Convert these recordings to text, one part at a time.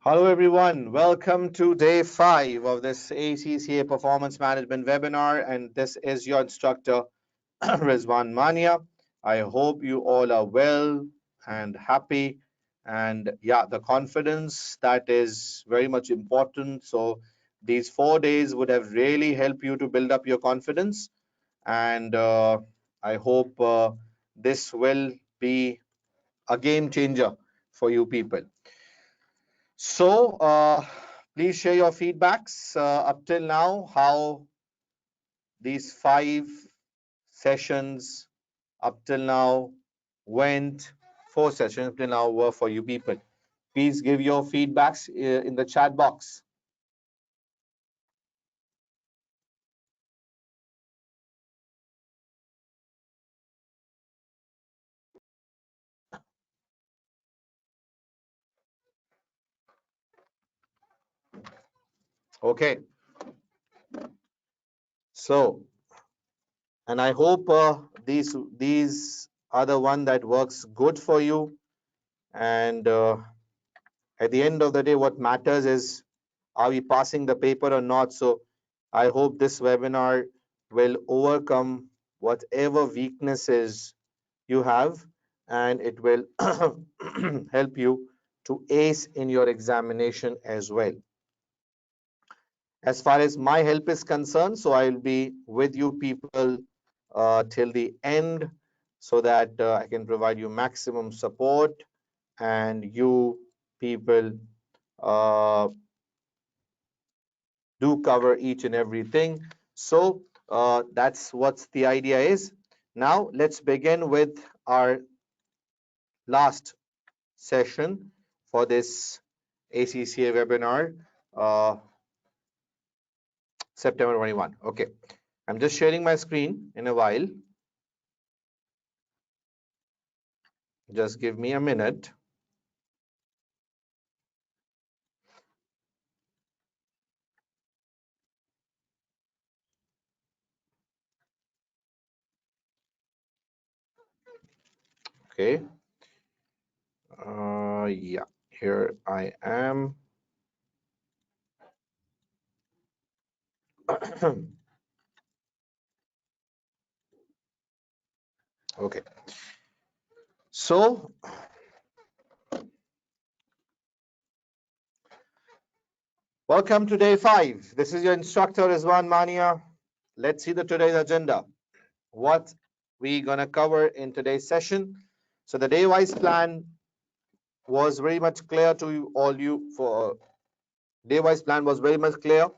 Hello everyone, welcome to day 5 of this ACCA Performance Management webinar, and this is your instructor Rizwan Maniya. I hope you all are well and happy, and yeah, the confidence that is very much important. So these 4 days would have really helped you to build up your confidence, and I hope this will be a game changer for you people. So, please share your feedbacks up till now, how these 5 sessions up till now went, 4 sessions up till now were for you people. Please give your feedbacks in the chat box. Okay. So, and I hope these are the one that works good for you. And at the end of the day, what matters is, are we passing the paper or not? So I hope this webinar will overcome whatever weaknesses you have, and it will help you to ace in your examination as well. As far as my help is concerned, so I'll be with you people till the end, so that I can provide you maximum support, and you people do cover each and everything. So that's what the idea is. Now let's begin with our last session for this ACCA webinar, September 21. Okay, I'm just sharing my screen in a while. Just give me a minute. Okay. Yeah, here I am. Okay. So welcome to day 5. This is your instructor Rizwan Maniya. Let's see the today's agenda. What we gonna cover in today's session. So the day-wise plan was very much clear to all you. For day-wise plan was very much clear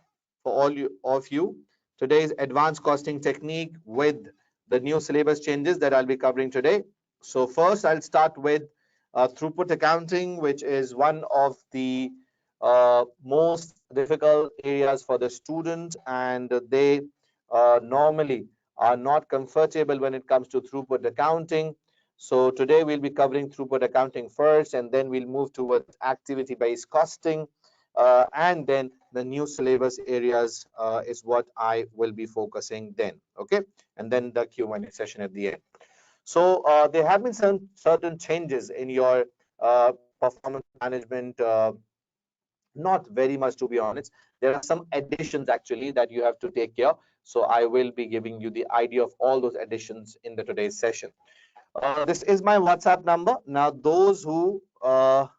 for all of you. Today's advanced costing technique with the new syllabus changes that I'll be covering today. So first I'll start with throughput accounting, which is one of the most difficult areas for the student, and they normally are not comfortable when it comes to throughput accounting. So today we'll be covering throughput accounting first, and then we'll move towards activity-based costing, and then the new syllabus areas is what I will be focusing then. Okay, and then the Q&A session at the end. So there have been some certain changes in your performance management. Not very much, to be honest. There are some additions actually that you have to take care. So I will be giving you the idea of all those additions in the today's session. This is my WhatsApp number. Now, those who are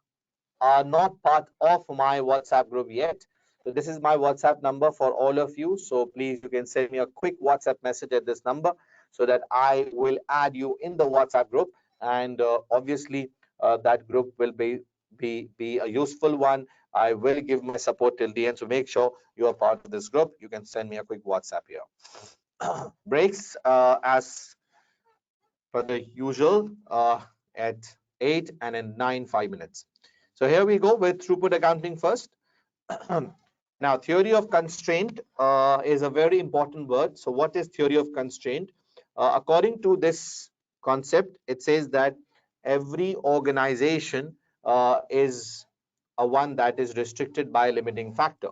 not part of my WhatsApp group yet, so this is my WhatsApp number for all of you. So please, you can send me a quick WhatsApp message at this number, so that I will add you in the WhatsApp group, and obviously that group will be a useful one. I will give my support till the end, so make sure you are part of this group. You can send me a quick WhatsApp here. Breaks as per the usual at 8 and in 9, 5 minutes. So here we go with throughput accounting first. Now, theory of constraint is a very important word. So what is theory of constraint? According to this concept, it says that every organization is a one that is restricted by a limiting factor.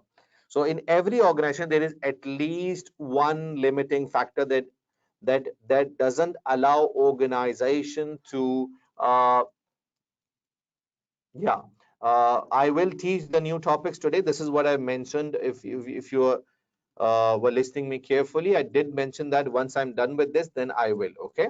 So in every organization, there is at least one limiting factor that doesn't allow organization to I will teach the new topics today. This is what I mentioned. If you were listening me carefully, I did mention that once I'm done with this, then I will. Okay.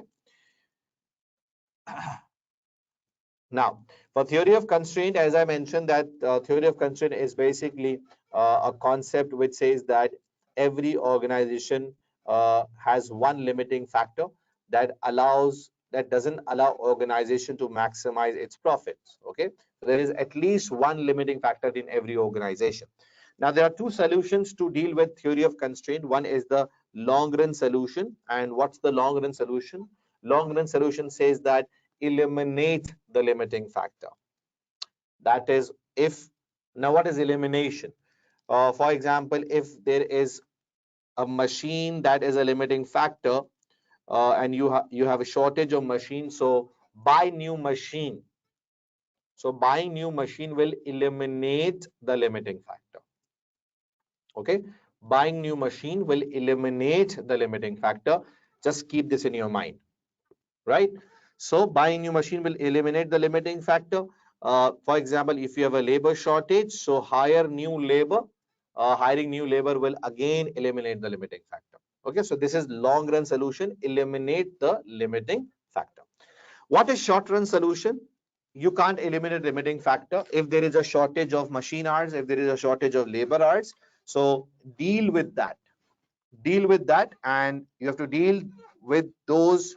Now, for theory of constraint, as I mentioned, that theory of constraint is basically a concept which says that every organization has one limiting factor that doesn't allow organization to maximize its profits. Okay, so there is at least one limiting factor in every organization. Now, there are two solutions to deal with theory of constraint. One is the long run solution. And what's the long run solution? Long run solution says that eliminate the limiting factor. That is, if now what is elimination? For example, if there is a machine that is a limiting factor, and you have a shortage of machines, so buy new machine. So buying new machine will eliminate the limiting factor. Okay, buying new machine will eliminate the limiting factor. Just keep this in your mind, right? So buying new machine will eliminate the limiting factor. For example, if you have a labor shortage, so hire new labor. Hiring new labor will again eliminate the limiting factor. Okay, so this is long run solution, eliminate the limiting factor. What is short run solution? You can't eliminate limiting factor if there is a shortage of machine hours, if there is a shortage of labor hours. So deal with that. Deal with that, and you have to deal with those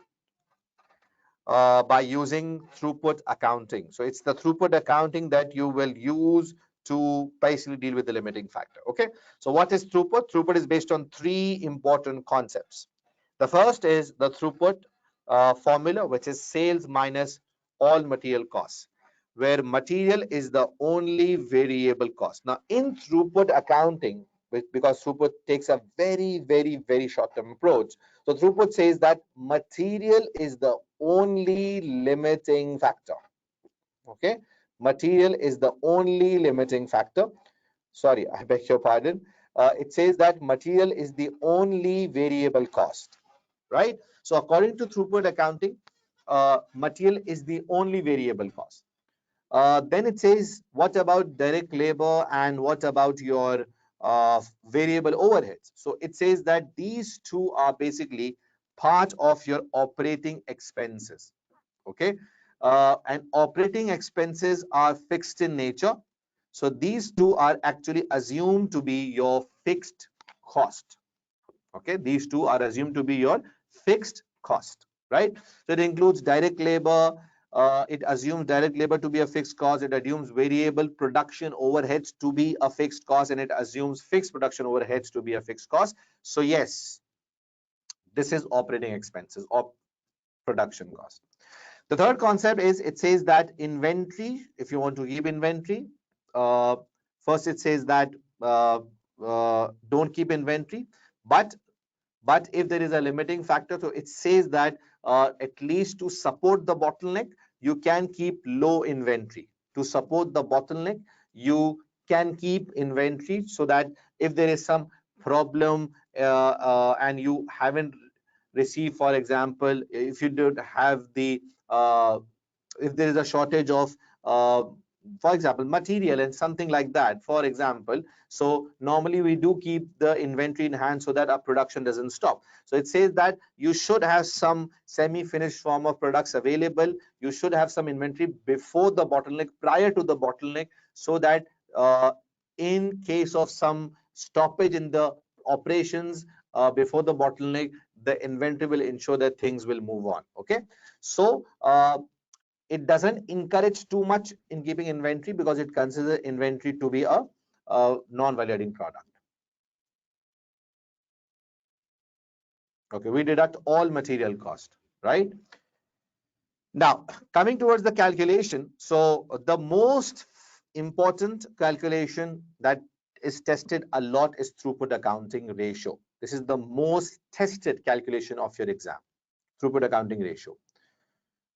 by using throughput accounting. So it's the throughput accounting that you will use to basically deal with the limiting factor. Okay. So what is throughput? Throughput is based on three important concepts. The first is the throughput formula, which is sales minus all material costs, where material is the only variable cost. Now, in throughput accounting, because throughput takes a very, very, very short-term approach, so throughput says that material is the only limiting factor. Okay, material is the only limiting factor. Sorry, I beg your pardon. It says that material is the only variable cost, right? So according to throughput accounting, material is the only variable cost. Then it says, what about direct labor and what about your variable overheads? So it says that these two are basically part of your operating expenses. Okay, and operating expenses are fixed in nature. So these two are actually assumed to be your fixed cost. Okay, these two are assumed to be your fixed cost, right? So it includes direct labor. It assumes direct labor to be a fixed cost. It assumes variable production overheads to be a fixed cost, and it assumes fixed production overheads to be a fixed cost. So yes, this is operating expenses or production cost. The third concept is, it says that inventory, if you want to keep inventory, uh, first it says that don't keep inventory, but if there is a limiting factor, so it says that at least to support the bottleneck, you can keep low inventory. To support the bottleneck, you can keep inventory so that if there is some problem and you haven't received, for example, if you don't have the if there is a shortage of for example material and something like that, for example, so normally we do keep the inventory in hand so that our production doesn't stop. So it says that you should have some semi-finished form of products available. You should have some inventory before the bottleneck, prior to the bottleneck, so that in case of some stoppage in the operations before the bottleneck, the inventory will ensure that things will move on. Okay, so it doesn't encourage too much in keeping inventory because it considers inventory to be a non-value-adding product. Okay, we deduct all material cost, right? Now, coming towards the calculation, so the most important calculation that is tested a lot is throughput accounting ratio. This is the most tested calculation of your exam, throughput accounting ratio.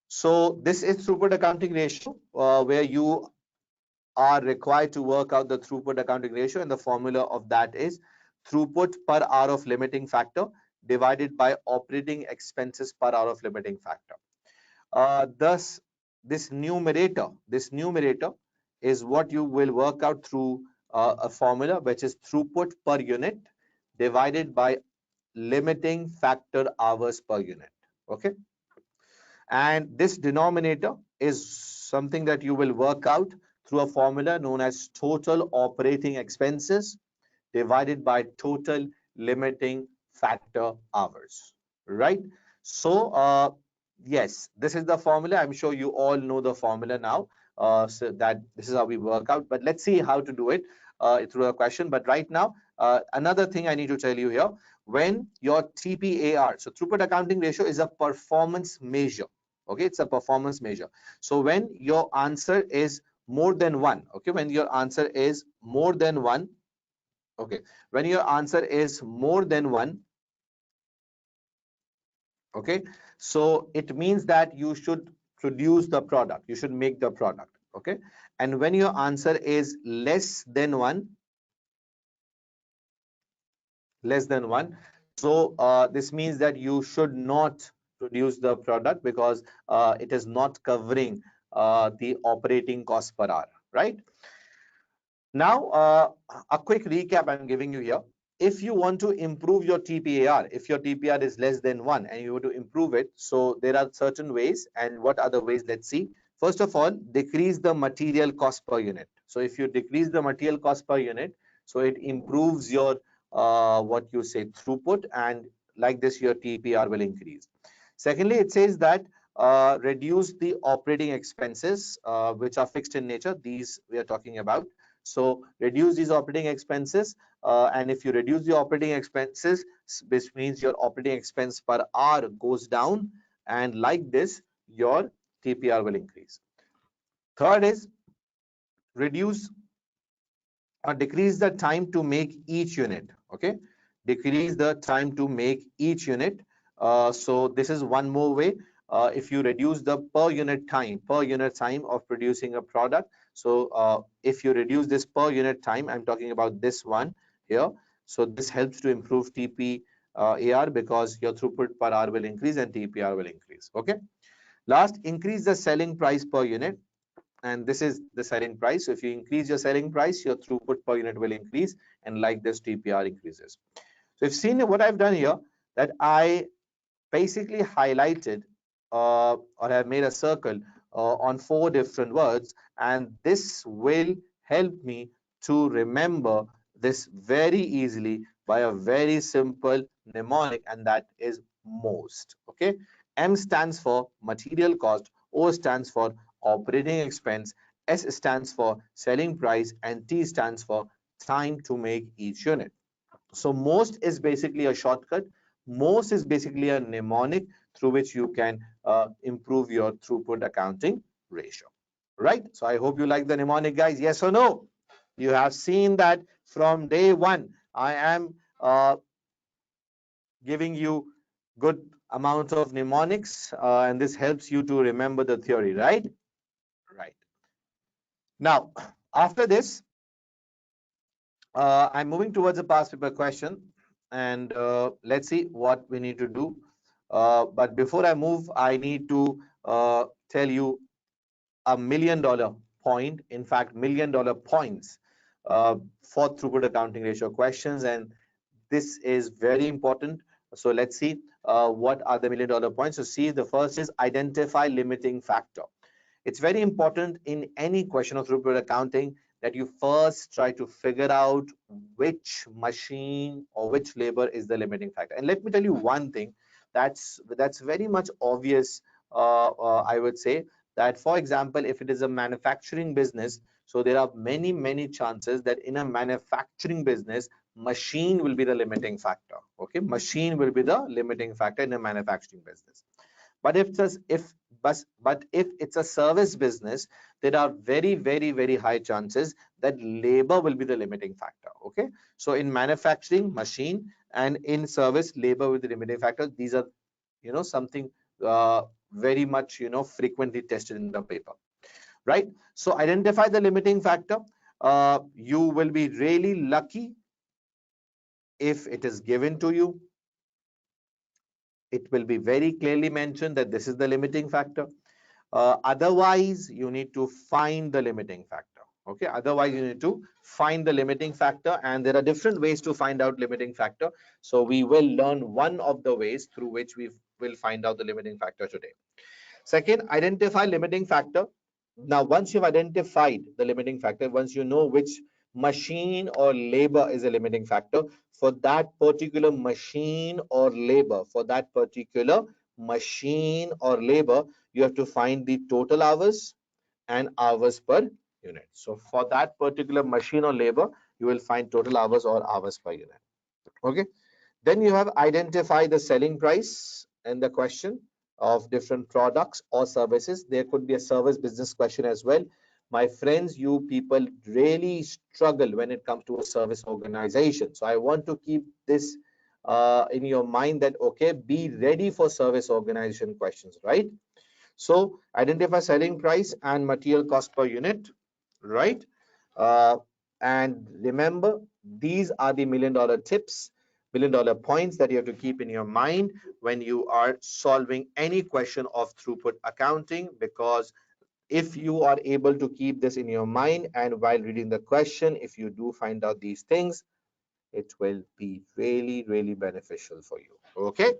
So this is throughput accounting ratio, where you are required to work out the throughput accounting ratio, and the formula of that is throughput per hour of limiting factor divided by operating expenses per hour of limiting factor. Thus, this numerator is what you will work out through a formula, which is throughput per unit divided by limiting factor hours per unit. Okay. And this denominator is something that you will work out through a formula known as total operating expenses divided by total limiting factor hours, right? So, yes, this is the formula. I'm sure you all know the formula now. So that this is how we work out. But let's see how to do it through a question. But right now, another thing I need to tell you here, when your TPAR, so throughput accounting ratio is a performance measure. Okay, it's a performance measure. So when your answer is more than one, okay, when your answer is more than one, okay, when your answer is more than one, okay, so it means that you should produce the product, you should make the product, okay. And when your answer is less than one, so this means that you should not produce the product because it is not covering the operating cost per hour, right? Now, a quick recap I'm giving you here. If you want to improve your TPAR, if your TPR is less than one and you want to improve it, so there are certain ways. And what are the ways? Let's see. First of all, decrease the material cost per unit. So if you decrease the material cost per unit, so it improves your what you say throughput, and like this your TPR will increase. Secondly, it says that reduce the operating expenses which are fixed in nature. These we are talking about. So reduce these operating expenses, and if you reduce the operating expenses, this means your operating expense per hour goes down, and like this, your TPR will increase. Third is reduce or decrease the time to make each unit. Okay, decrease the time to make each unit. So this is one more way. If you reduce the per unit time of producing a product, so if you reduce this per unit time, I'm talking about this one here, so this helps to improve TPAR because your throughput per hour will increase and TPR will increase. Okay, last, increase the selling price per unit, and this is the selling price. So if you increase your selling price, your throughput per unit will increase, and like this TPR increases. So you've seen what I've done here, that I basically highlighted or have made a circle on 4 different words, and this will help me to remember this very easily by a very simple mnemonic, and that is MOST. Okay, M stands for material cost, O stands for operating expense, S stands for selling price, and T stands for time to make each unit. So most is basically a shortcut. Most is basically a mnemonic through which you can improve your throughput accounting ratio. Right? So I hope you like the mnemonic, guys. Yes or no? You have seen that from day one, I am giving you good amount of mnemonics, and this helps you to remember the theory, right? Right. Now, after this, I'm moving towards a past paper question, and let's see what we need to do. But before I move, I need to tell you $1 million point, in fact, $1 million points for throughput accounting ratio questions, and this is very important. So let's see what are the $1 million points. So see, the first is identify limiting factor. It's very important in any question of throughput accounting that you first try to figure out which machine or which labor is the limiting factor. And let me tell you one thing that's very much obvious. I would say that, for example, if it is a manufacturing business, so there are many chances that in a manufacturing business, machine will be the limiting factor. Okay, machine will be the limiting factor in a manufacturing business. But if it's a service business, there are very high chances that labor will be the limiting factor. Okay, so in manufacturing, machine, and in service, labor will be the limiting factor. These are something very much frequently tested in the paper, right? So identify the limiting factor. You will be really lucky if it is given to you. It will be very clearly mentioned that this is the limiting factor. Otherwise, you need to find the limiting factor. Okay, otherwise you need to find the limiting factor, and there are different ways to find out limiting factor. So we will learn one of the ways through which we will find out the limiting factor today. Second, identify limiting factor. Now, once you've identified the limiting factor, once you know which machine or labor is a limiting factor for that particular machine or labor, you have to find the total hours and hours per unit. So for that particular machine or labor, you will find total hours or hours per unit. Okay. Then you have identify the selling price and the question of different products or services. There could be a service business question as well. My friends, you people really struggle when it comes to a service organization. So I want to keep this in your mind that, okay, be ready for service organization questions, right? So identify selling price and material cost per unit, right? Uh, and remember, these are the $1 million tips, $1 million points that you have to keep in your mind when you are solving any question of throughput accounting, because if you are able to keep this in your mind and while reading the question, if you do find out these things, it will be really, really beneficial for you. Okay.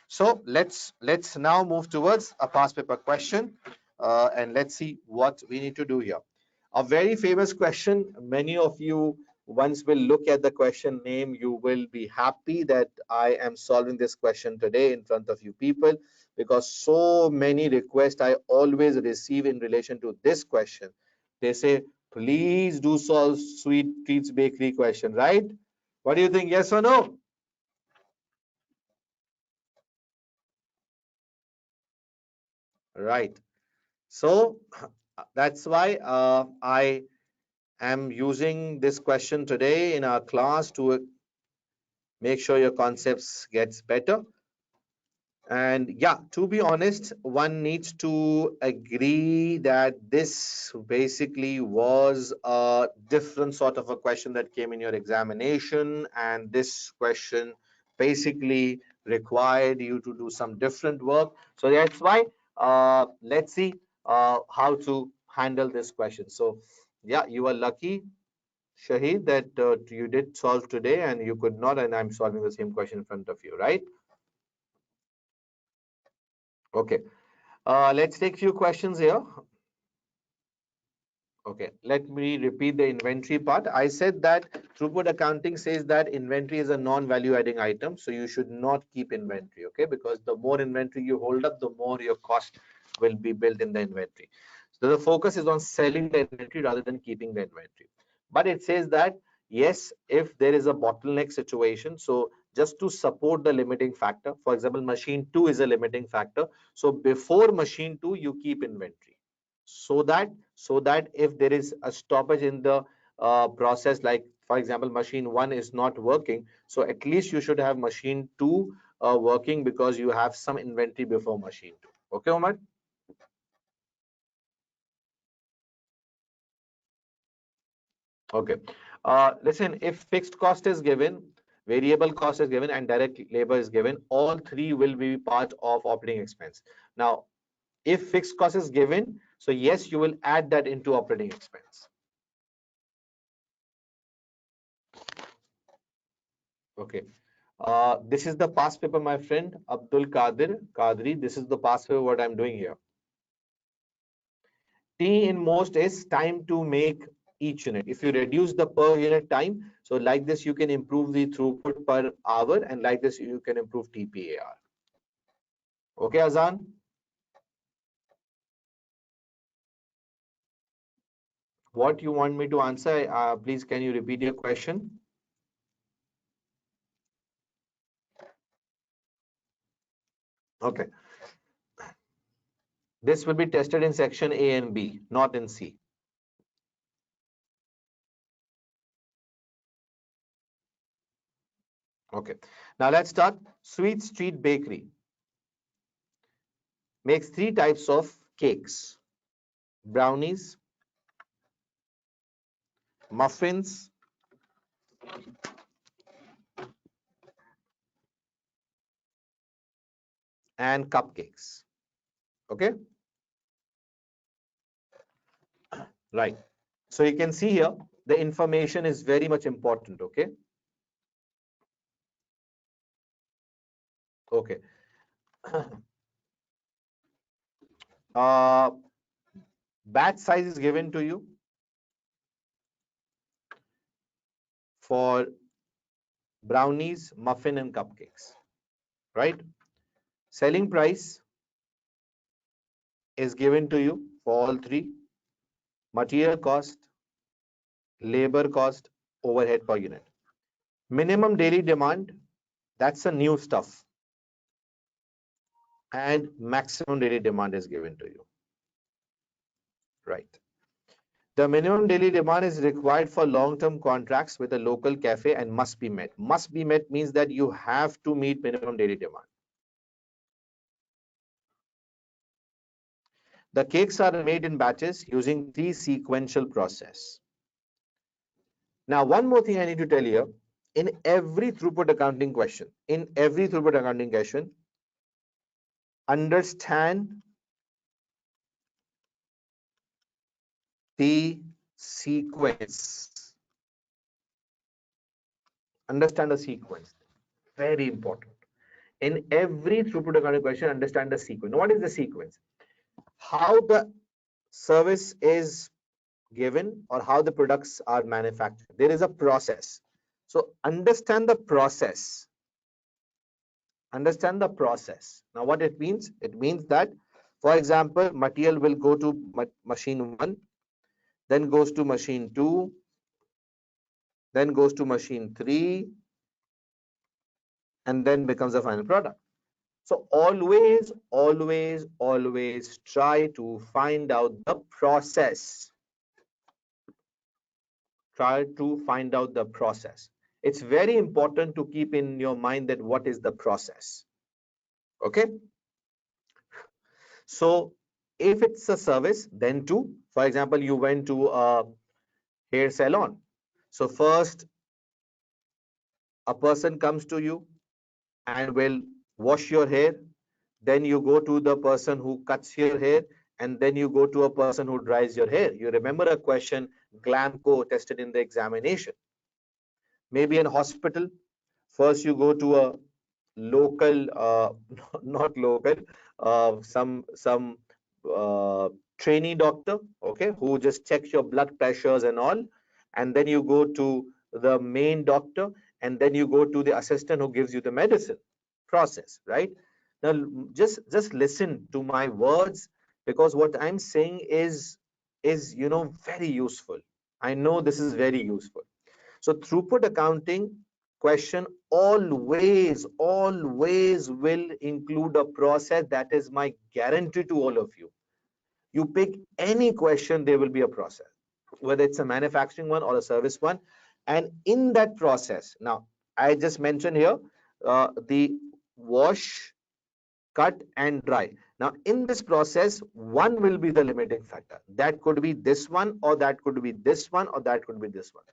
So let's now move towards a past paper question, and let's see what we need to do here. A very famous question. Many of you, once will look at the question name, you will be happy that I am solving this question today in front of you people, because so many requests I always receive in relation to this question. They say, please do solve sweet treats bakery question, right? What do you think? Yes or no? Right. So that's why I am using this question today in our class to make sure your concepts gets better. And yeah, to be honest, one needs to agree that this basically was a different sort of a question that came in your examination, and this question basically required you to do some different work. So that's why let's see how to handle this question. So yeah, you are lucky, Shahid, that you did solve today and you could not, and I'm solving the same question in front of you, right? Okay. Let's take few questions here. Okay, let me repeat the inventory part. I said that throughput accounting says that inventory is a non-value adding item, so you should not keep inventory, okay? Because the more inventory you hold up, the more your cost will be built in the inventory. So the focus is on selling the inventory rather than keeping the inventory. But it says that, yes, if there is a bottleneck situation, so just to support the limiting factor, for example, machine 2 is a limiting factor. So before machine 2, you keep inventory so that if there is a stoppage in the process, like for example machine 1 is not working, so at least you should have machine 2 working, because you have some inventory before machine 2. Okay, Omar? Okay. Listen, if fixed cost is given, variable cost is given, and direct labor is given, all three will be part of operating expense. Now, if fixed cost is given, so yes, you will add that into operating expense. Okay. This is the past paper, my friend Abdul Kadri. This is the past paper, what I'm doing here. T in most is time to make each unit. If you reduce the per unit time, so like this, you can improve the throughput per hour, and like this, you can improve TPAR. Okay, Azan? What you want me to answer? Please, can you repeat your question? Okay. This will be tested in section A and B, not in C. Okay. Now let's start. Sweet Street Bakery makes three types of cakes: brownies, muffins, and cupcakes. Okay, right. So you can see here, the information is very much important, okay? Okay. Uh, batch size is given to you for brownies, muffin, and cupcakes, right? Selling price is given to you for all three. Material cost, labor cost, overhead per unit. Minimum daily demand, that's a new stuff. And maximum daily demand is given to you, right? The minimum daily demand is required for long-term contracts with a local cafe and must be met. Must be met means that you have to meet minimum daily demand. The cakes are made in batches using three sequential process. Now, one more thing I need to tell you, in every throughput accounting question, understand the sequence. Understand the sequence. Very important. In every throughput accounting question, understand the sequence. What is the sequence? How the service is given or how the products are manufactured. There is a process. So understand the process. Understand the process. Now, what it means? It means that, for example, material will go to machine 1, then goes to machine 2, then goes to machine 3, and then becomes a final product. So always, always, always try to find out the process. Try to find out the process. It's very important to keep in your mind that what is the process. Okay. So if it's a service, then two. For example, you went to a hair salon. So first, a person comes to you and will wash your hair. Then you go to the person who cuts your hair, and then you go to a person who dries your hair. You remember a question Glamco tested in the examination. Maybe in hospital, first you go to a local, not local, some trainee doctor, okay, who just checks your blood pressures and all, and then you go to the main doctor, and then you go to the assistant who gives you the medicine process, right? Now, just listen to my words, because what I'm saying is very useful. I know this is very useful. So throughput accounting question always, always will include a process. That is my guarantee to all of you. You pick any question, there will be a process, whether it's a manufacturing one or a service one. And in that process, now I just mentioned here the wash, cut, and dry. Now, in this process, one will be the limiting factor. That could be this one, or that could be this one, or that could be this one.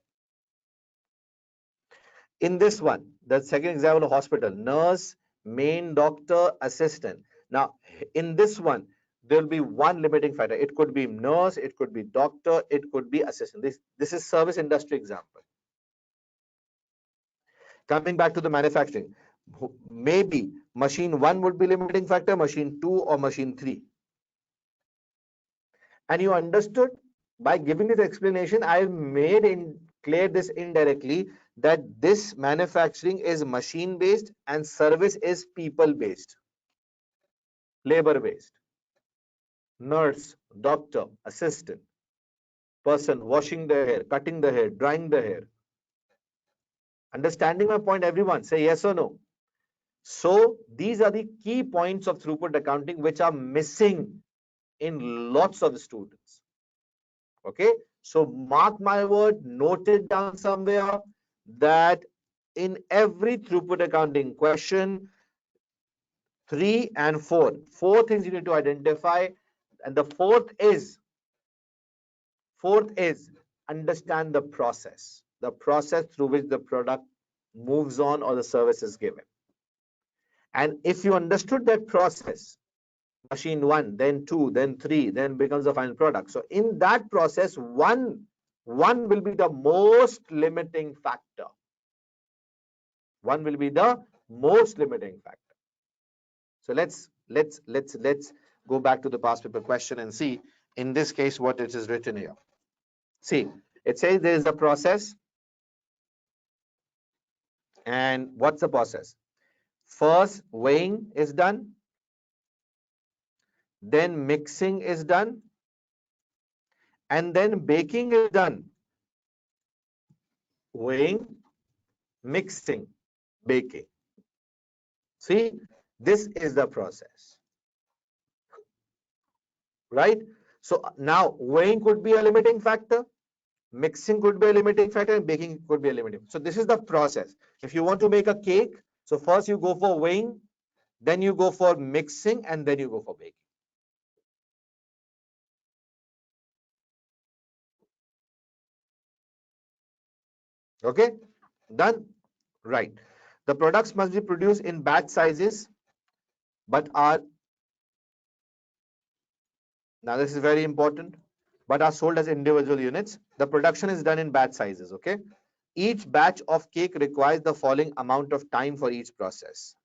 In this one, the second example of hospital, nurse, main doctor, assistant. Now, in this one, there will be one limiting factor. It could be nurse, it could be doctor, it could be assistant. This is service industry example. Coming back to the manufacturing, maybe machine 1 would be limiting factor, machine 2 or machine 3. And you understood by giving this explanation, I made in clear this indirectly, that this manufacturing is machine based and service is people based, labor based. Nurse, doctor, assistant, person washing the hair, cutting the hair, drying the hair. Understanding my point, everyone? Say yes or no. So these are the key points of throughput accounting which are missing in lots of students. Okay, so mark my word, note it down somewhere, that in every throughput accounting question, 3 and 4 things you need to identify, and the fourth is understand the process through which the product moves on or the service is given. And if you understood that process, machine 1, then 2, then 3, then becomes the final product. So in that process, one one will be the most limiting factor. One will be the most limiting factor. So let's go back to the past paper question and see in this case what it is written here. See, it says there is a process, and what's the process? First weighing is done, then mixing is done, and then baking is done. Weighing, mixing, baking. See, this is the process, right? So now weighing could be a limiting factor, mixing could be a limiting factor, and baking could be a limiting. So this is the process. If you want to make a cake, so first you go for weighing, then you go for mixing, and then you go for baking. Okay, done. Right. The products must be produced in batch sizes, but are, now this is very important, but are sold as individual units. The production is done in batch sizes. Okay. Each batch of cake requires the following amount of time for each process.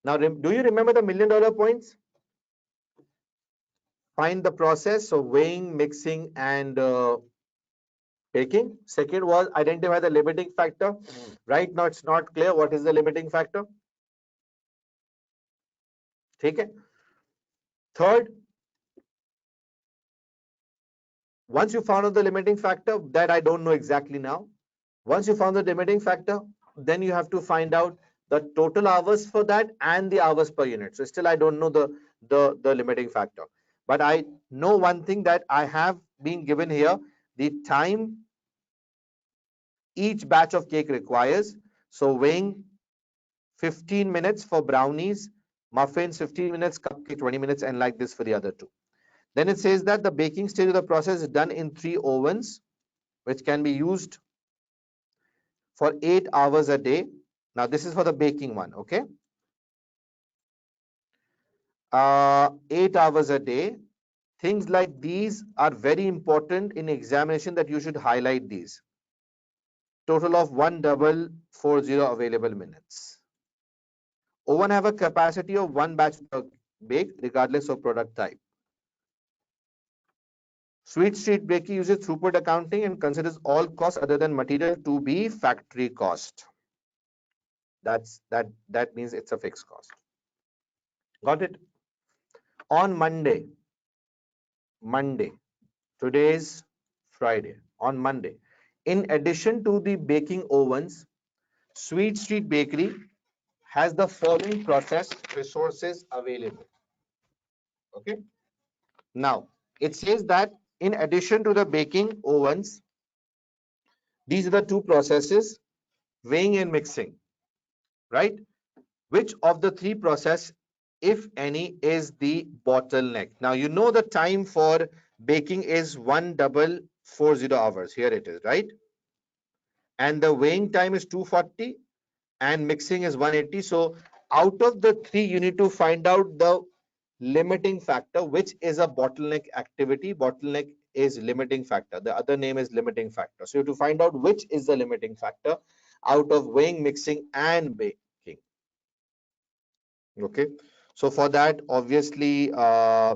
Now, do you remember the $1,000,000 points? Find the process. So weighing, mixing, and baking. Second was identify the limiting factor. Right now, it's not clear what is the limiting factor. Okay. Third, once you found out the limiting factor, that I don't know exactly now. Once you found the limiting factor, then you have to find out the total hours for that and the hours per unit. So still I don't know the limiting factor. But I know one thing, that I have been given here the time each batch of cake requires. So weighing 15 minutes for brownies, muffins 15 minutes, cupcake 20 minutes, and like this for the other two. Then it says that the baking stage of the process is done in 3 ovens, which can be used for 8 hours a day. Now, this is for the baking one, okay? 8 hours a day. Things like these are very important in examination, that you should highlight these. Total of 1440 available minutes. Oven have a capacity of 1 batch per bake, regardless of product type. Sweet Street Bakery uses throughput accounting and considers all costs other than material to be factory cost. That means it's a fixed cost. Got it? On Monday, today's Friday, on Monday, in addition to the baking ovens, Sweet Street Bakery has the following process resources available. Okay. Now, it says that in addition to the baking ovens, these are the two processes, weighing and mixing, right? Which of the three process, if any, is the bottleneck? Now, you know the time for baking is 1440 hours. Here it is, right? And the weighing time is 240 and mixing is 180. So out of the three, you need to find out the limiting factor, which is a bottleneck activity. Bottleneck is limiting factor. The other name is limiting factor. So you have to find out which is the limiting factor out of weighing, mixing, and baking. Okay. So for that, obviously, yeah.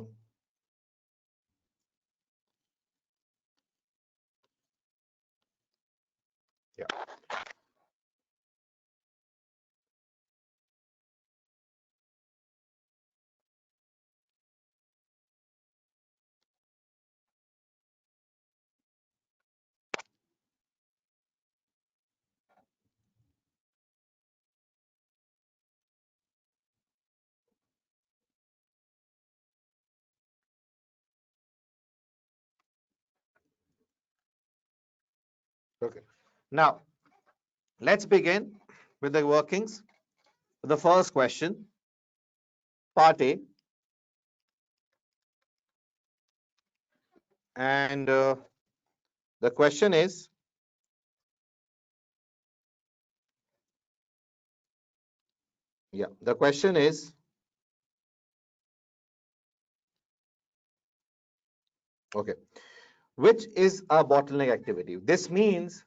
Okay. Now, let's begin with the workings. The first question, part A, and the question is, yeah, the question is, Okay. Which is a bottleneck activity? This means,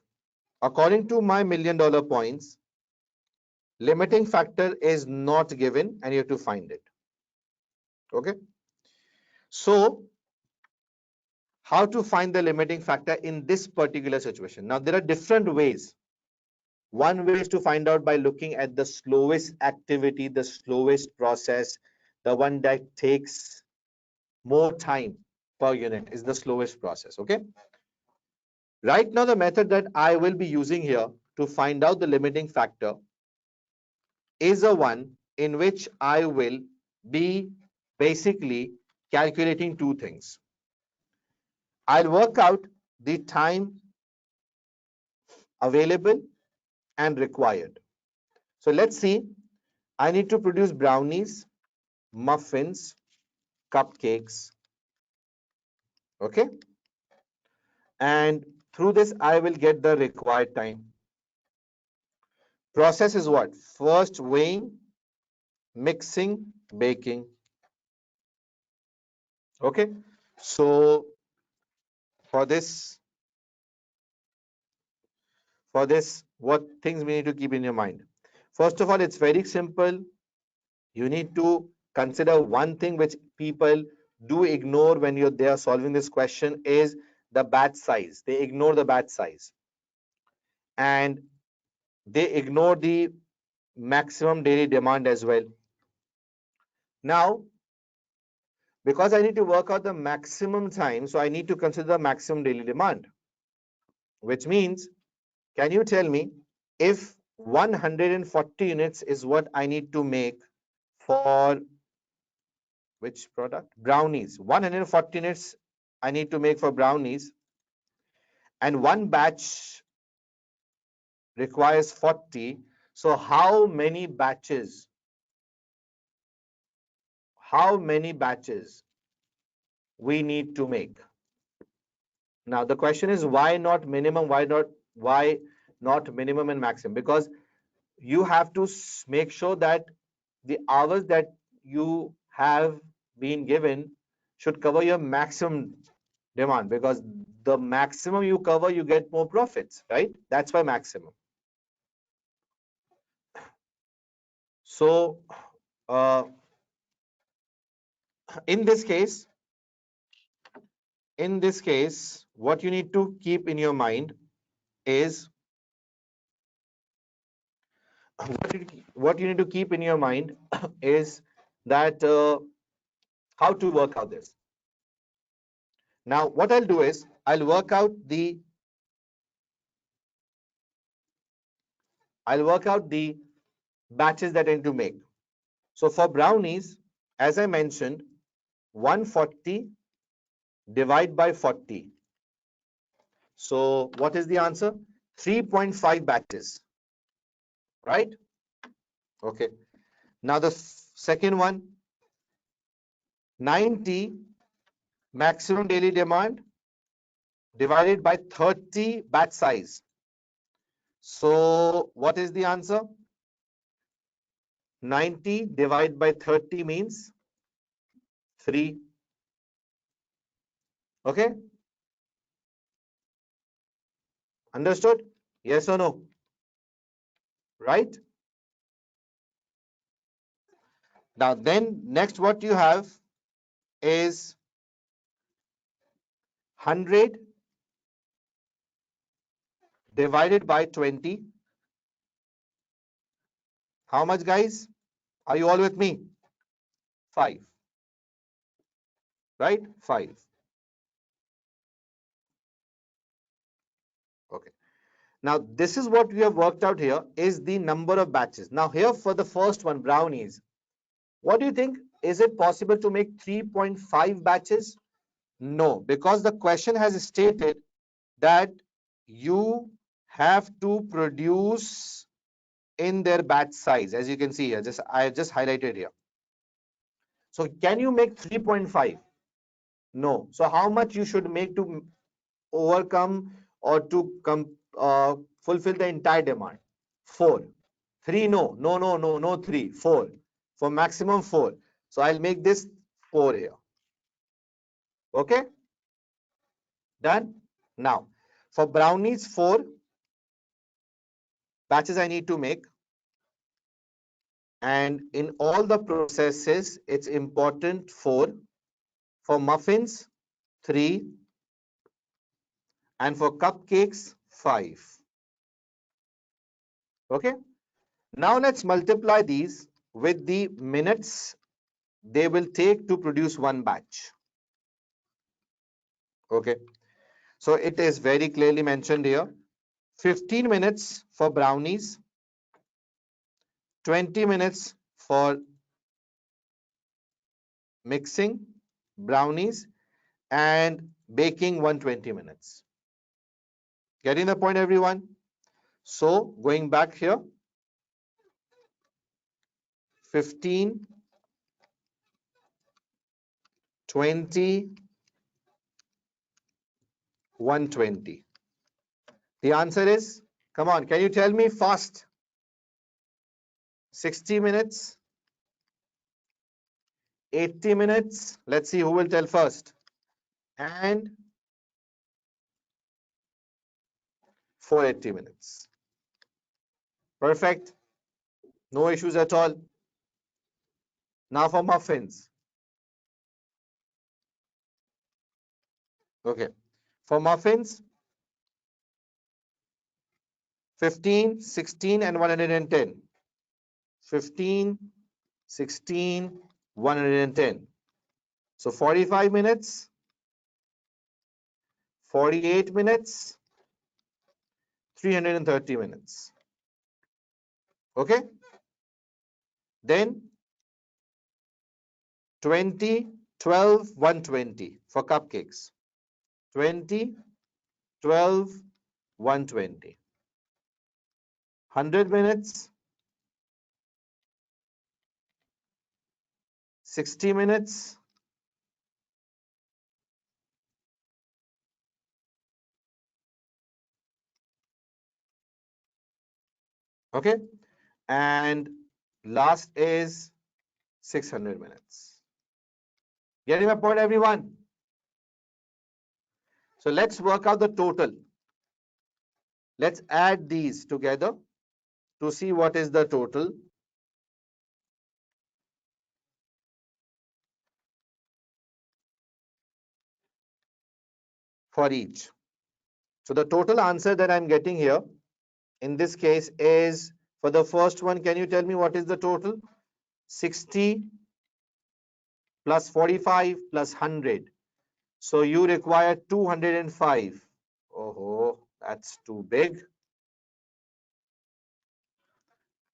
according to my $1,000,000 points, limiting factor is not given and you have to find it. Okay. So, how to find the limiting factor in this particular situation? Now, there are different ways. One way is to find out by looking at the slowest activity, the slowest process, the one that takes more time per unit is the slowest process. Okay. Right now, the method that I will be using here to find out the limiting factor is a one in which I will be basically calculating two things. I'll work out the time available and required. So let's see, I need to produce brownies, muffins, cupcakes. Okay. And through this, I will get the required time. Process is what? First weighing, mixing, baking. Okay. So for this, what things we need to keep in your mind? First of all, it's very simple. You need to consider one thing which people do ignore when they are solving this question is the batch size. They ignore the batch size and they ignore the maximum daily demand as well. Now, because I need to work out the maximum time, so I need to consider the maximum daily demand, which means, can you tell me if 140 units is what I need to make for which product? Brownies. 140 units I need to make for brownies, and one batch requires 40. So how many batches? How many batches we need to make? Now the question is, why not minimum? Why not minimum and maximum? Because you have to make sure that the hours that you have been given should cover your maximum demand, because the maximum you cover, you get more profits, right? That's why maximum. So uh, in this case, what you need to keep in your mind is what you need to keep in your mind is that how to work out this. Now, what I'll do is I'll work out the batches that I need to make. So for brownies, as I mentioned, 140 divide by 40. So what is the answer? 3.5 batches, right? Okay. Now the second one, 90 maximum daily demand divided by 30 batch size. So what is the answer? 90 divided by 30 means 3. Okay. Understood? Yes or no? Right? Now then next what you have is 100 divided by 20. How much, guys? Are you all with me? 5. Right? 5. Okay. Now this is what we have worked out here is the number of batches. Now here for the first one, brownies, what do you think? Is it possible to make 3.5 batches? No, because the question has stated that you have to produce in their batch size. As you can see here, I have just highlighted here. So can you make 3.5? No. So how much you should make to overcome or to fulfill the entire demand? 4. 3, no 3, 4. For maximum 4. So I'll make this 4 here. Okay. Done? Now, for brownies, 4 batches I need to make. And in all the processes, it's important 4. For muffins, 3. And for cupcakes, 5. Okay? Now let's multiply these with the minutes they will take to produce one batch. Okay? So it is very clearly mentioned here. 15 minutes for brownies, 20 minutes for mixing brownies, and baking 120 minutes. Getting the point, everyone? So going back here, 15, 20, 120. The answer is, come on, can you tell me fast? 60 minutes, 80 minutes. Let's see who will tell first. And 480 minutes. Perfect. No issues at all. Now for muffins. Okay. For muffins, 15, 16, and 110. 15, 16, 110. So 45 minutes, 48 minutes, 330 minutes. Okay? Then 20, 12, 120 for cupcakes. 20, 12, 120. 100 minutes, 60 minutes, okay? And last is 600 minutes. Getting my point, everyone? So let's work out the total. Let's add these together to see what is the total. For each. So the total answer that I'm getting here in this case is, for the first one, can you tell me what is the total? 60 plus 45 plus 100. So you require 205. Oh, that's too big.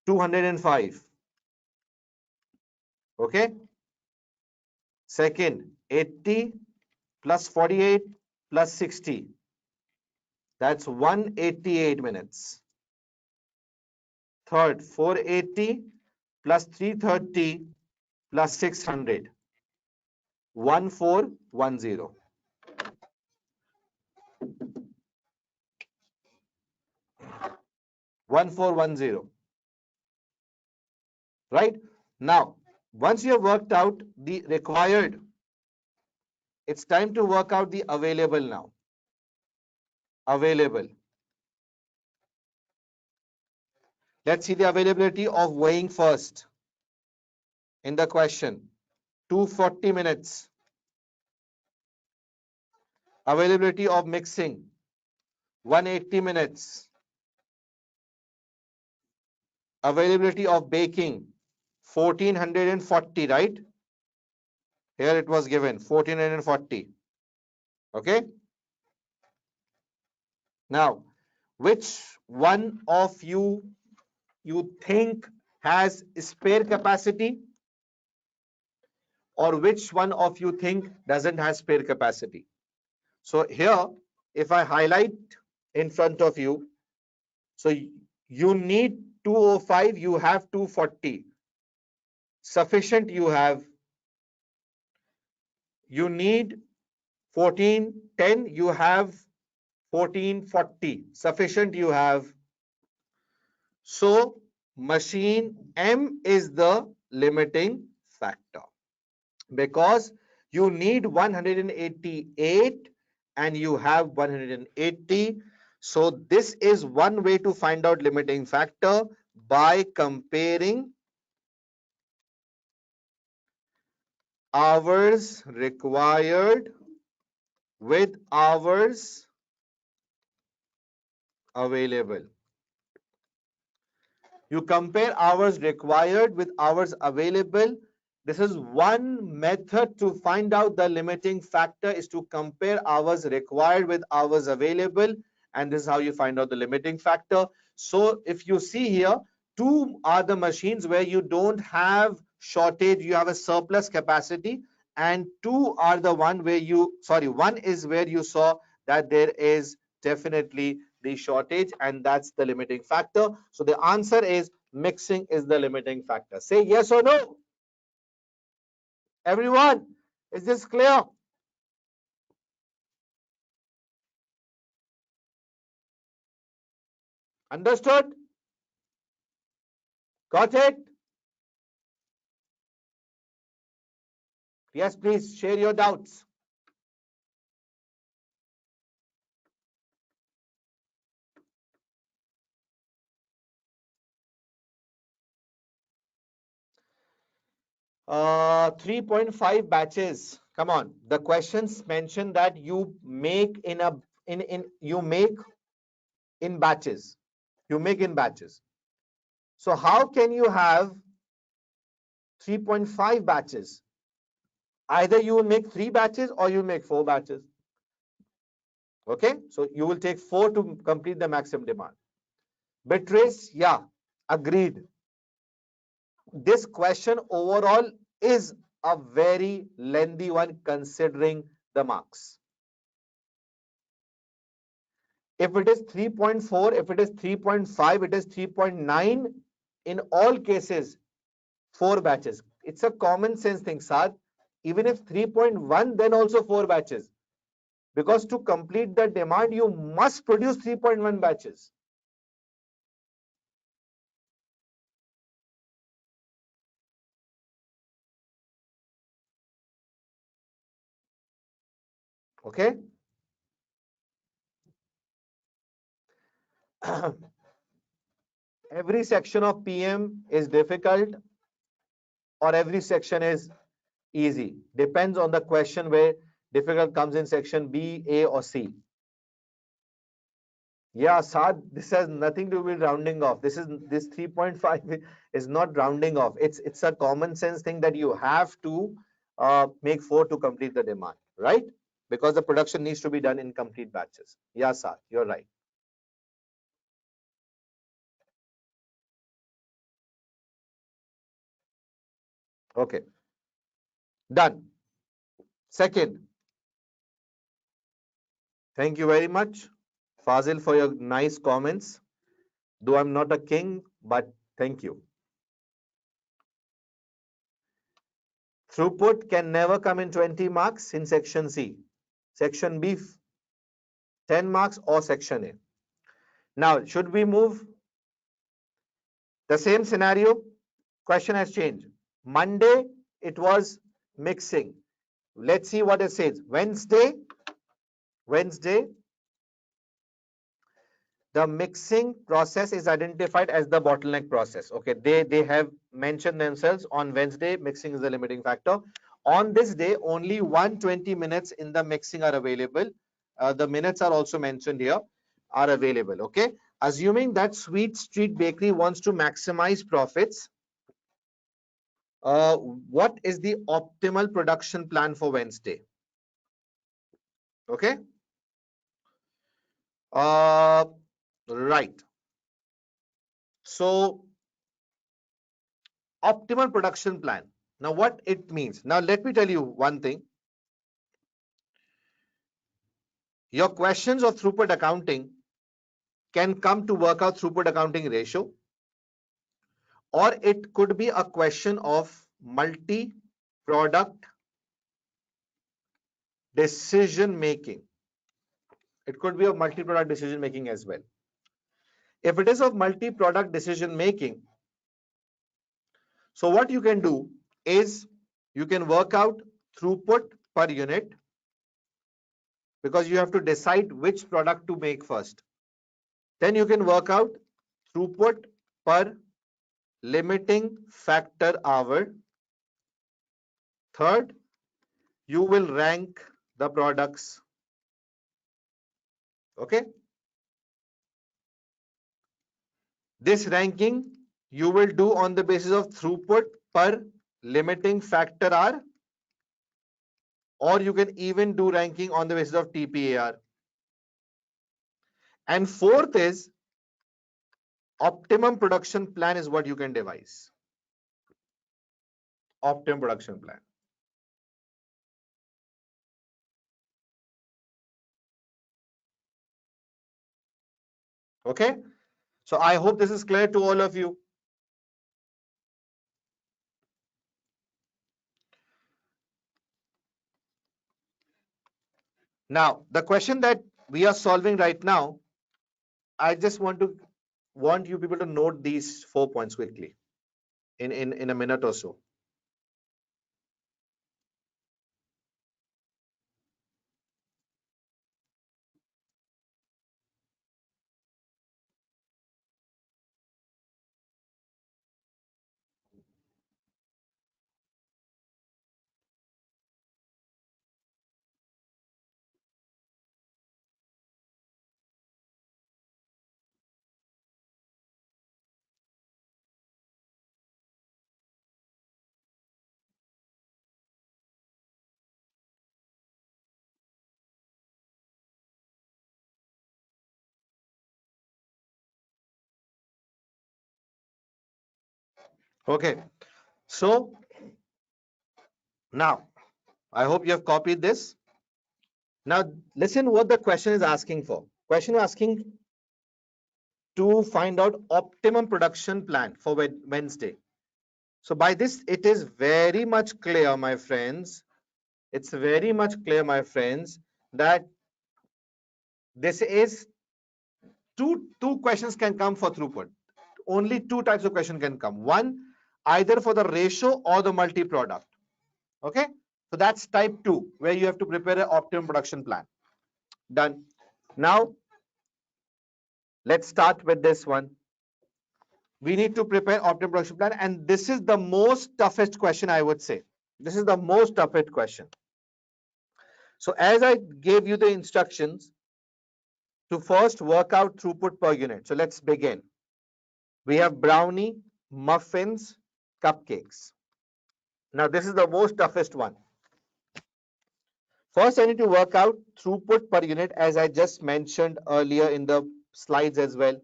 205. Okay. Second, 80 plus 48 plus 60. That's 188 minutes. Third, 480 plus 330 plus 600. 1410. 1410. Right? Now, once you have worked out the required, it's time to work out the available now. Available. Let's see the availability of weighing first in the question. 240 minutes. Availability of mixing. 180 minutes. Availability of baking. 1440, right? Here it was given 1440. Okay. Now, which one of you think has spare capacity, or which one of you think doesn't have spare capacity? So here, if I highlight in front of you, so you need 205, you have 240. Sufficient you have. You need 1410, you have 1440. Sufficient you have. So machine M is the limiting factor, because you need 188 and you have 180. So this is one way to find out limiting factor by comparing hours required with hours available. You compare hours required with hours available. This is one method to find out the limiting factor, is to compare hours required with hours available. And this is how you find out the limiting factor. So if you see here, two are the machines where you don't have shortage, you have a surplus capacity. And two are the one where one is where you saw that there is definitely the shortage, and that's the limiting factor. So the answer is mixing is the limiting factor. Say yes or no. Everyone, is this clear? Understood? Got it? Yes, please share your doubts. 3.5 batches. Come on. The questions mention that you make you make in batches. You make in batches. So how can you have 3.5 batches? Either you will make 3 batches or you will make 4 batches. Okay, so you will take 4 to complete the maximum demand. Beatrice, yeah, agreed. This question overall is a very lengthy one considering the marks. If it is 3.4, if it is 3.5, it is 3.9. In all cases, 4 batches. It's a common sense thing, Saad. Even if 3.1, then also 4 batches. Because to complete the demand, you must produce 3.1 batches. Okay? Every section of PM is difficult or every section is easy. Depends on the question where difficult comes in section B, A or C. Yeah, Saad, this has nothing to do with rounding off. This 3.5 is not rounding off. It's a common sense thing that you have to make 4 to complete the demand, right? Because the production needs to be done in complete batches. Yeah, Saad, you're right. Okay, done. Second, thank you very much, Fazil, for your nice comments. Though I'm not a king, but thank you. Throughput can never come in 20 marks in section C. Section B, 10 marks, or section A. Now, should we move? The same scenario, question has changed. Monday, it was mixing. Let's see what it says. Wednesday, the mixing process is identified as the bottleneck process. Okay, they have mentioned themselves on Wednesday, mixing is the limiting factor. On this day, only 120 minutes in the mixing are available. The minutes are also mentioned here, are available. Okay, assuming that Sweet Street Bakery wants to maximize profits, what is the optimal production plan for Wednesday? Okay, right. So optimal production plan. Now, what it means? Now, let me tell you one thing. Your questions of throughput accounting can come to work out throughput accounting ratio, or it could be a question of multi-product decision making. It could be of multi-product decision making as well. If it is of multi-product decision making, so what you can do is you can work out throughput per unit, because you have to decide which product to make first. Then you can work out throughput per limiting factor hour. Third, you will rank the products. Okay. This ranking you will do on the basis of throughput per limiting factor hour, or you can even do ranking on the basis of TPAR. And fourth is optimum production plan is what you can devise. Optimum production plan. Okay. So I hope this is clear to all of you. Now, the question that we are solving right now, I just want you people to note these 4 points quickly in a minute or so. Okay. So now I hope you have copied this. Now listen what the question is asking for. Question is asking to find out optimum production plan for Wednesday. So by this, it is very much clear, my friends. It's very much clear, my friends, that this is two questions can come for throughput. Only two types of question can come. One, either for the ratio or the multi-product. Okay. So that's type 2, where you have to prepare an optimum production plan. Done. Now, let's start with this one. We need to prepare optimum production plan, and this is the most toughest question, I would say. This is the most toughest question. So as I gave you the instructions to first work out throughput per unit. So let's begin. We have brownie, muffins, cupcakes. Now this is the most toughest one. First, I need to work out throughput per unit, as I just mentioned earlier in the slides as well.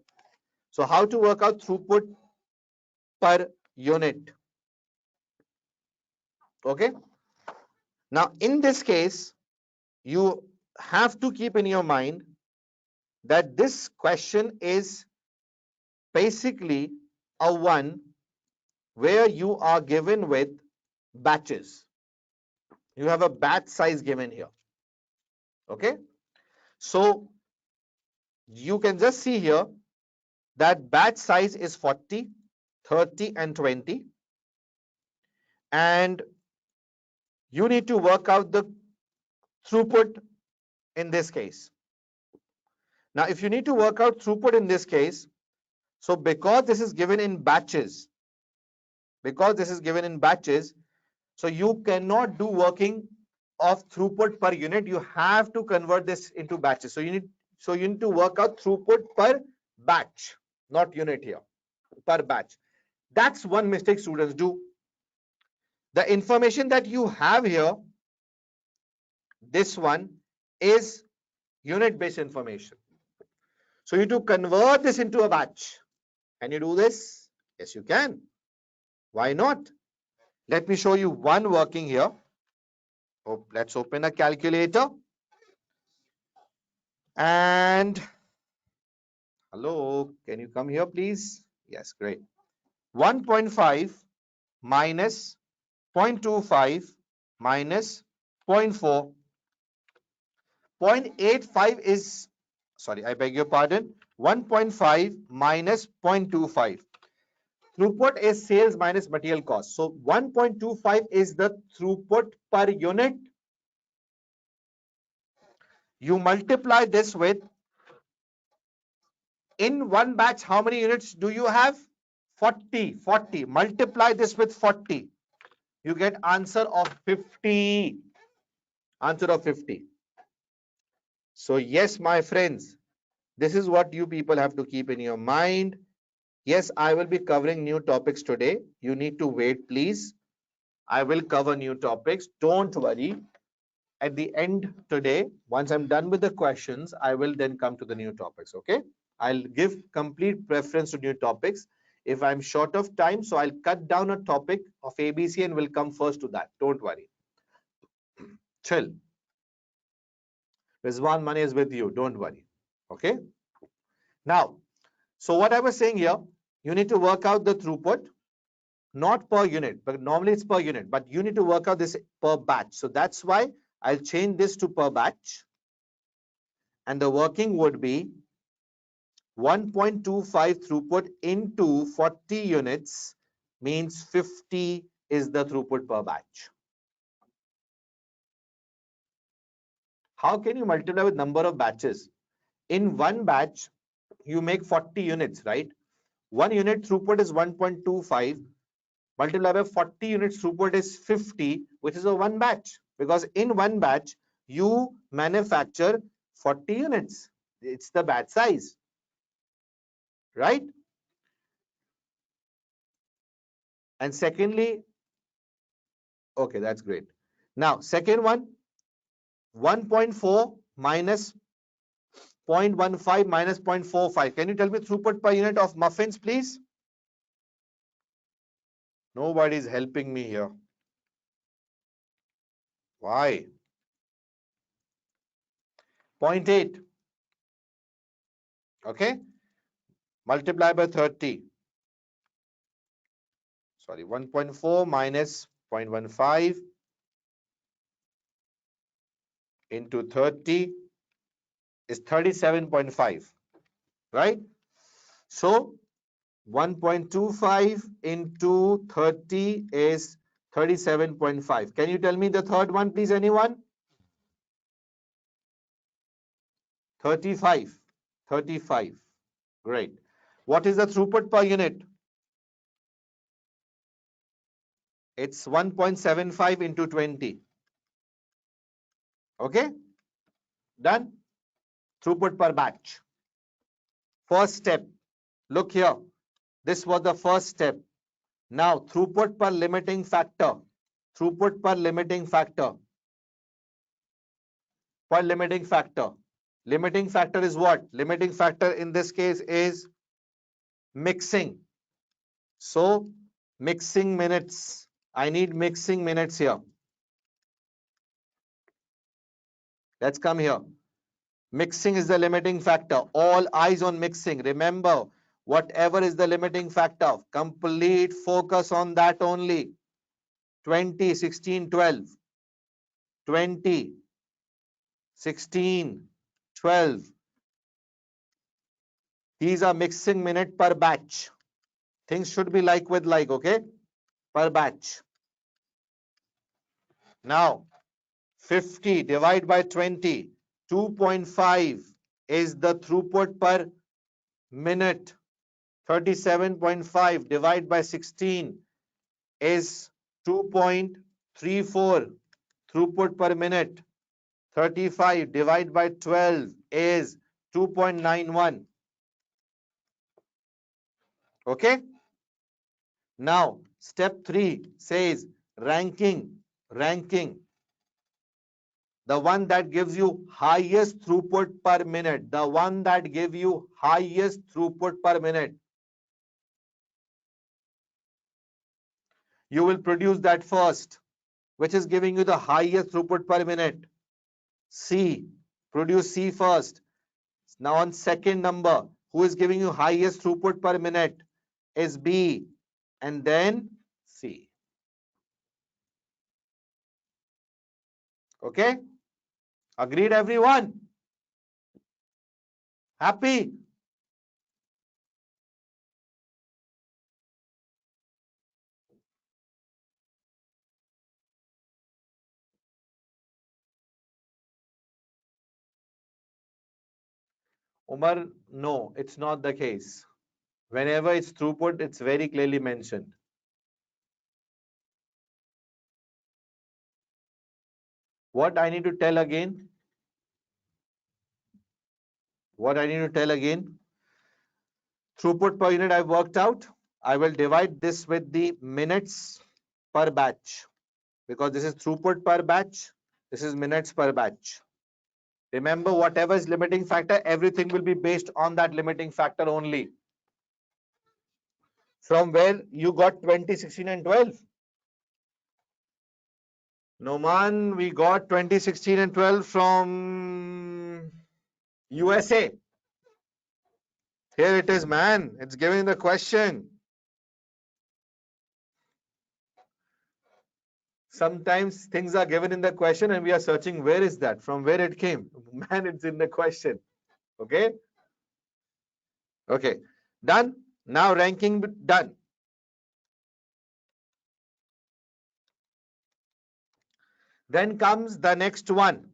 So how to work out throughput per unit? Okay. Now in this case, you have to keep in your mind that this question is basically a one where you are given with batches. You have a batch size given here. Okay. So you can just see here that batch size is 40, 30, and 20. And you need to work out the throughput in this case. Now, if you need to work out throughput in this case, so because this is given in batches, so you cannot do working of throughput per unit. You have to convert this into batches. So you need to work out throughput per batch, not unit here, per batch. That's one mistake students do. The information that you have here, this one, is unit-based information. So you need to convert this into a batch. Can you do this? Yes, you can. Why not? Let me show you one working here. Oh, let's open a calculator. And hello, can you come here, please? Yes, great. 1.5 minus 0.25 minus 0.4. 0.85 is, sorry, I beg your pardon, 1.5 minus 0.25. Throughput is sales minus material cost. So 1.25 is the throughput per unit. You multiply this with, in one batch, how many units do you have? 40. 40. Multiply this with 40. You get answer of 50. Answer of 50. So yes, my friends, this is what you people have to keep in your mind. Yes, I will be covering new topics today. You need to wait, please. I will cover new topics. Don't worry. At the end today, once I'm done with the questions, I will then come to the new topics. Okay. I'll give complete preference to new topics. If I'm short of time, so I'll cut down a topic of ABC and will come first to that. Don't worry. Chill. Rizwan Mani is with you. Don't worry. Okay. Now, so what I was saying here, you need to work out the throughput, not per unit, but normally it's per unit, but you need to work out this per batch. So that's why I'll change this to per batch. And the working would be 1.25 throughput into 40 units means 50 is the throughput per batch. How can you multiply with number of batches? In one batch, you make 40 units, right? One unit throughput is 1.25. Multiplied by 40 units throughput is 50, which is a one batch. Because in one batch, you manufacture 40 units. It's the batch size, right? And secondly, okay, that's great. Now, second one, 1.4 minus 0.15 minus 0.45. Can you tell me throughput per unit of muffins, please? Nobody is helping me here. Why? 0.8. Okay. Multiply by 30. Sorry, 1.4 minus 0.15 into 30 is 37.5, right? So 1.25 into 30 is 37.5. Can you tell me the third one, please, anyone? 35. 35. Great. What is the throughput per unit? It's 1.75 into 20. Okay? Done? Throughput per batch. First step. Look here. This was the first step. Now, throughput per limiting factor. Throughput per limiting factor. Per limiting factor. Limiting factor is what? Limiting factor in this case is mixing. So, mixing minutes. I need mixing minutes here. Let's come here. Mixing is the limiting factor. All eyes on mixing. Remember, whatever is the limiting factor, complete focus on that only. 20, 16, 12. 20, 16, 12. These are mixing minute per batch. Things should be like with like, okay? Per batch. Now, 50 divided by 20, 2.5 is the throughput per minute. 37.5 divided by 16 is 2.34 throughput per minute. 35 divided by 12 is 2.91. Okay? Now, step 3 says ranking. Ranking. The one that gives you highest throughput per minute. The one that gives you highest throughput per minute. You will produce that first, which is giving you the highest throughput per minute. C. Produce C first. Now on second number, who is giving you highest throughput per minute is B, and then C. Okay? Agreed, everyone? Happy? Umar, no, it's not the case. Whenever it's throughput, it's very clearly mentioned. What I need to tell again? What I need to tell again? Throughput per unit I've worked out. I will divide this with the minutes per batch because this is throughput per batch. This is minutes per batch. Remember, whatever is limiting factor, everything will be based on that limiting factor only. From where you got 20, 16 and 12? No man, we got 20, 16 and 12 from USA. Here it is, man. It's giving the question. Sometimes things are given in the question and we are searching where is that, from where it came. Man, it's in the question. Okay? Okay. Done. Now ranking done. Then comes the next one.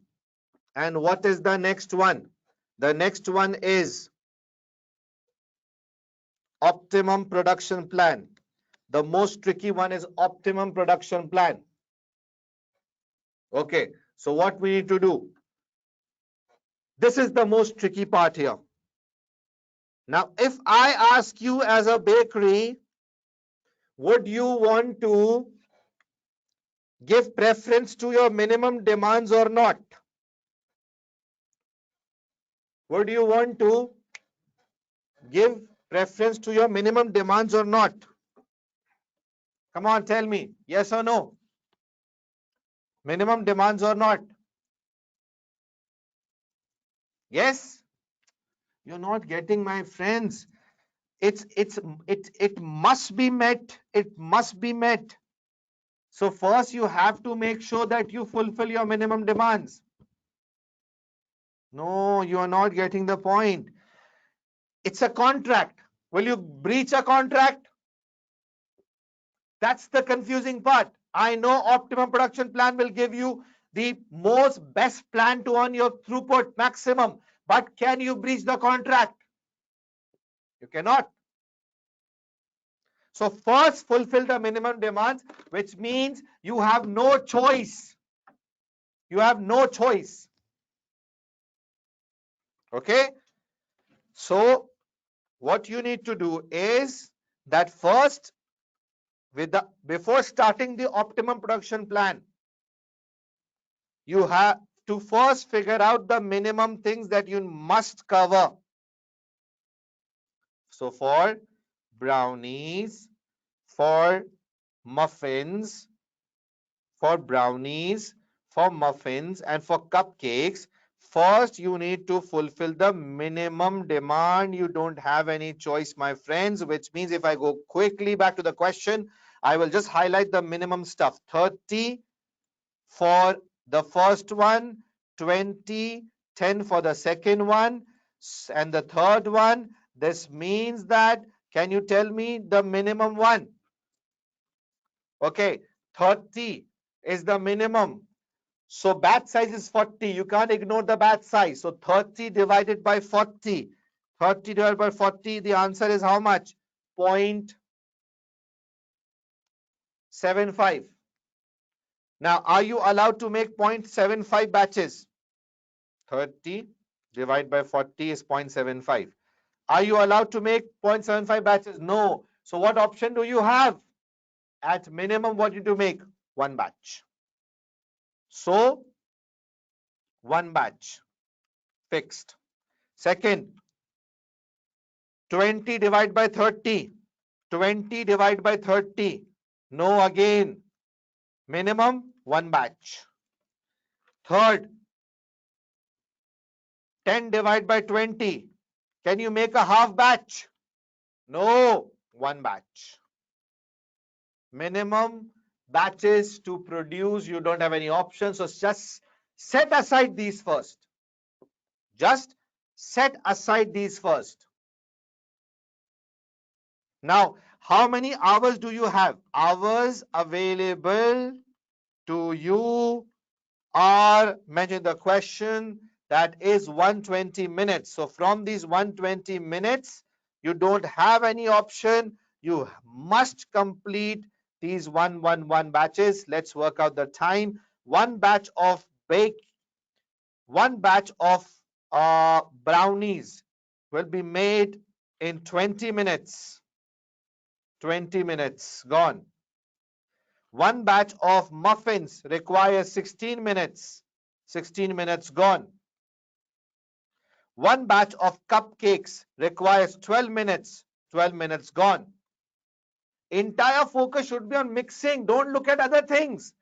And what is the next one? The next one is optimum production plan. The most tricky one is optimum production plan. Okay. So what we need to do? This is the most tricky part here. Now, if I ask you as a bakery, would you want to give preference to your minimum demands or not? Would you want to give preference to your minimum demands or not? Come on, tell me. Yes or no? Minimum demands or not? Yes? You're not getting, my friends. It must be met. It must be met. So first you have to make sure that you fulfill your minimum demands. No, you are not getting the point. It's a contract. Will you breach a contract? That's the confusing part. I know optimum production plan will give you the most best plan to earn your throughput maximum. But can you breach the contract? You cannot. So first fulfill the minimum demands, which means you have no choice. You have no choice. Okay. So what you need to do is that first, before starting the optimum production plan, you have to first figure out the minimum things that you must cover. So for brownies, for muffins, for brownies, for muffins, and for cupcakes, first you need to fulfill the minimum demand. You don't have any choice, my friends, which means if I go quickly back to the question, I will just highlight the minimum stuff. 30 for the first one, 20, 10 for the second one, and the third one. This means that, can you tell me the minimum one? Okay, 30 is the minimum. So batch size is 40. You can't ignore the batch size. So 30 divided by 40. 30 divided by 40, the answer is how much? 0.75. Now, are you allowed to make 0.75 batches? 30 divided by 40 is 0.75. Are you allowed to make 0.75 batches? No. So what option do you have? At minimum, what you do make? One batch. So, one batch. Fixed. Second, 20 divided by 30. 20 divided by 30. No, again. Minimum, one batch. Third, 10 divided by 20. Can you make a half batch? No, one batch. Minimum batches to produce, you don't have any options. So just set aside these first. Just set aside these first. Now, how many hours do you have? Hours available to you are mentioned in the question. that is 120 minutes. So from these 120 minutes, you don't have any option. You must complete these 111 batches. Let's work out the time. One batch of brownies will be made in 20 minutes. 20 minutes gone. One batch of muffins requires 16 minutes. 16 minutes gone. One batch of cupcakes requires 12 minutes. 12 minutes gone. Entire focus should be on mixing. Don't look at other things.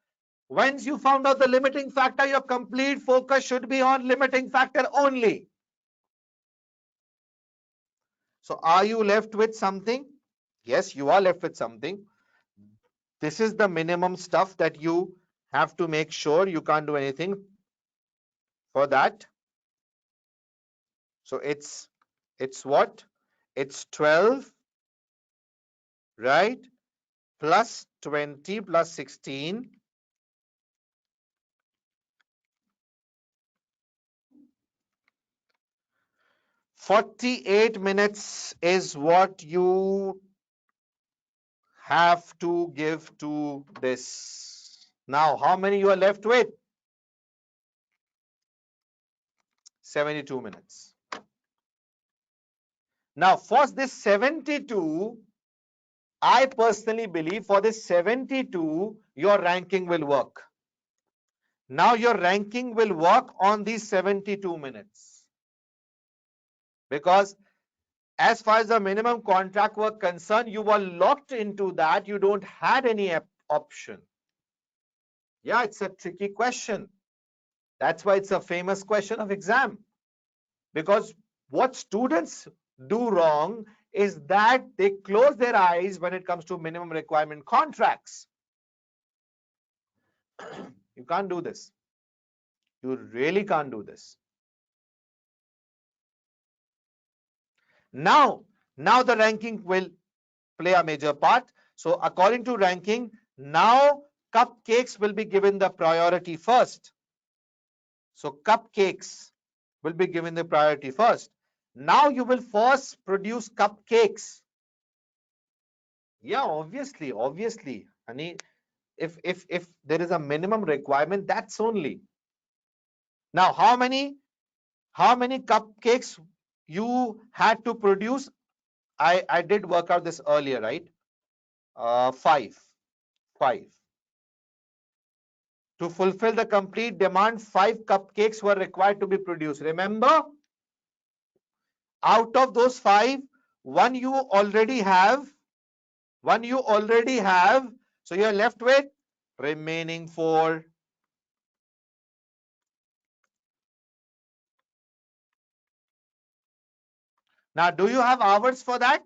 Once you found out the limiting factor, your complete focus should be on limiting factor only. So are you left with something? Yes, you are left with something. This is the minimum stuff that you have to make sure. You can't do anything for that. So it's what? It's 12, right? Plus 20 plus 16. 48 minutes is what you have to give to this. Now, how many you are left with? 72 minutes. Now, for this 72, I personally believe for this 72, your ranking will work. Now, your ranking will work on these 72 minutes. Because as far as the minimum contract were concerned, you were locked into that. You don't had any option. Yeah, it's a tricky question. That's why it's a famous question of exam. Because what students do wrong is that they close their eyes when it comes to minimum requirement contracts. You can't do this. You really can't do this. Now the ranking will play a major part. So according to ranking, now cupcakes will be given the priority first. So cupcakes will be given the priority first. Now you will first produce cupcakes. Yeah, obviously. Honey, if there is a minimum requirement, that's only. Now, how many cupcakes you had to produce? I did work out this earlier, right? Five. To fulfill the complete demand, 5 cupcakes were required to be produced. Remember, out of those 5, one you already have. So you're left with remaining 4. Now, do you have hours for that?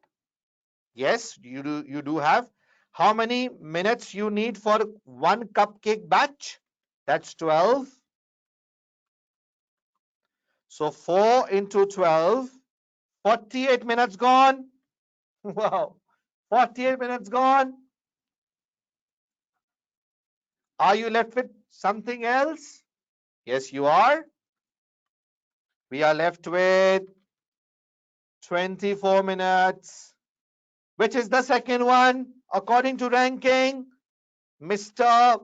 Yes, you do have. How many minutes you need for one cupcake batch? That's 12. So 4 into 12, 48 minutes gone. Wow, 48 minutes gone. Are you left with something else? Yes, you are. We are left with 24 minutes. Which is the second one? According to ranking, Mr.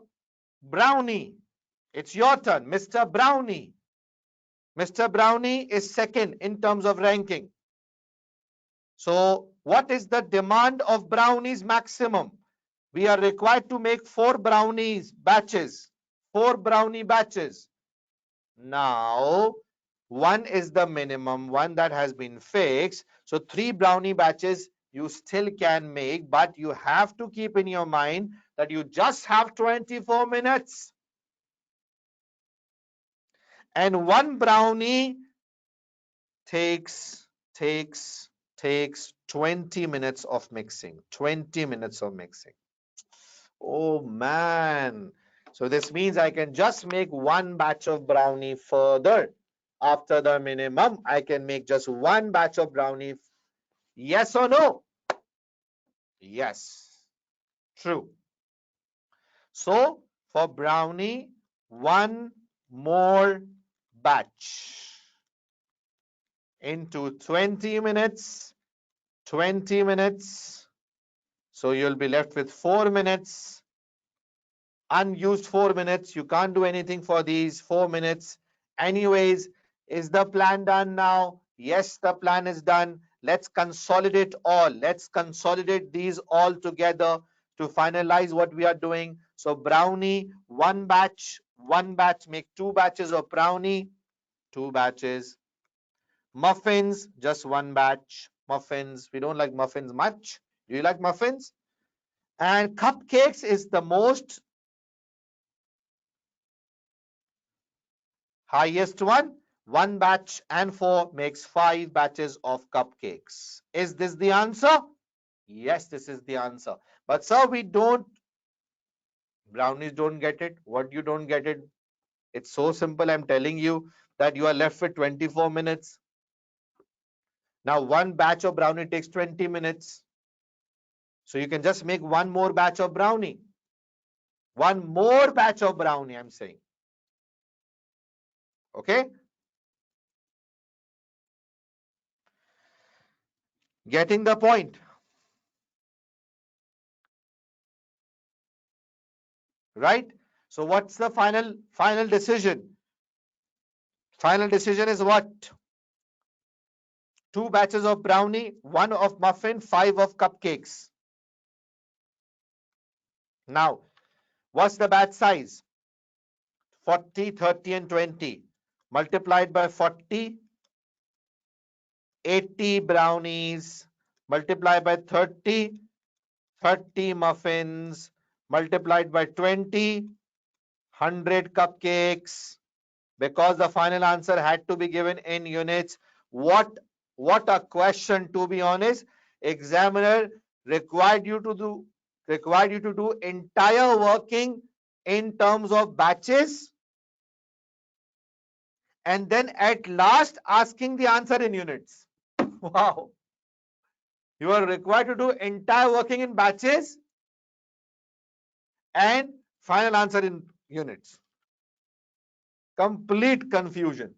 Brownie. It's your turn, Mr. Brownie. Mr. Brownie is second in terms of ranking. So what is the demand of brownies maximum? We are required to make 4 brownies batches. 4 brownie batches. Now, 1 is the minimum, 1 that has been fixed. So 3 brownie batches you still can make, but you have to keep in your mind that you just have 24 minutes. And 1 brownie takes 20 minutes of mixing. 20 minutes of mixing. Oh man. So this means I can just make 1 batch of brownie further. After the minimum, I can make just 1 batch of brownie. Yes or no? Yes. True. So for brownie, 1 more batch. into 20 minutes. 20 minutes. So you'll be left with 4 minutes. Unused 4 minutes. You can't do anything for these 4 minutes. Anyways, is the plan done now? Yes, the plan is done. Let's consolidate all. Let's consolidate these all together to finalize what we are doing. So brownie, one batch, make 2 batches of brownie, 2 batches. Muffins, just 1 batch. Muffins, we don't like muffins much. Do you like muffins? And cupcakes is the most highest one. 1 batch and 4 makes 5 batches of cupcakes. Is this the answer? Yes, this is the answer. But sir, we don't, brownies don't get it. What you don't get it? It's so simple. I'm telling you that you are left with 24 minutes. Now, 1 batch of brownie takes 20 minutes. So you can just make 1 more batch of brownie. 1 more batch of brownie, I'm saying. Okay? Getting the point. Right? So what's the final decision? Final decision is what? 2 batches of brownie, 1 of muffin, 5 of cupcakes. Now, what's the batch size? 40, 30 and 20. Multiplied by 40, 80 brownies. Multiplied by 30, 30 muffins. Multiplied by 20, 100 cupcakes. Because the final answer had to be given in units. What a question, to be honest. Examiner required you to do entire working in terms of batches, and then at last asking the answer in units. Wow. You are required to do entire working in batches and final answer in units. Complete confusion.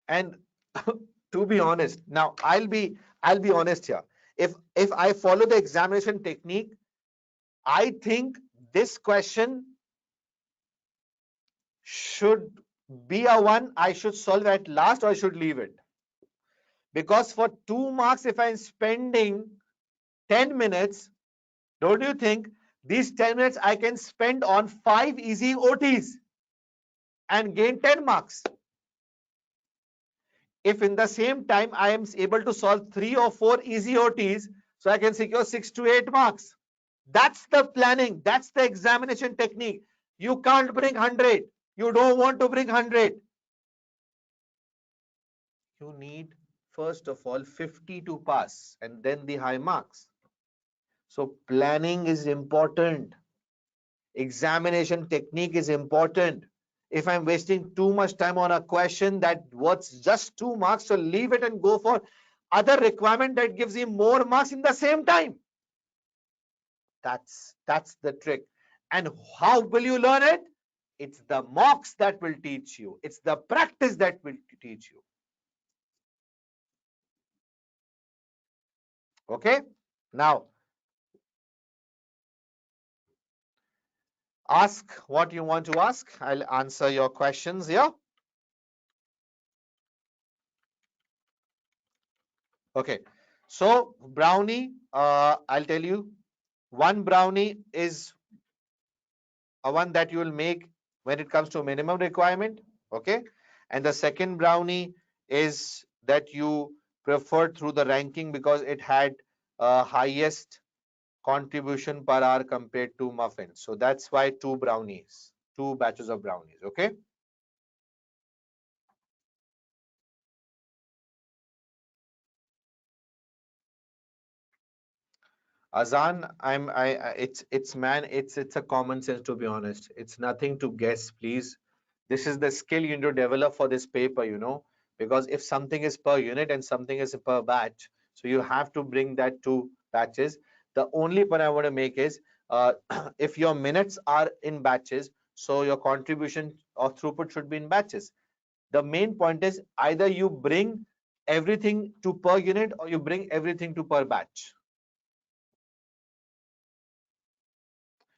And to be honest, now I'll be honest here. If I follow the examination technique, I think this question should be a one I should solve at last, or I should leave it. Because for 2 marks, if I'm spending 10 minutes, don't you think these 10 minutes I can spend on 5 easy OTs and gain 10 marks? If in the same time I am able to solve 3 or 4 easy OTs, so I can secure 6 to 8 marks. That's the planning. That's the examination technique. You can't bring 100. You don't want to bring 100. You need, first of all, 50 to pass and then the high marks. So planning is important. Examination technique is important. If I'm wasting too much time on a question that worth just 2 marks, so leave it and go for other requirement that gives you more marks in the same time. That's the trick. And how will you learn it? It's the mocks that will teach you. It's the practice that will teach you. Okay? Now, ask what you want to ask. I'll answer your questions here. Okay. So, brownie, I'll tell you, one brownie is a one that you will make when it comes to minimum requirement. Okay. And the second brownie is that you preferred through the ranking because it had highest contribution per hour compared to muffins. So that's why 2 brownies, 2 batches of brownies. Okay. Azan, it's a common sense, to be honest. It's nothing to guess, please. This is the skill you need to develop for this paper, because if something is per unit and something is per batch, so you have to bring that 2 batches. The only point I want to make is if your minutes are in batches, so your contribution or throughput should be in batches. The main point is either you bring everything to per unit or you bring everything to per batch.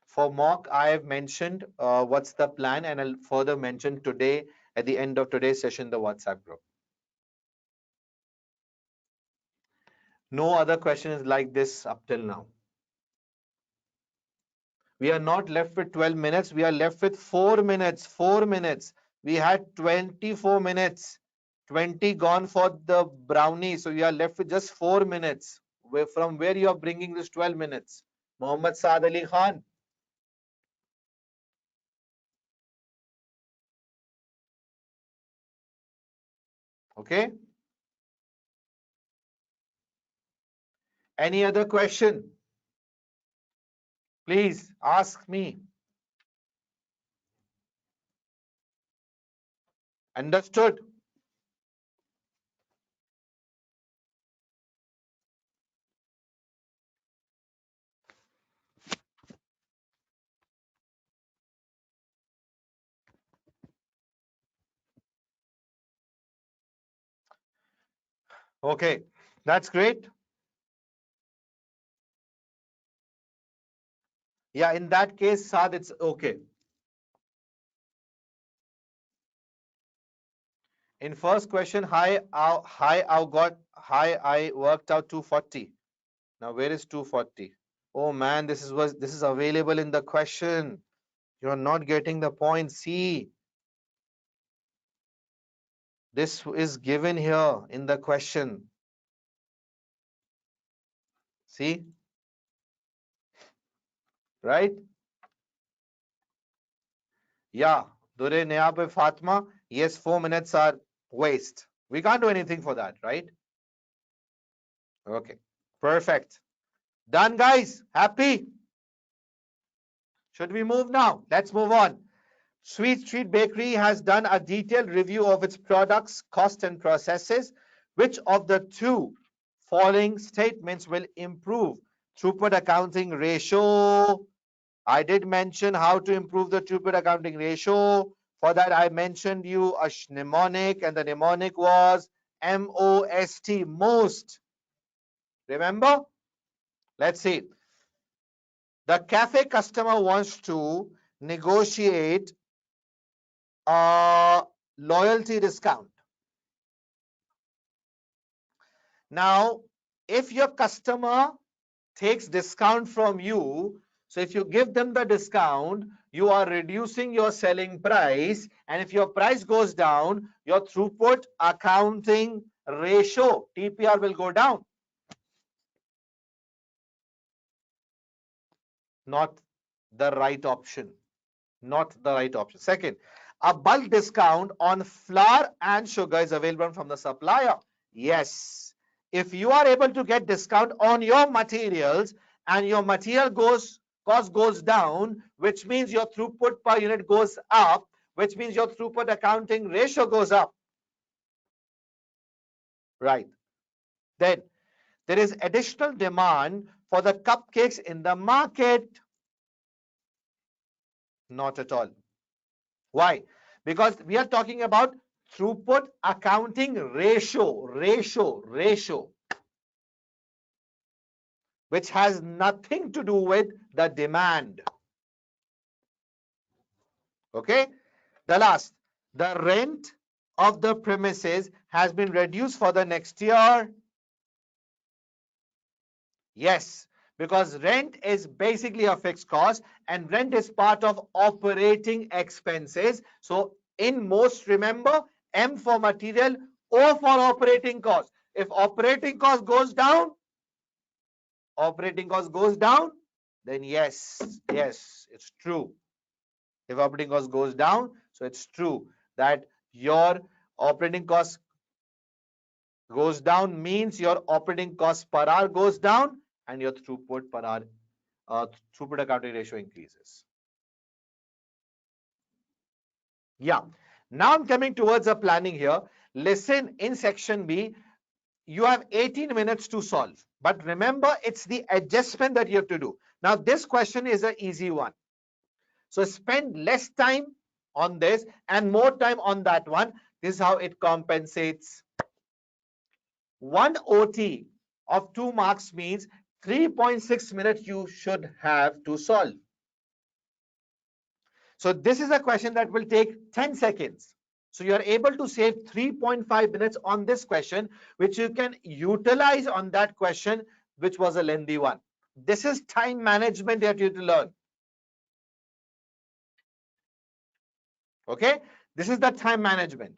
For mock, I have mentioned what's the plan, and I'll further mention today at the end of today's session the WhatsApp group. No other question is like this up till now. We are not left with 12 minutes. We are left with 4 minutes. 4 minutes. We had 24 minutes. 20 gone for the brownie. So we are left with just 4 minutes. From where you are bringing this 12 minutes? Mohammad Saad Ali Khan. Okay. Any other question? Please ask me. Understood? Okay. That's great. Yeah, in that case, Saad, it's okay. In first question, I worked out 240. Now where is 240? Oh man, this is available in the question. You're not getting the point. See, this is given here in the question. See, right? Yeah, Dure Nayab Fatma. Yes, 4 minutes are waste. We can't do anything for that, right? Okay, perfect. Done, guys. Happy? Should we move now? Let's move on. Sweet Street Bakery has done a detailed review of its products, cost and processes. Which of the two following statements will improve throughput accounting ratio? I did mention how to improve the throughput accounting ratio. For that, I mentioned you a mnemonic, and the mnemonic was MOST, most. Remember? Let's see. The cafe customer wants to negotiate a loyalty discount. Now, if your customer takes discount from you, so if you give them the discount, you are reducing your selling price, and if your price goes down, your throughput accounting ratio, TPR, will go down. Not the right option. Not the right option. Second, a bulk discount on flour and sugar is available from the supplier. Yes. If you are able to get discount on your materials and your material cost goes down, which means your throughput per unit goes up, which means your throughput accounting ratio goes up. Right. Then there is additional demand for the cupcakes in the market. Not at all. Why? Because we are talking about throughput accounting ratio, which has nothing to do with the demand. Okay? The last, the rent of the premises has been reduced for the next year. Yes, because rent is basically a fixed cost and rent is part of operating expenses. So in most, remember, M for material, O for operating cost. If operating cost goes down, then yes, it's true. If operating cost goes down, so it's true that your operating cost goes down means your operating cost per hour goes down and your throughput per hour, throughput accounting ratio increases. Yeah. Now I'm coming towards a planning here. Listen, in section B, you have 18 minutes to solve. But remember, it's the adjustment that you have to do. Now, this question is an easy one. So spend less time on this and more time on that one. Here's how it compensates. 1 OT of 2 marks means 3.6 minutes you should have to solve. So this is a question that will take 10 seconds. So you are able to save 3.5 minutes on this question, which you can utilize on that question, which was a lengthy one. This is time management that you have to learn. Okay, this is the time management.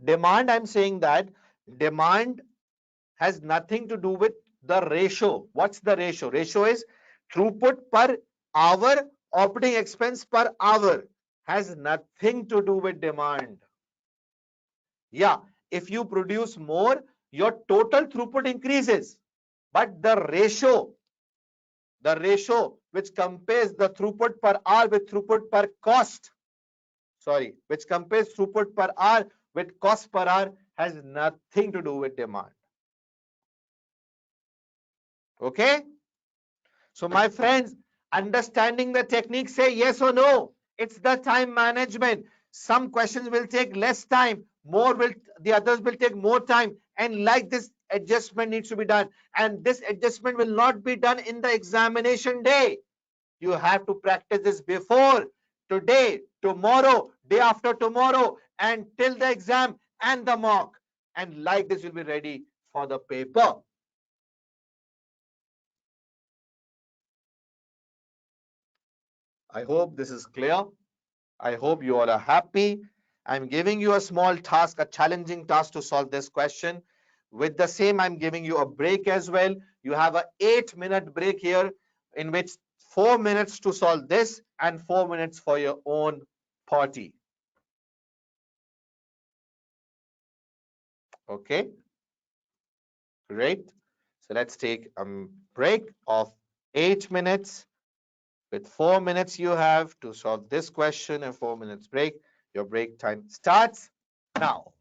Demand, I'm saying that demand has nothing to do with the ratio. What's the ratio? Ratio is throughput per hour, operating expense per hour. Has nothing to do with demand. Yeah, if you produce more, your total throughput increases. But the ratio which compares the throughput per hour with throughput per cost, which compares throughput per hour with cost per hour has nothing to do with demand. Okay? So my friends, understanding the technique, say yes or no. It's the time management. Some questions will take less time, the others will take more time. And like this, adjustment needs to be done. And this adjustment will not be done in the examination day. You have to practice this before, today, tomorrow, day after tomorrow, and till the exam and the mock. And like this, you'll be ready for the paper. I hope this is clear. I hope you all are happy. I'm giving you a small task, a challenging task to solve this question. With the same, I'm giving you a break as well. You have an 8-minute break here in which 4 minutes to solve this and 4 minutes for your own party. Okay, great. So let's take a break of 8 minutes. With 4 minutes you have to solve this question and 4 minutes break. Your break time starts now.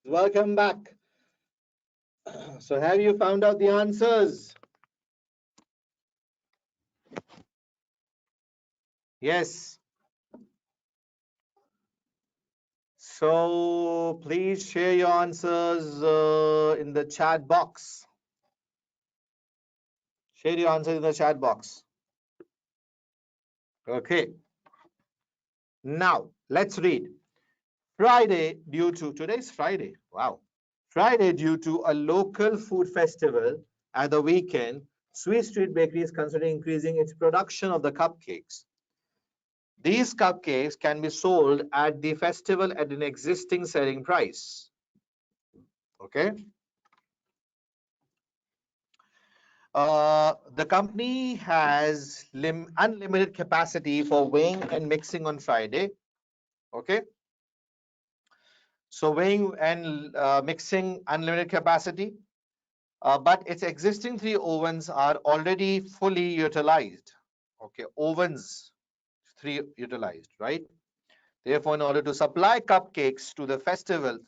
Welcome back. So have you found out the answers? Yes. So please share your answers in the chat box. Share your answers in the chat box. Okay. Now let's read. Today's Friday. Wow. Friday, due to a local food festival at the weekend, Sweet Street Bakery is considering increasing its production of the cupcakes. These cupcakes can be sold at the festival at an existing selling price. Okay. The company has unlimited capacity for weighing and mixing on Friday. Okay. So weighing and mixing unlimited capacity. But its existing 3 ovens are already fully utilized. Okay, ovens 3 utilized, right? Therefore, in order to supply cupcakes to the festival,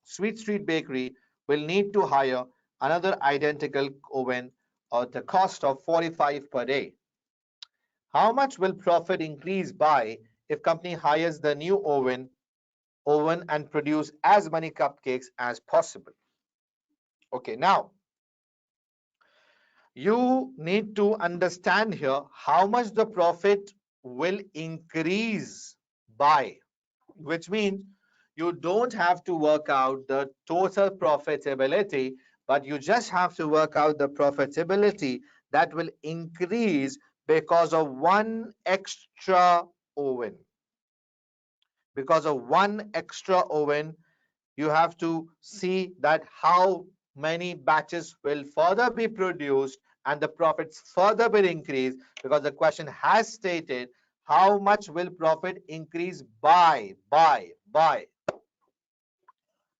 Sweet Street Bakery will need to hire another identical oven at the cost of 45 per day. How much will profit increase by if company hires the new oven and produce as many cupcakes as possible? Okay, now you need to understand here how much the profit will increase by, which means you don't have to work out the total profitability, but you just have to work out the profitability that will increase because of one extra oven. Because of one extra oven, you have to see that how many batches will further be produced and the profits further will increase, because the question has stated how much will profit increase by.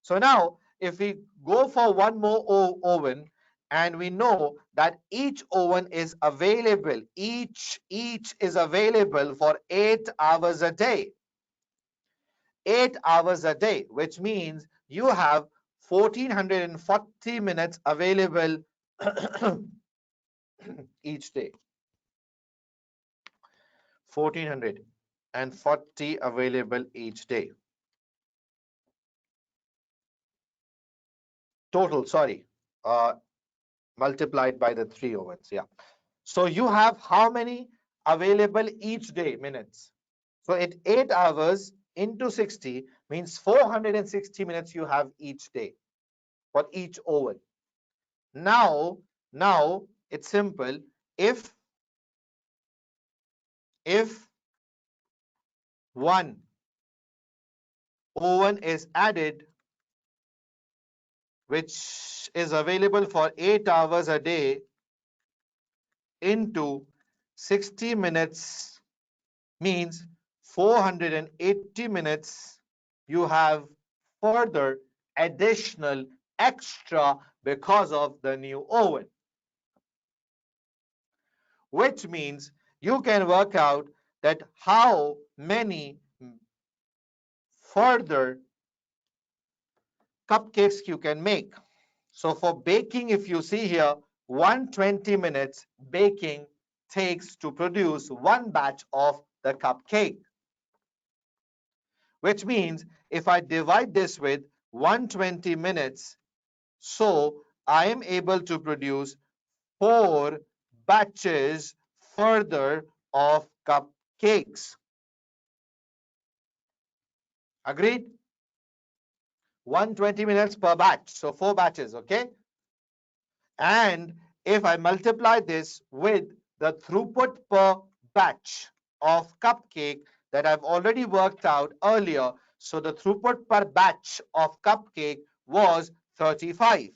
So now if we go for one more oven, and we know that each oven is available, each is available for 8 hours a day. 8 hours a day, which means you have 1440 minutes available each day. 1440 available each day. Total, sorry, multiplied by the 3 ovens. Yeah. So you have how many available each day minutes? So at 8 hours into 60 means 460 minutes you have each day for each oven. Now it's simple. If one oven is added which is available for 8 hours a day into 60 minutes means 480 minutes you have further additional extra because of the new oven, which means you can work out that how many further cupcakes you can make. So for baking, if you see here, 120 minutes baking takes to produce one batch of the cupcake, which means if I divide this with 120 minutes, so I am able to produce 4 batches further of cupcakes. Agreed? 120 minutes per batch, so 4 batches, okay? And if I multiply this with the throughput per batch of cupcake that I've already worked out earlier, so the throughput per batch of cupcake was 35.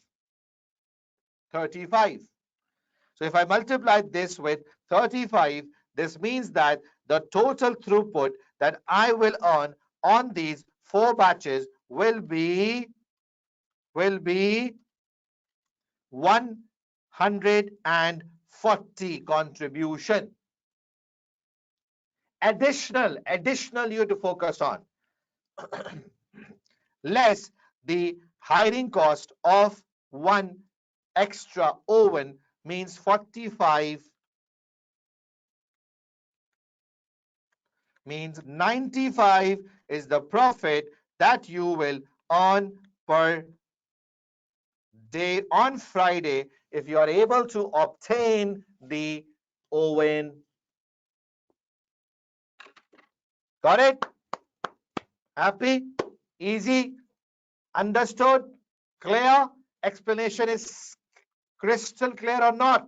So if I multiply this with 35, this means that the total throughput that I will earn on these 4 batches will be 140 contribution. Additional you have to focus on. Less the hiring cost of one extra oven means 45, means 95 is the profit that you will earn per day on Friday if you are able to obtain the oven. Got it? Happy? Easy? Understood? Clear? Explanation is crystal clear or not?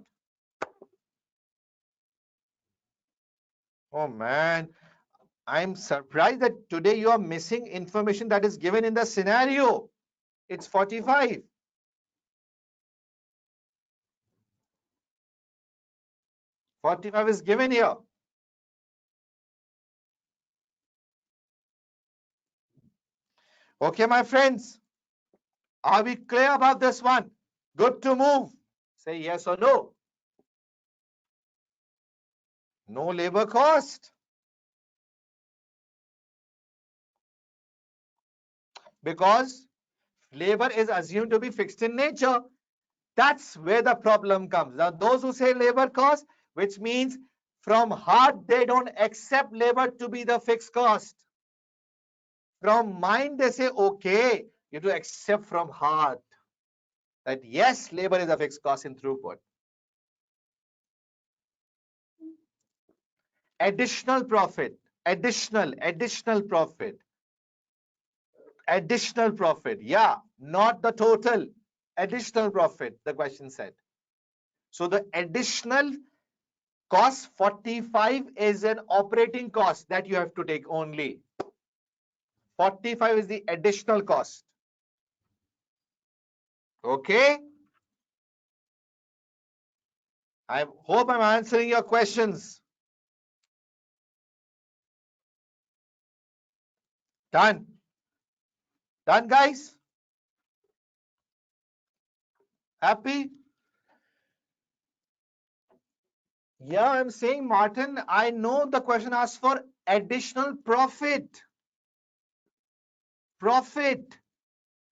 Oh man, I'm surprised that today you are missing information that is given in the scenario. It's 45. 45 is given here. Okay, my friends, are we clear about this one? Good to move. Say yes or no. No labor cost. Because labor is assumed to be fixed in nature. That's where the problem comes. Now, those who say labor cost, which means from heart they don't accept labor to be the fixed cost. From mind they say, okay, you have to accept from heart that yes, labor is a fixed cost in throughput. Additional profit, additional profit, additional profit. Yeah, not the total. Additional profit, the question said. So the additional cost 45 is an operating cost that you have to take only. 45 is the additional cost. Okay? I hope I'm answering your questions. Done. Done, guys? Happy? Yeah, I'm saying, Martin, I know the question asks for additional profit. Profit.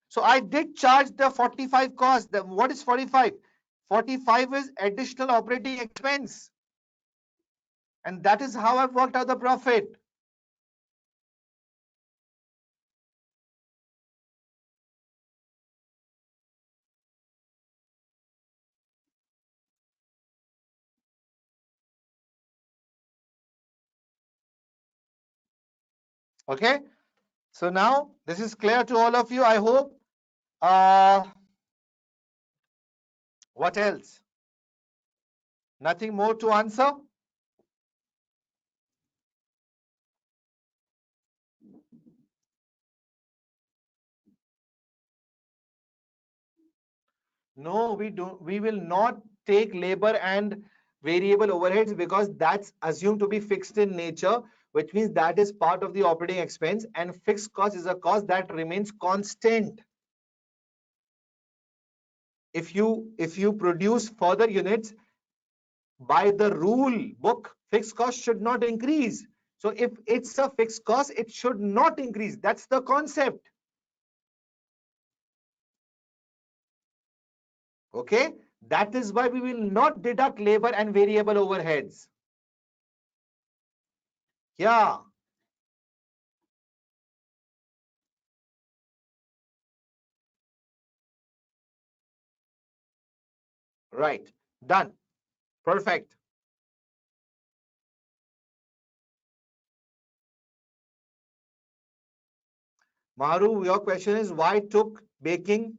So I did charge the 45 cost. What is 45? 45 is additional operating expense. And that is how I've worked out the profit. Okay? So now this is clear to all of you, I hope. What else? Nothing more to answer? No, we don't. We will not take labor and variable overheads because that's assumed to be fixed in nature, which means that is part of the operating expense, and fixed cost is a cost that remains constant. If you produce further units, by the rule book, fixed cost should not increase. So if it's a fixed cost, it should not increase. That's the concept. Okay, that is why we will not deduct labor and variable overheads. Yeah, right. Done. Perfect. Maru, your question is why took baking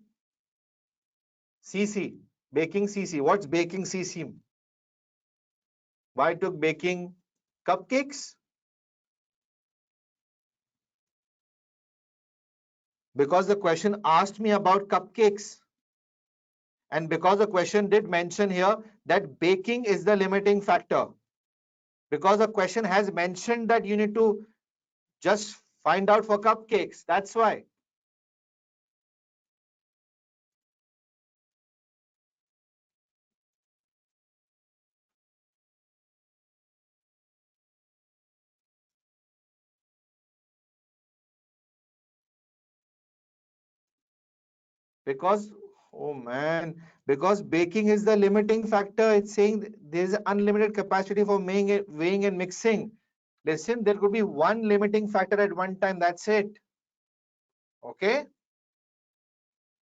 CC? Baking CC. What's baking CC? Why took baking cupcakes? Because the question asked me about cupcakes. And because the question did mention here that baking is the limiting factor. Because the question has mentioned that you need to just find out for cupcakes. That's why. Because, oh man, because baking is the limiting factor. It's saying there's unlimited capacity for weighing and mixing. Listen, there could be one limiting factor at one time. That's it. Okay?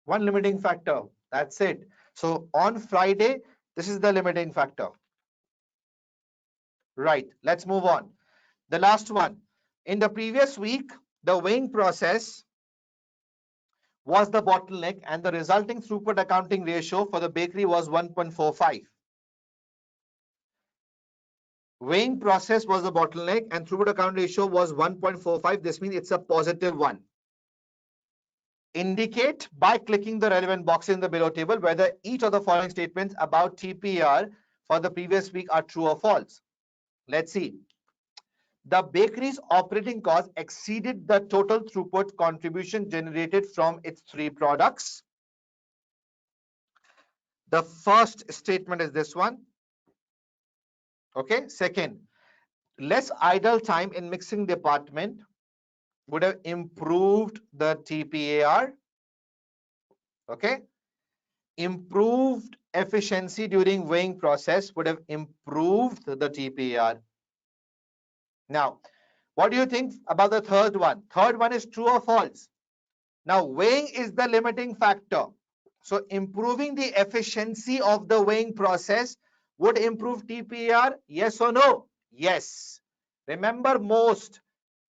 One limiting factor. That's it. So on Friday, this is the limiting factor. Right. Let's move on. The last one. In the previous week, the weighing process was the bottleneck and the resulting throughput accounting ratio for the bakery was 1.45. Weighing process was the bottleneck and throughput account ratio was 1.45. This means it's a positive one. Indicate by clicking the relevant box in the below table whether each of the following statements about TPR for the previous week are true or false. Let's see. The bakery's operating cost exceeded the total throughput contribution generated from its three products. The first statement is this one. Okay. Second, less idle time in mixing department would have improved the TPAR. Okay. Improved efficiency during weighing process would have improved the TPAR. Now, what do you think about the third one? Third one is true or false? Now, weighing is the limiting factor. So, improving the efficiency of the weighing process would improve TPAR? Yes or no? Yes. Remember most.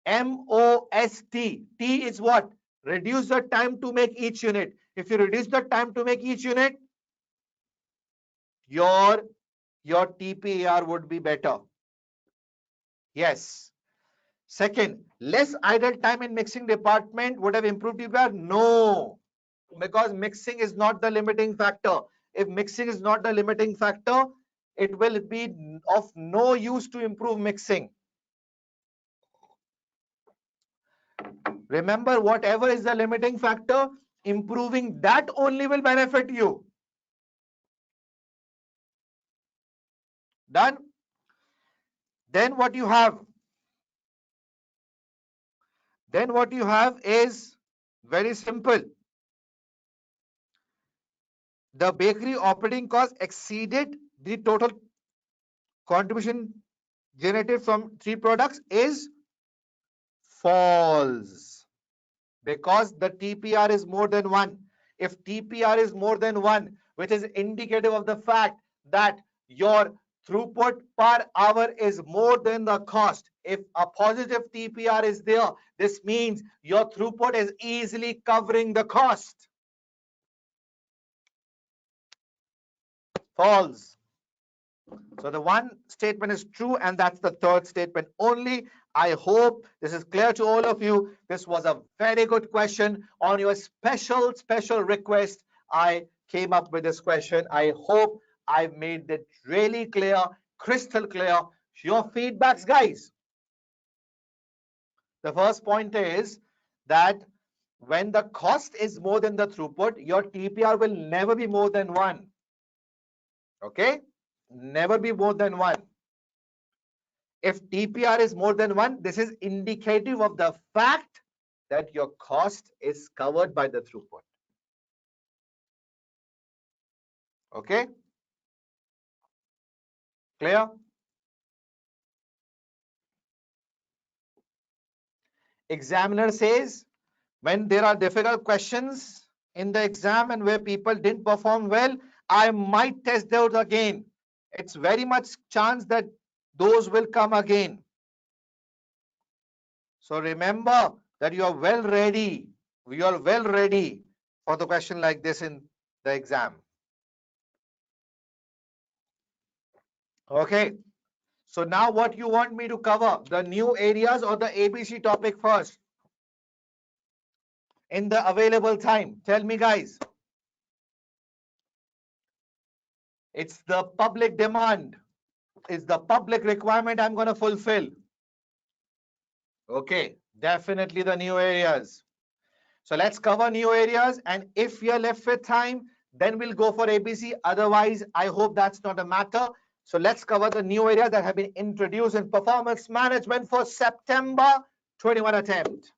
MOST. T is what? Reduce the time to make each unit. If you reduce the time to make each unit, your TPAR would be better. Yes. Second, less idle time in mixing department would have improved TPAR? No, because mixing is not the limiting factor. If mixing is not the limiting factor, it will be of no use to improve mixing. Remember, whatever is the limiting factor, improving that only will benefit you. Done? Then what you have? Then what you have is very simple. The bakery operating cost exceeded the total contribution generated from three products is false, because the TPR is more than 1. If TPR is more than 1, which is indicative of the fact that your throughput per hour is more than the cost. If a positive TPR is there, this means your throughput is easily covering the cost. False. So the one statement is true, and that's the third statement only. I hope this is clear to all of you. This was a very good question. On your special request, I came up with this question. I hope I've made it really clear, crystal clear. Your feedbacks, guys. The first point is that when the cost is more than the throughput, your TPR will never be more than 1. Okay? Never be more than 1. If TPR is more than 1, this is indicative of the fact that your cost is covered by the throughput. Okay? Clear? Examiner says when there are difficult questions in the exam and where people didn't perform well, I might test those again. It's very much chance that those will come again. So remember that you are well ready. We are well ready for the question like this in the exam. Okay. So now what you want me to cover? The new areas or the ABC topic first? In the available time. Tell me, guys. It's the public demand. It's the public requirement I'm going to fulfill. Okay. Definitely the new areas. So let's cover new areas. And if you're left with time, then we'll go for ABC. Otherwise, I hope that's not a matter. So let's cover the new areas that have been introduced in performance management for September 21 attempt.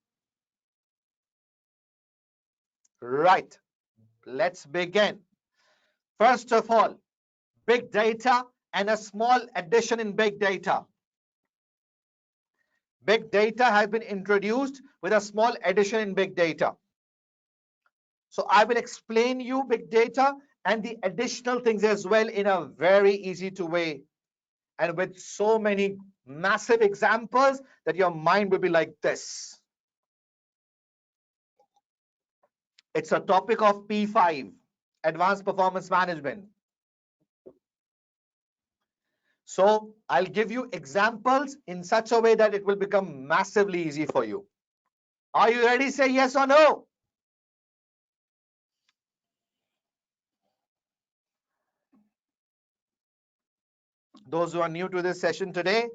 Right. Let's begin. First of all, big data and a small addition in big data. Big data has been introduced with a small addition in big data. So I will explain you big data and the additional things as well in a very easy to way and with so many massive examples that your mind will be like this. It's a topic of P5, Advanced Performance Management. So I'll give you examples in such a way that it will become massively easy for you. Are you ready? Say yes or no. Those who are new to this session today,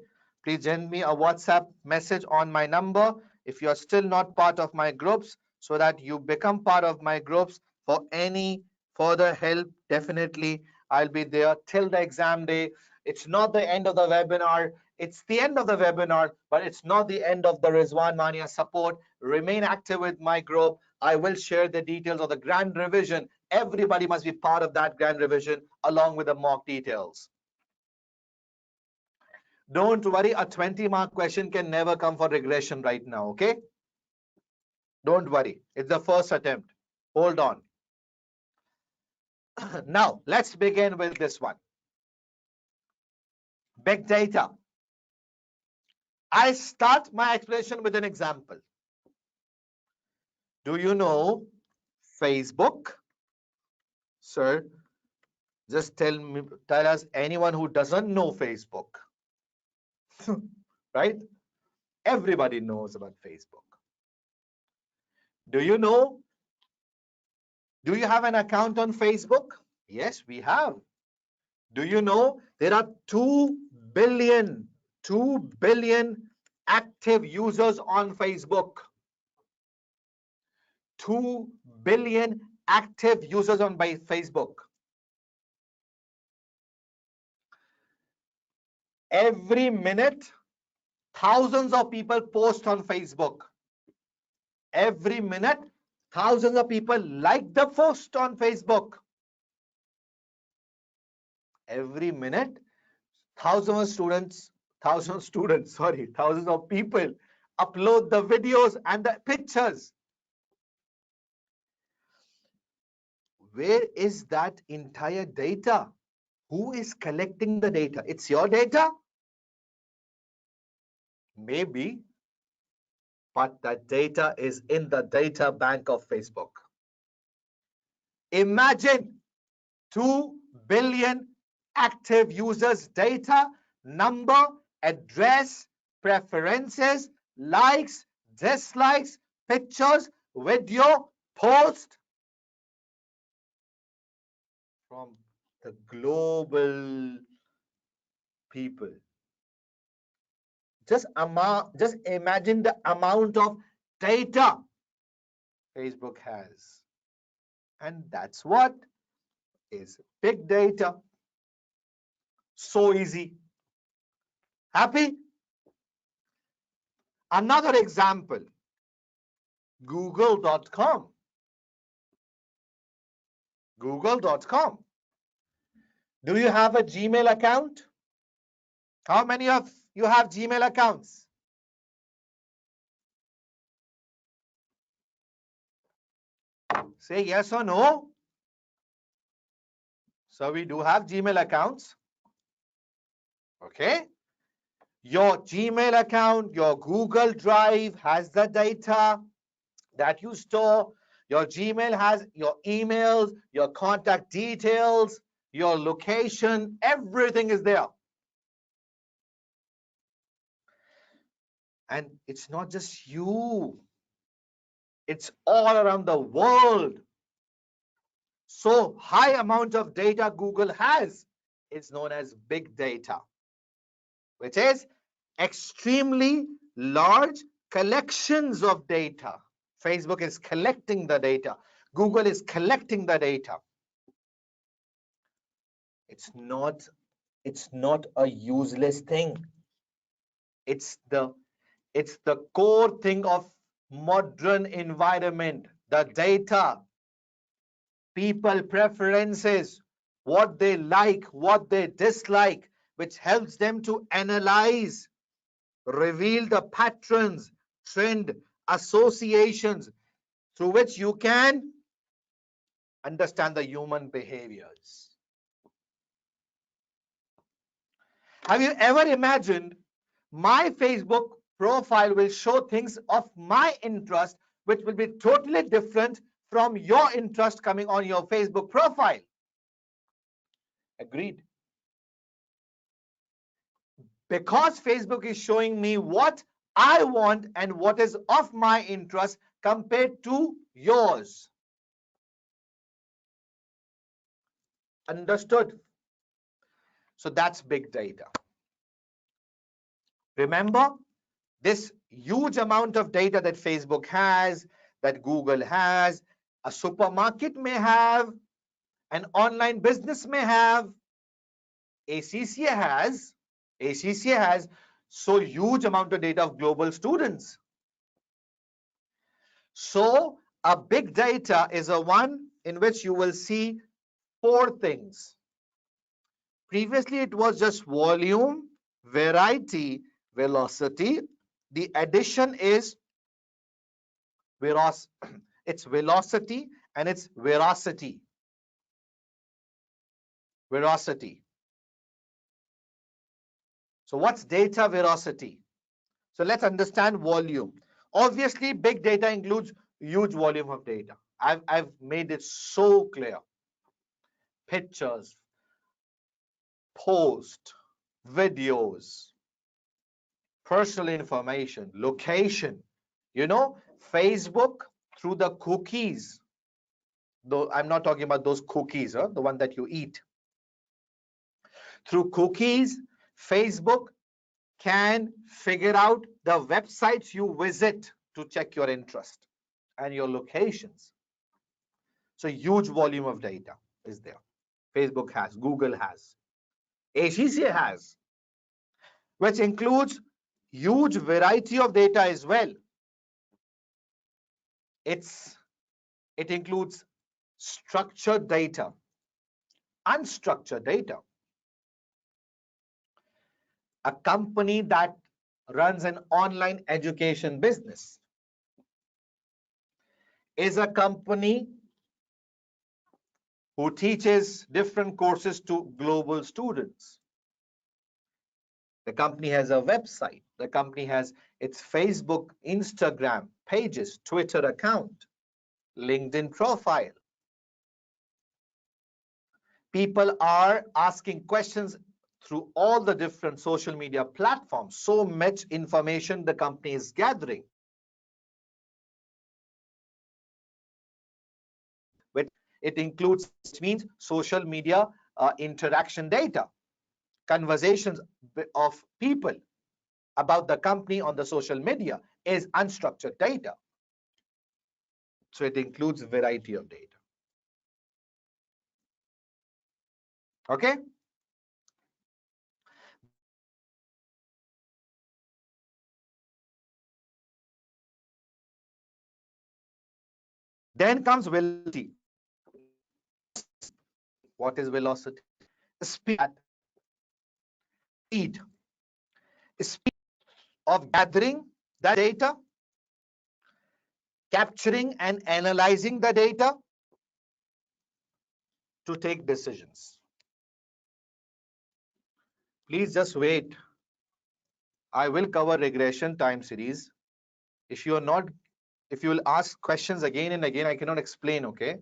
please send me a WhatsApp message on my number if you are still not part of my groups, so that you become part of my groups for any further help. Definitely, I'll be there till the exam day. It's not the end of the webinar. It's the end of the webinar, but it's not the end of the Rizwan Maniya support. Remain active with my group. I will share the details of the grand revision. Everybody must be part of that grand revision along with the mock details. Don't worry, a 20-mark question can never come for regression right now, okay? Don't worry, it's the first attempt. Hold on. Now, let's begin with this one. Big data. I start my explanation with an example. Do you know Facebook? Sir, just tell us anyone who doesn't know Facebook. Right? Everybody knows about Facebook. Do you know? Do you have an account on Facebook? Yes, we have. Do you know there are 2 billion active users on Facebook? 2 billion active users on Facebook. Every minute, thousands of people post on Facebook. Every minute, thousands of people like the post on Facebook. Every minute, thousands of students, thousands of people upload the videos and the pictures. Where is that entire data? Who is collecting the data? It's your data? Maybe, but that data is in the data bank of Facebook. Imagine 2 billion active users' data, number, address, preferences, likes, dislikes, pictures, video, post from the global people. Just imagine the amount of data Facebook has. And that's what is big data. So easy. Happy? Another example, google.com. Google.com. Do you have a Gmail account? How many of you have Gmail accounts? Say yes or no. So we do have Gmail accounts. Okay. Your Gmail account, your Google Drive has the data that you store. Your Gmail has your emails, your contact details, your location, everything is there. And it's not just you, it's all around the world. So high amount of data Google has is known as big data, which is extremely large collections of data. Facebook is collecting the data. Google is collecting the data. It's not a useless thing. It's the core thing of modern environment, the data. people preferences, what they like, what they dislike, which helps them to analyze, reveal the patterns, trend, associations through which you can understand the human behaviors. Have you ever imagined my Facebook profile will show things of my interest which will be totally different from your interest coming on your Facebook profile? Agreed. Because Facebook is showing me what I want and what is of my interest compared to yours. Understood? So that's big data. Remember, this huge amount of data that Facebook has, that Google has, a supermarket may have, an online business may have, ACCA has so huge amount of data of global students. So a big data is a one in which you will see four things. Previously, it was just volume, variety, velocity. The addition is it's velocity and it's veracity. Veracity. So what's data veracity? So let's understand volume. Obviously, big data includes huge volume of data. I've made it so clear. Pictures, posts, videos, personal information, location. You know, Facebook through the cookies. Though I'm not talking about those cookies, the one that you eat. Through cookies, Facebook can figure out the websites you visit to check your interest and your locations. So huge volume of data is there. Facebook has, Google has, ACCA has, which includes huge variety of data as well. It includes structured data, unstructured data. A company that runs an online education business is a company who teaches different courses to global students. The company has a website. The company has its Facebook, Instagram pages, Twitter account, LinkedIn profile. People are asking questions through all the different social media platforms. So much information the company is gathering. It includes, which means social media interaction data, conversations of people about the company on the social media is unstructured data. So it includes a variety of data. Okay? Then comes velocity. What is velocity? Speed. Speed of gathering the data, capturing and analyzing the data to take decisions. Please just wait. I will cover regression time series. If you will ask questions again and again, I cannot explain, okay?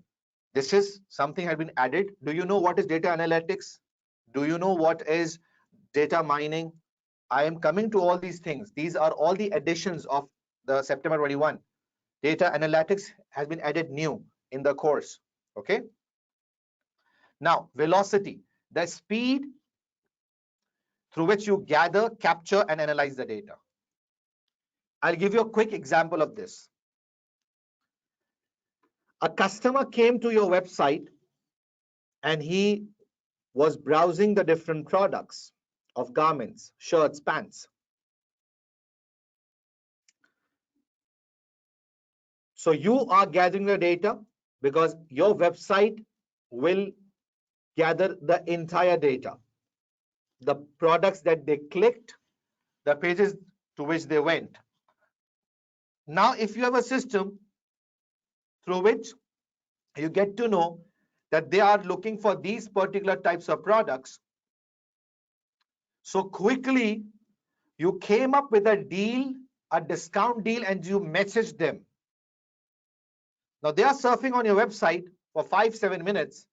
This is something has been added. Do you know what is data analytics? Do you know what is data mining? I am coming to all these things. These are all the additions of the September 21. Data analytics has been added new in the course, okay? Now, velocity, the speed through which you gather, capture, and analyze the data. I'll give you a quick example of this. A customer came to your website and he was browsing the different products of garments, shirts, pants. So you are gathering the data, because your website will gather the entire data, the products that they clicked, the pages to which they went. Now, if you have a system through which you get to know that they are looking for these particular types of products, so quickly you came up with a deal, a discount deal, and you messaged them. Now they are surfing on your website for 5-7 minutes,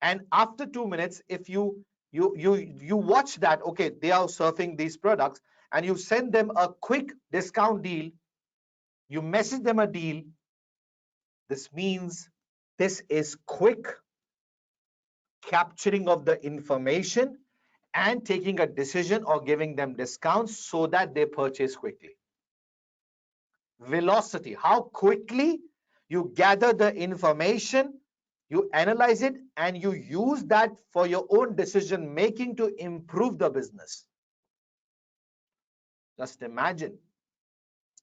and after 2 minutes, if you watch that, okay, they are surfing these products, and you send them a quick discount deal, you message them a deal. This means this is quick capturing of the information and taking a decision or giving them discounts so that they purchase quickly. Velocity, how quickly you gather the information, you analyze it, and you use that for your own decision making to improve the business. Just imagine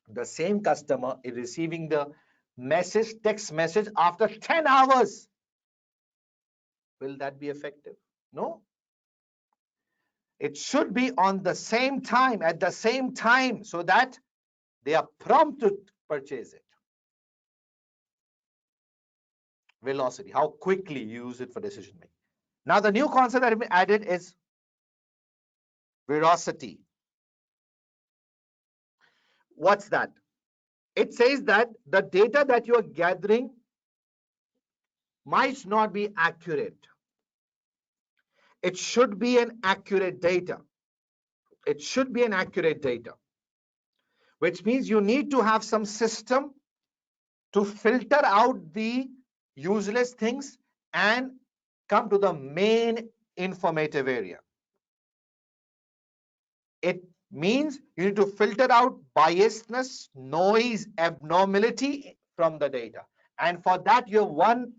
the same customer is receiving the message, text message after 10 hours. Will that be effective? No. It should be on the same time, at the same time, so that they are prompt to purchase it. Velocity, how quickly you use it for decision making. Now, the new concept that has been added is veracity. What's that? It says that the data that you are gathering might not be accurate. It should be an accurate data. It should be an accurate data, which means you need to have some system to filter out the useless things and come to the main informative area. It means you need to filter out biasness, noise, abnormality from the data. And for that, you have one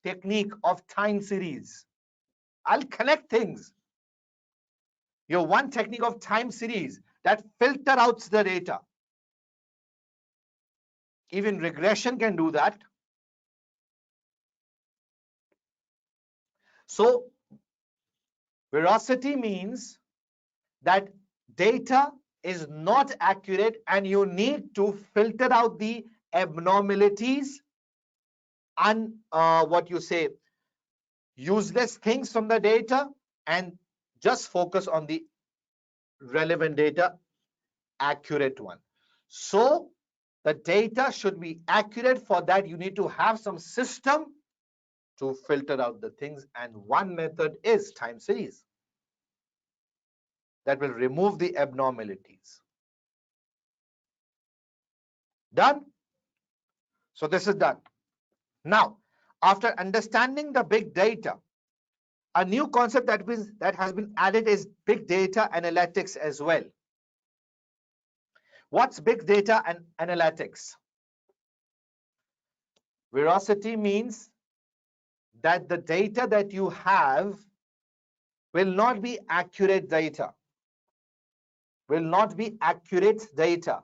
technique of time series. I'll connect things. You have one technique of time series that filter out the data. Even regression can do that. So, veracity means that data is not accurate and you need to filter out the abnormalities and useless things from the data and just focus on the relevant data, accurate one. So the data should be accurate. For that, you need to have some system to filter out the things, and one method is time series that will remove the abnormalities. Done? So this is done. Now, after understanding the big data, a new concept that has been added is big data analytics as well. What's big data and analytics? Veracity means that the data that you have will not be accurate data. Will not be accurate data.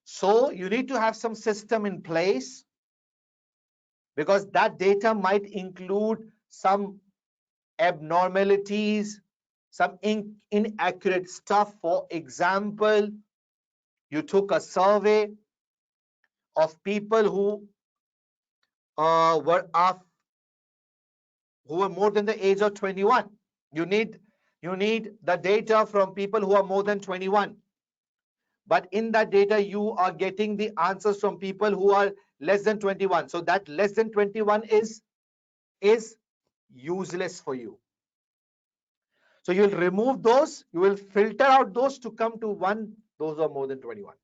So you need to have some system in place, because that data might include some abnormalities, some inaccurate stuff. For example, you took a survey of people who were more than the age of 21. You need the data from people who are more than 21. But in that data, you are getting the answers from people who are less than 21. So that less than 21 is useless for you. So you will remove those, you will filter out those to come to those are more than 21.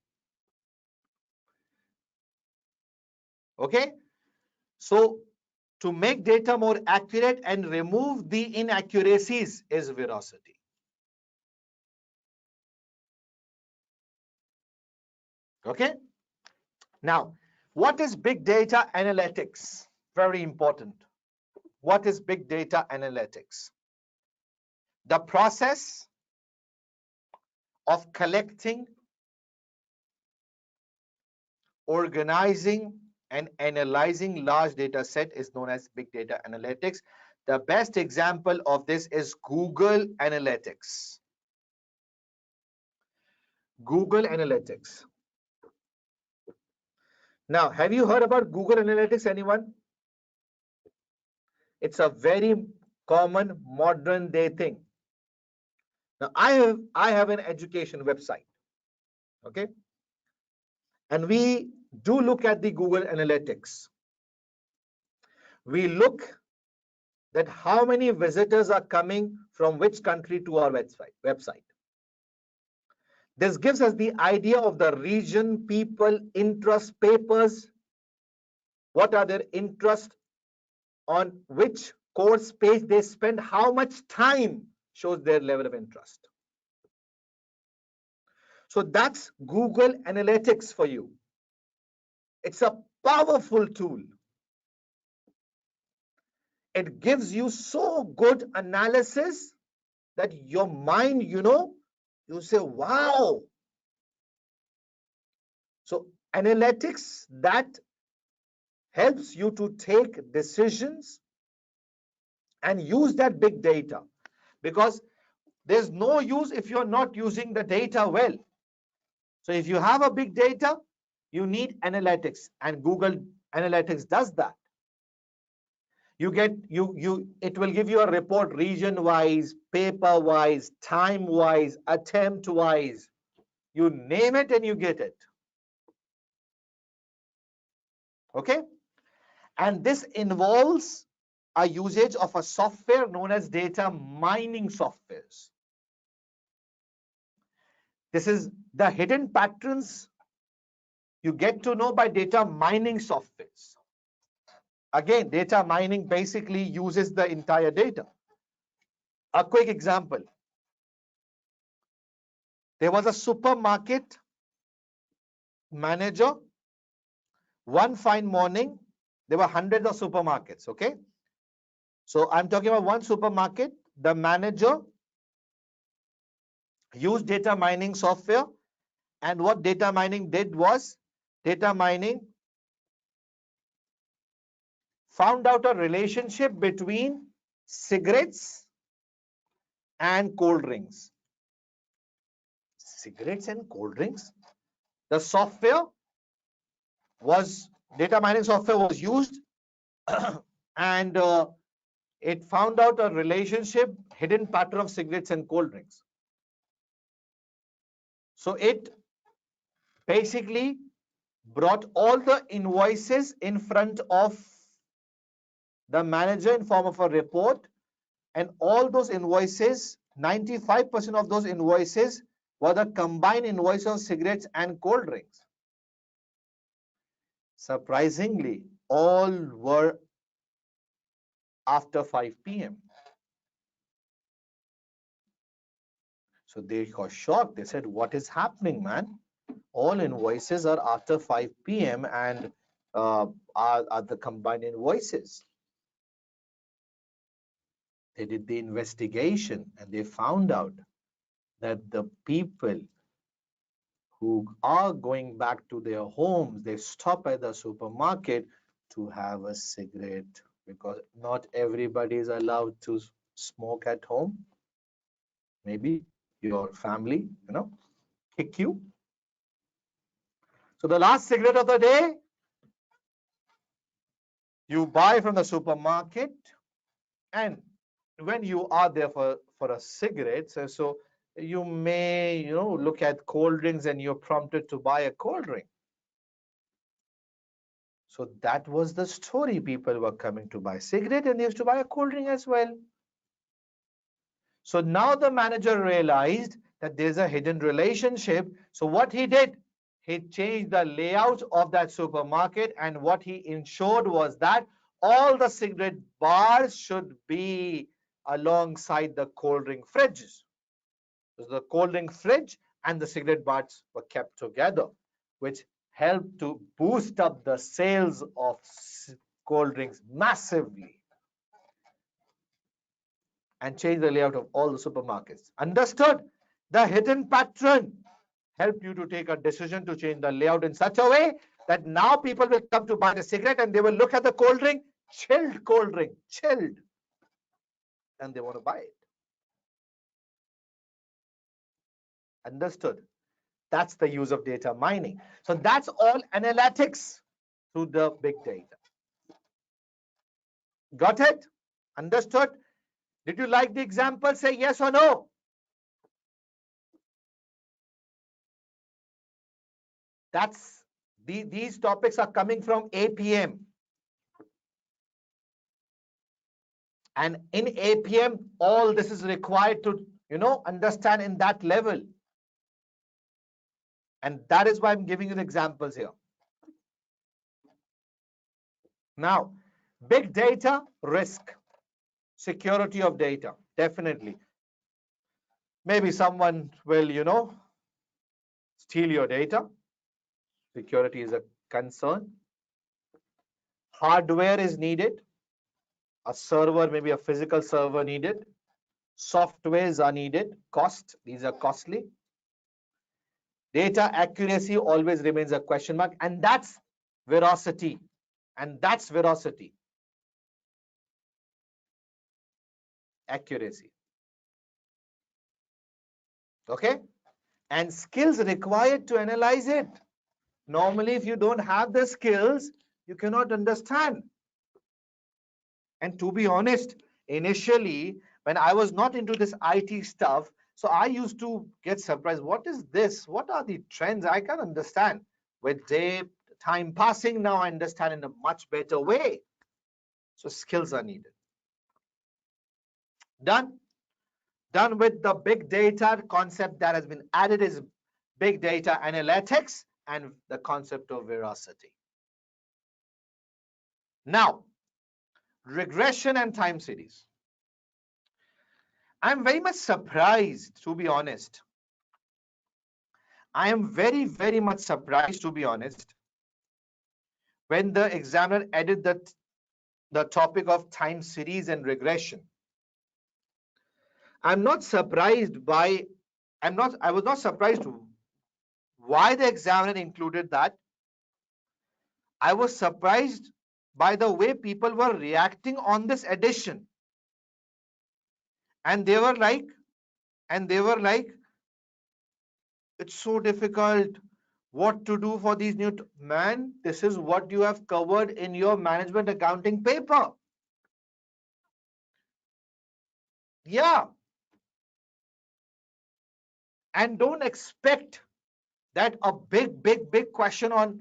Okay? So to make data more accurate and remove the inaccuracies is veracity. Okay? Now, what is big data analytics? Very important. What is big data analytics? The process of collecting, organizing, and analyzing large data set is known as big data analytics. The best example of this is Google Analytics. Google Analytics. Now, have you heard about Google Analytics, anyone? It's a very common modern day thing. Now, I have an education website, okay? And we do look at the Google Analytics. We look that how many visitors are coming from which country to our website. This gives us the idea of the region, people, interest, papers, what are their interests, on which course page they spend, how much time shows their level of interest. So that's Google Analytics for you. It's a powerful tool. It gives you so good analysis that your mind, you say, wow. So analytics that helps you to take decisions and use that big data, because there's no use if you're not using the data well. So if you have a big data, you need analytics, and Google Analytics does that. It will give you a report region wise, paper wise, time wise, attempt wise. You name it and you get it. Okay? And this involves a usage of a software known as data mining softwares. This is the hidden patterns you get to know by data mining softwares. Again, data mining basically uses the entire data. A quick example. There was a supermarket manager. One fine morning, there were hundreds of supermarkets, okay? So I'm talking about one supermarket. The manager used data mining software, and what data mining did was, data mining found out a relationship between cigarettes and cold drinks. Cigarettes and cold drinks? The software was, data mining software was used and it found out a relationship, hidden pattern of cigarettes and cold drinks. So it basically brought all the invoices in front of the manager in form of a report, and all those invoices, 95% of those invoices were the combined invoice of cigarettes and cold drinks. Surprisingly, all were after 5 p.m. So they got shocked. They said, what is happening, man? All invoices are after 5 p.m. and are the combined invoices. They did the investigation and they found out that the people who are going back to their homes, they stop at the supermarket to have a cigarette, because not everybody is allowed to smoke at home. Maybe your family, kick you. So the last cigarette of the day, you buy from the supermarket, and when you are there for a cigarette, so you may look at cold drinks and you're prompted to buy a cold drink. So that was the story. People were coming to buy cigarette and they used to buy a cold drink as well. So now the manager realized that there's a hidden relationship. So what he did, he changed the layout of that supermarket, and what he ensured was that all the cigarette bars should be alongside the cold drink fridges. So the cold drink fridge and the cigarette bars were kept together, which helped to boost up the sales of cold drinks massively and change the layout of all the supermarkets. Understood? The hidden pattern help you to take a decision to change the layout in such a way that now people will come to buy the cigarette and they will look at the cold drink, chilled, and they want to buy it. Understood? That's the use of data mining. So that's all analytics through the big data. Got it? Understood? Did you like the example? Say yes or no. These topics are coming from APM. And in APM, all this is required to, understand in that level. And that is why I'm giving you the examples here. Now, big data, risk, security of data, definitely. Maybe someone will, steal your data. Security is a concern. Hardware is needed. A server, maybe a physical server needed. Softwares are needed. Cost, these are costly. Data accuracy always remains a question mark, and that's veracity. Accuracy. Okay? And skills required to analyze it. Normally, if you don't have the skills, you cannot understand. And to be honest, initially, when I was not into this IT stuff, so I used to get surprised. What is this? What are the trends? I can't understand. With time passing, now I understand in a much better way. So skills are needed. Done? Done with the big data concept that has been added is big data analytics and the concept of veracity. Now, regression and time series. I'm very much surprised, to be honest. I am very, very much surprised, to be honest, when the examiner added the topic of time series and regression. I was not surprised why the examiner included that. I was surprised by the way people were reacting on this addition. And they were like, it's so difficult. What to do for these new man? This is what you have covered in your management accounting paper. Yeah. And don't expect that a big question on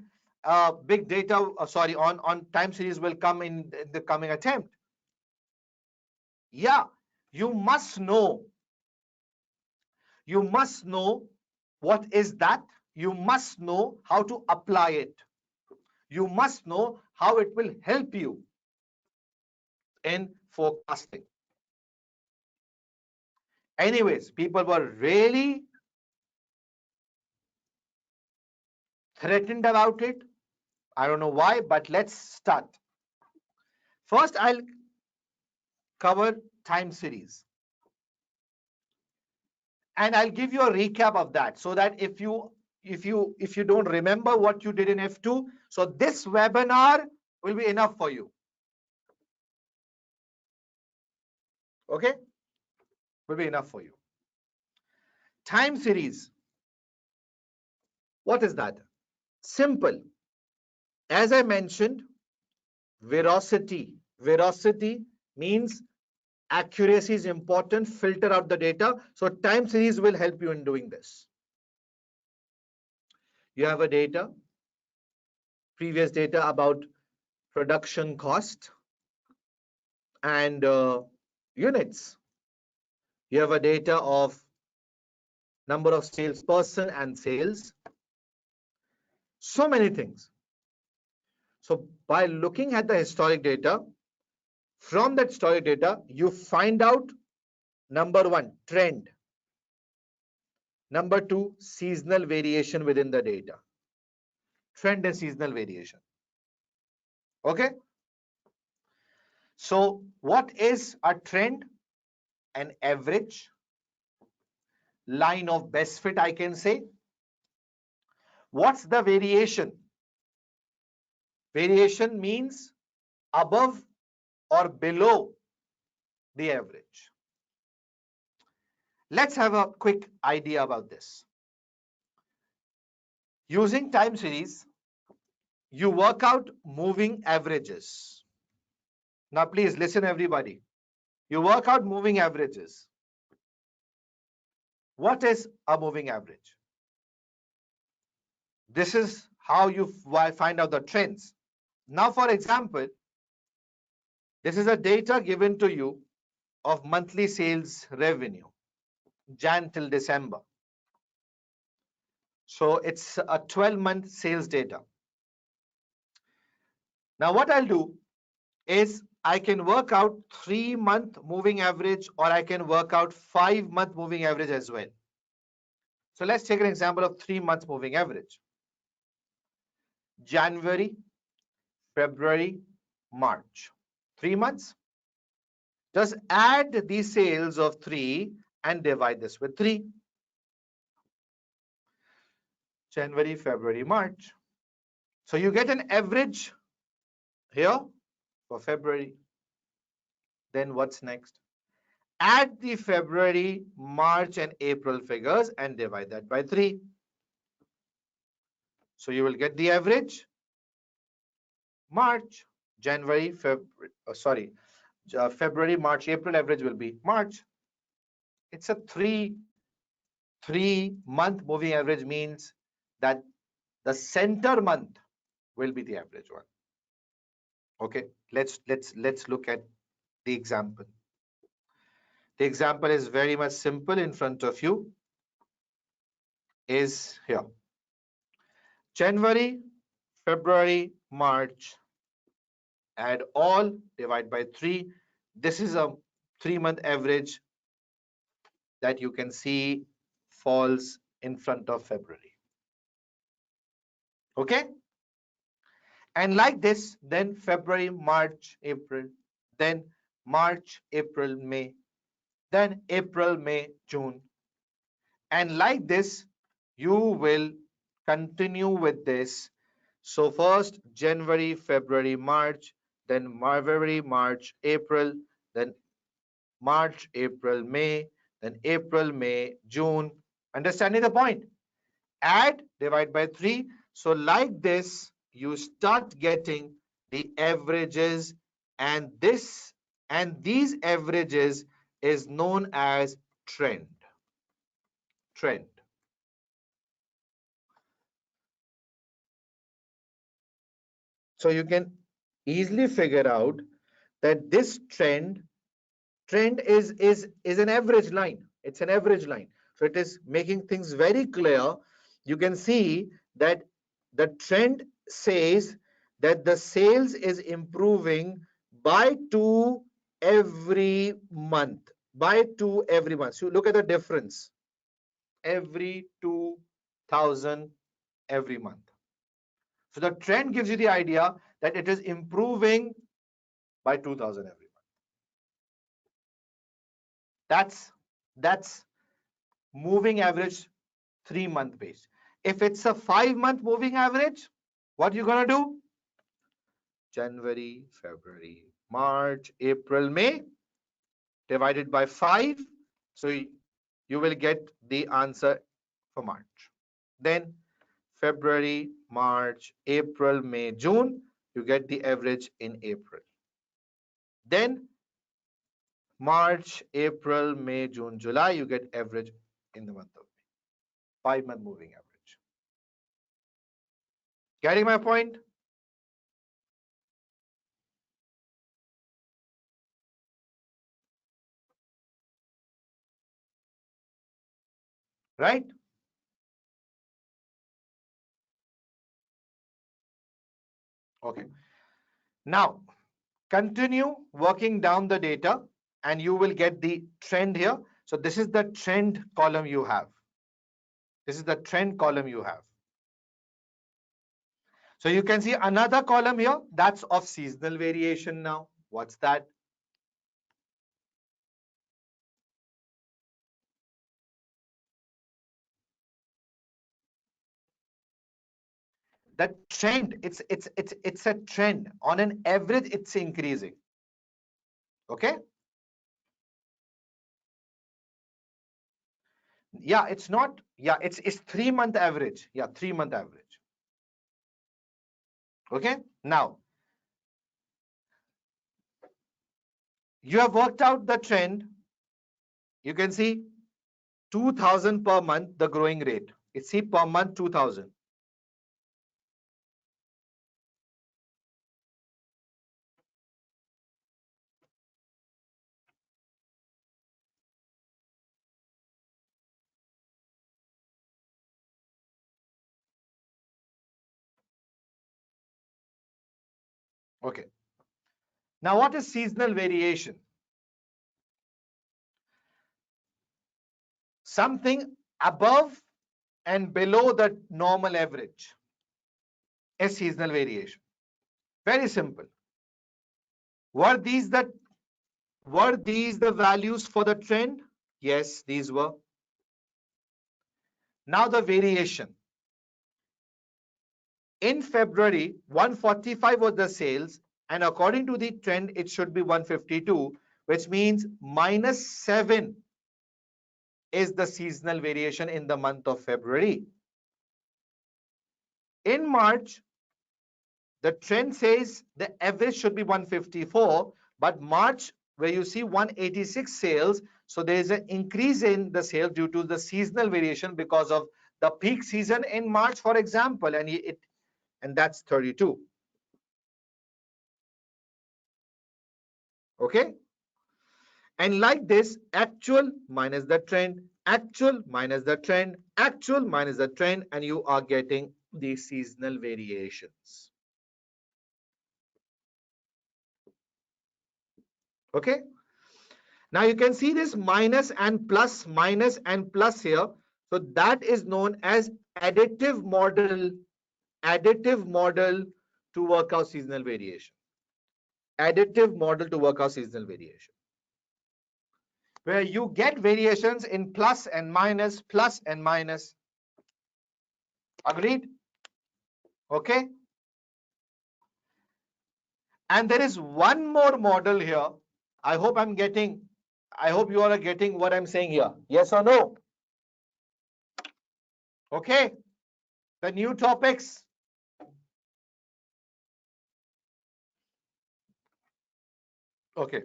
big data, on time series will come in the coming attempt. Yeah, you must know what is that. You must know how to apply it. You must know how it will help you in forecasting. Anyways, people were really threatened about it. I don't know why, but let's start. First, I'll cover time series. And I'll give you a recap of that so that if you don't remember what you did in F2, so this webinar will be enough for you. Okay? Will be enough for you. Time series. What is that? Simple. As I mentioned, veracity. Veracity means accuracy is important, filter out the data. So time series will help you in doing this. You have a data, previous data about production cost and units. You have a data of number of salesperson and sales. So many things. So by looking at the historic data, from that historic data, you find out number one, trend. Number two, seasonal variation within the data. Trend and seasonal variation. Okay? So what is a trend? An average line of best fit, I can say. What's the variation? Variation means above or below the average. Let's have a quick idea about this. Using time series, you work out moving averages. Now, please listen, everybody. You work out moving averages. What is a moving average? This is how you find out the trends. Now, for example, this is a data given to you of monthly sales revenue, Jan till December. So it's a 12-month sales data. Now, what I'll do is I can work out 3-month moving average, or I can work out 5-month moving average as well. So let's take an example of 3 months moving average. January, February, March. 3 months. Just add the sales of 3 and divide this with 3. January, February, March. So you get an average here for February. Then what's next? Add the February, March, and April figures and divide that by 3. So you will get the average. March, January, February, March, April average will be March. It's a 3-month moving average, means that the center month will be the average one. Okay, let's look at the example. The example is very much simple in front of you. Is here. January, February, March, add all, divide by 3. This is a 3-month average that you can see falls in front of February. Okay? And like this, then February, March, April, then March, April, May, then April, May, June. And like this, you will continue with this. So first January, February, March, then February, March, April, then March, April, May, then April, May, June. Understanding the point? Add, divide by 3. So like this, you start getting the averages, and these averages is known as trend. Trend. So you can easily figure out that this trend is an average line. It's an average line. So it is making things very clear. You can see that the trend says that the sales is improving by 2 every month. By 2 every month. So look at the difference. Every 2,000 every month. So the trend gives you the idea that it is improving by 2,000 every month. That's moving average 3-month base. If it's a 5-month moving average, what you gonna do? January, February, March, April, May divided by 5. So you will get the answer for March. Then February, March, April, May, June, you get the average in April. Then March, April, May, June, July, you get average in the month of May. 5-month moving average. Getting my point? Right? Okay. Now, continue working down the data and you will get the trend here. So this is the trend column you have. This is the trend column you have. So you can see another column here that's of seasonal variation now. What's that? The trend, it's a trend. On an average, it's increasing. Okay? Yeah, it's not, yeah, it's 3-month average. Yeah, 3-month average. Okay? Now, you have worked out the trend. You can see 2000 per month, the growing rate. It's see per month 2000. Okay. Now, what is seasonal variation? Something above and below the normal average is seasonal variation. Very simple. Were these the values for the trend? Yes, these were. Now the variation. In February, 145 was the sales, and according to the trend, it should be 152, which means -7 is the seasonal variation in the month of February. In March, the trend says the average should be 154, but March, where you see 186 sales, so there is an increase in the sale due to the seasonal variation because of the peak season in March, for example, and that's 32. Okay? And like this, actual minus the trend, actual minus the trend, actual minus the trend, and you are getting the seasonal variations. Okay? Now you can see this minus and plus here. So that is known as additive model to work out seasonal variation. Additive model to work out seasonal variation. Where you get variations in plus and minus, plus and minus. Agreed? Okay? And there is one more model here. I hope you all are getting what I'm saying here. Yes or no? Okay. The new topics. Okay.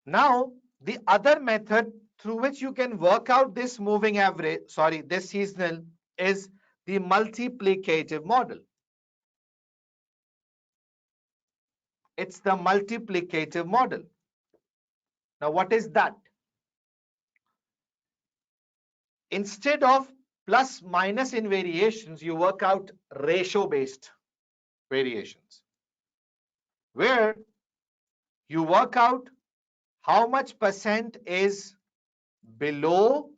Now, the other method through which you can work out this moving average, this seasonal, is the multiplicative model. It's the multiplicative model. Now, what is that? Instead of plus minus in variations, you work out ratio-based variations, where you work out how much percent is below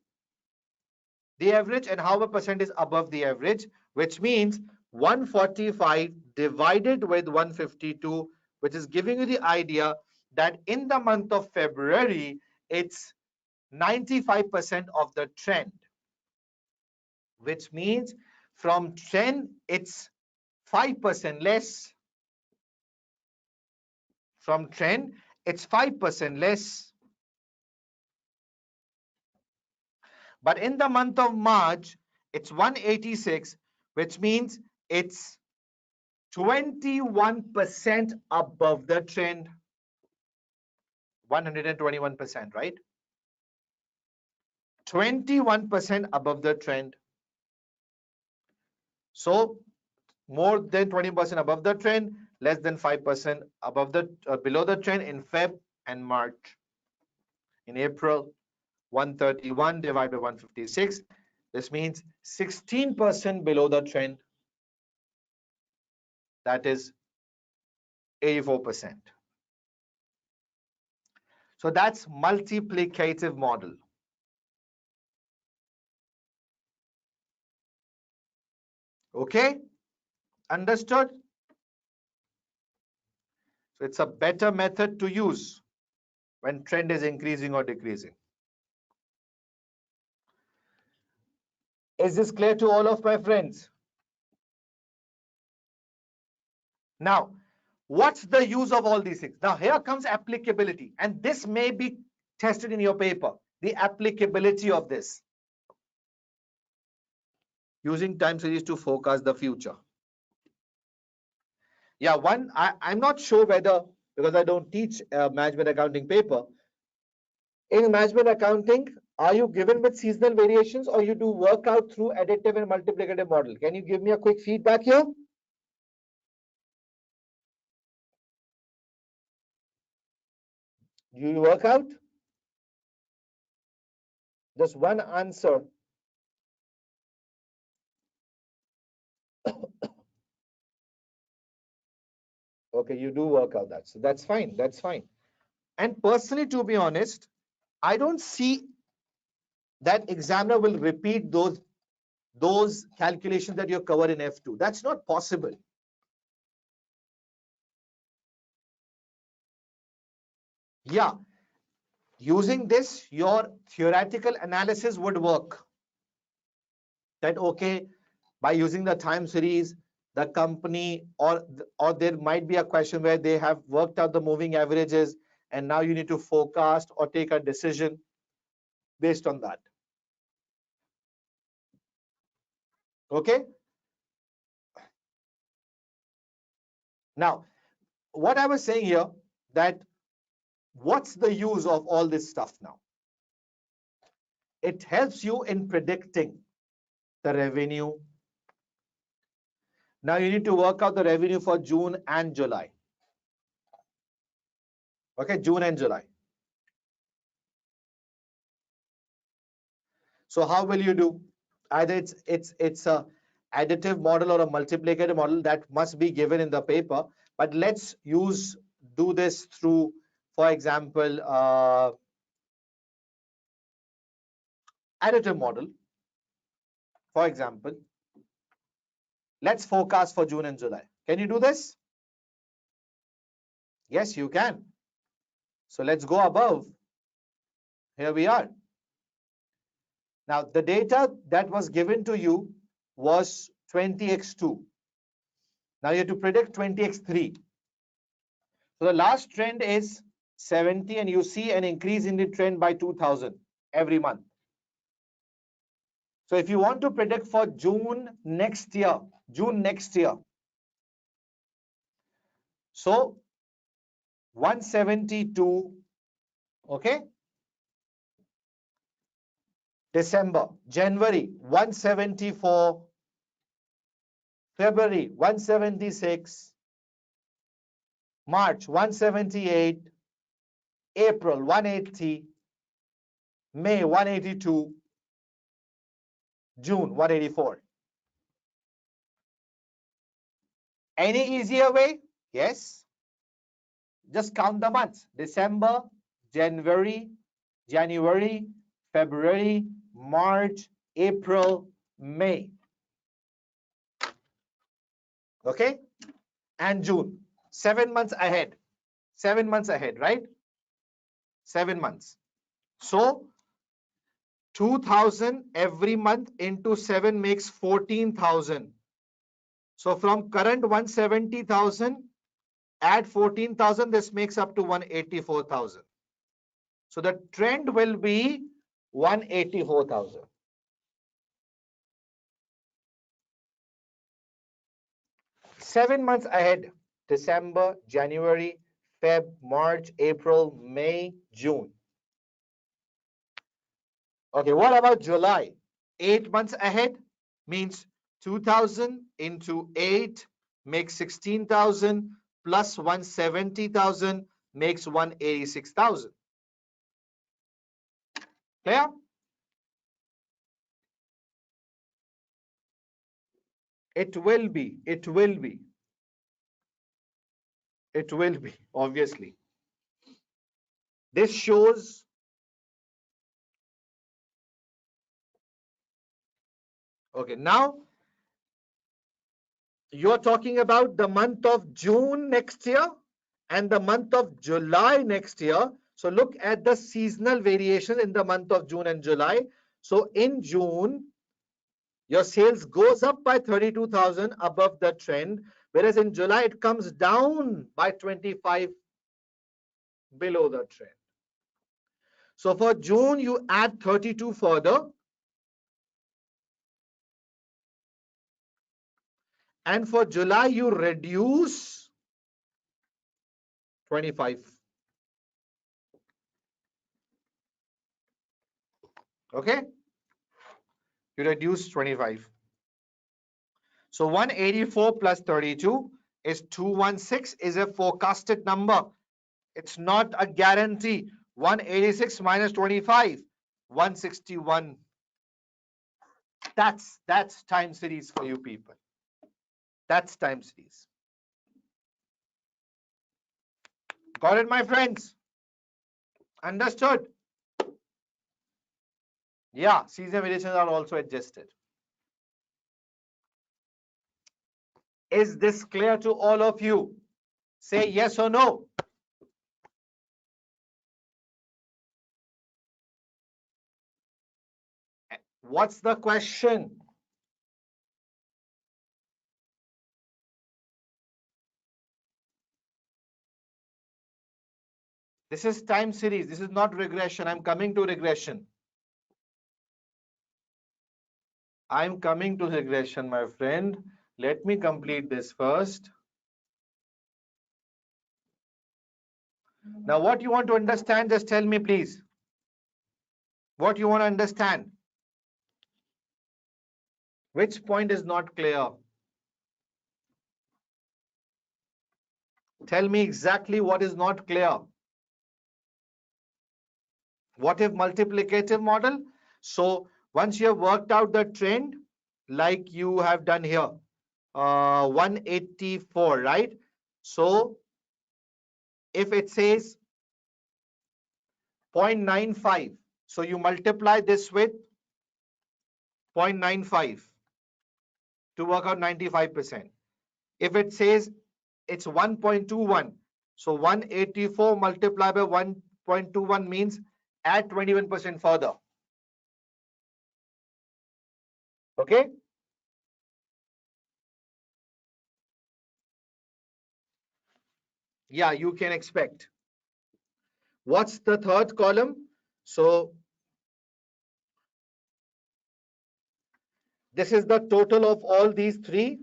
the average and how much percent is above the average, which means 145 divided with 152, which is giving you the idea that in the month of February, it's 95% of the trend, which means from trend, it's 5% less. From trend, it's 5% less. But in the month of March, it's 186, which means it's 21% above the trend. 121%, right? 21% above the trend. So more than 20% above the trend, less than 5% above the below the trend in Feb and March. In April, 131 divided by 156. This means 16% below the trend. That is 84%. So that's multiplicative model. Okay? Understood? So it's a better method to use when trend is increasing or decreasing. Is this clear to all of my friends? Now, what's the use of all these things? Now, here comes applicability, and this may be tested in your paper. The applicability of this. Using time series to forecast the future. Yeah, I'm not sure whether, because I don't teach management accounting paper. In management accounting, are you given with seasonal variations or you do workout through additive and multiplicative model? Can you give me a quick feedback here? Do you work out? Just one answer. Okay, you do work out that. So that's fine. That's fine. And personally, to be honest, I don't see that examiner will repeat those calculations that you covered in F2. That's not possible. Yeah, using this, your theoretical analysis would work. That okay, by using the time series, the company or there might be a question where they have worked out the moving averages and now you need to forecast or take a decision based on that. Okay. Now, what I was saying here, that what's the use of all this stuff now? It helps you in predicting the revenue. Now you need to work out the revenue for June and July. Okay, June and July. So how will you do? Either it's a additive model or a multiplicative model that must be given in the paper. But let's do this through, for example, additive model. For example, let's forecast for June and July. Can you do this? Yes, you can. So let's go above. Here we are. Now, the data that was given to you was 20x2. Now you have to predict 20x3. So the last trend is 70, and you see an increase in the trend by 2000 every month. So if you want to predict for June next year, so 172, okay? December, January 174, February 176, March 178, April 180, May 182, June 184. Any easier way? Yes. Just count the months. December, January, February, March, April, May. Okay? And June. 7 months ahead. 7 months ahead, right? 7 months. So 2000 every month into 7 makes 14,000. So from current 170,000, add 14,000, this makes up to 184,000. So the trend will be 184,000. 7 months ahead, December, January, Feb, March, April, May, June. Okay, what about July? 8 months ahead means 2000 into 8 makes 16,000 plus 170,000 makes 186,000. Clear? It will be, obviously. This shows okay, now you're talking about the month of June next year and the month of July next year. So look at the seasonal variation in the month of June and July. So in June, Your sales goes up by 32,000 above the trend, whereas in July it comes down by 25 below the trend. So for June, you add 32 further. And for July, you reduce 25. Okay? You reduce 25. So 184 plus 32 is 216 is a forecasted number. It's not a guarantee. 186 minus 25, 161. That's time series for you people. That's time series. Got it, my friends? Understood? Yeah, season variations are also adjusted. Is this clear to all of you? Say yes or no. What's the question? This is time series. This is not regression. I'm coming to regression. I'm coming to regression, my friend. Let me complete this first. Now, what you want to understand, just tell me, please. What you want to understand? Which point is not clear? Tell me exactly what is not clear. What if multiplicative model? So once you have worked out the trend, like you have done here, 184, right? So if it says 0.95, so you multiply this with 0.95 to work out 95%. If it says it's 1.21, so 184 multiplied by 1.21 means add 21% further. Okay? Yeah, you can expect. What's the third column? So this is the total of all these three.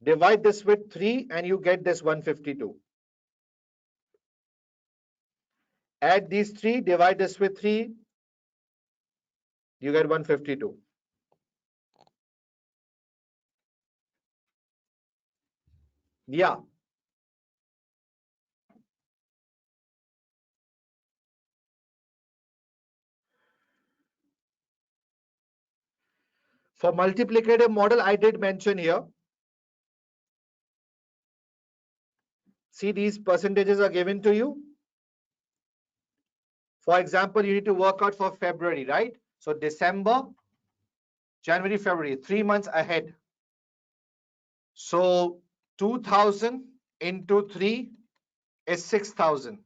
Divide this with 3 and you get this 152. Add these 3, divide this with 3, you get 152. Yeah. For multiplicative model, I did mention here. See, these percentages are given to you. For example, you need to work out for February, right? So December, January, February, 3 months ahead. So 2000 into 3 is 6000.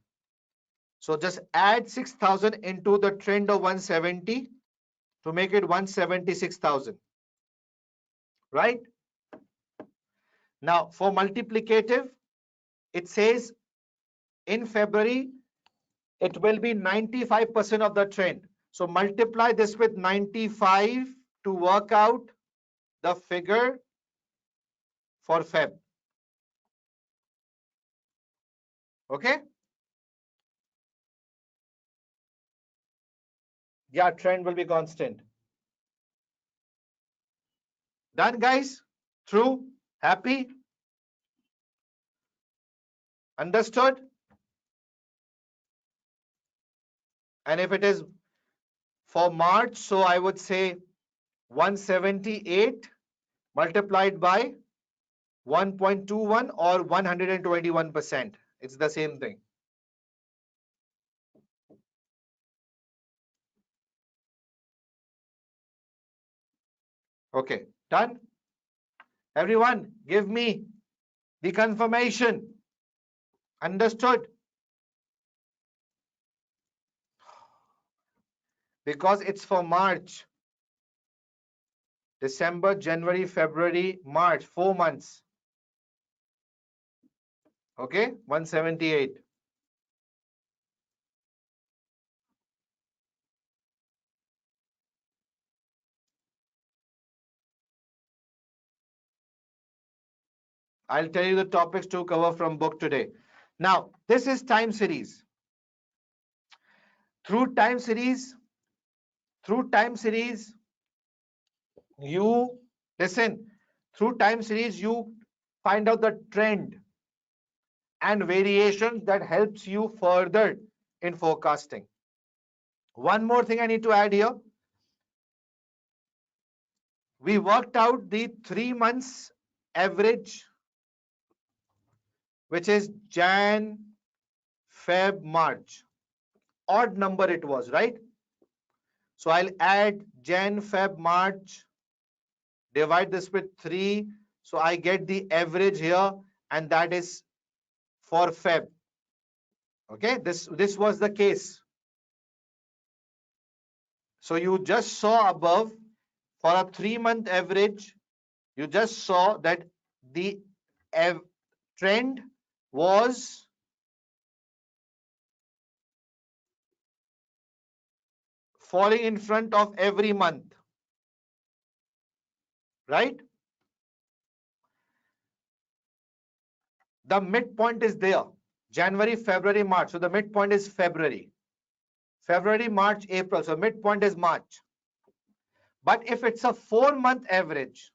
So just add 6000 into the trend of 170 to make it 176,000. Right? Now for multiplicative, it says in February, it will be 95% of the trend. So multiply this with 95 to work out the figure for Feb. Okay? Yeah, trend will be constant. Done, guys? True? Happy? Understood? And if it is for March, so I would say 178 multiplied by 1.21 or 121%. It's the same thing. Okay, done? Everyone, give me the confirmation. Understood? Because it's for March. December, January, February, March, 4 months. Okay, 178. I'll tell you the topics to cover from book today. Now, this is time series. Through time series, you listen. Through time series, you find out the trend and variations that helps you further in forecasting. One more thing I need to add here. We worked out the 3 months average, which is Jan, Feb, March. Odd number it was, right? So I'll add Jan, Feb, March, divide this with 3. So I get the average here, and that is for Feb. Okay, this was the case. So you just saw above for a 3-month average, you just saw that the trend was falling in front of every month, right? The midpoint is there. January, February, March. So the midpoint is February. February, March, April. So midpoint is March. But if it's a 4-month average,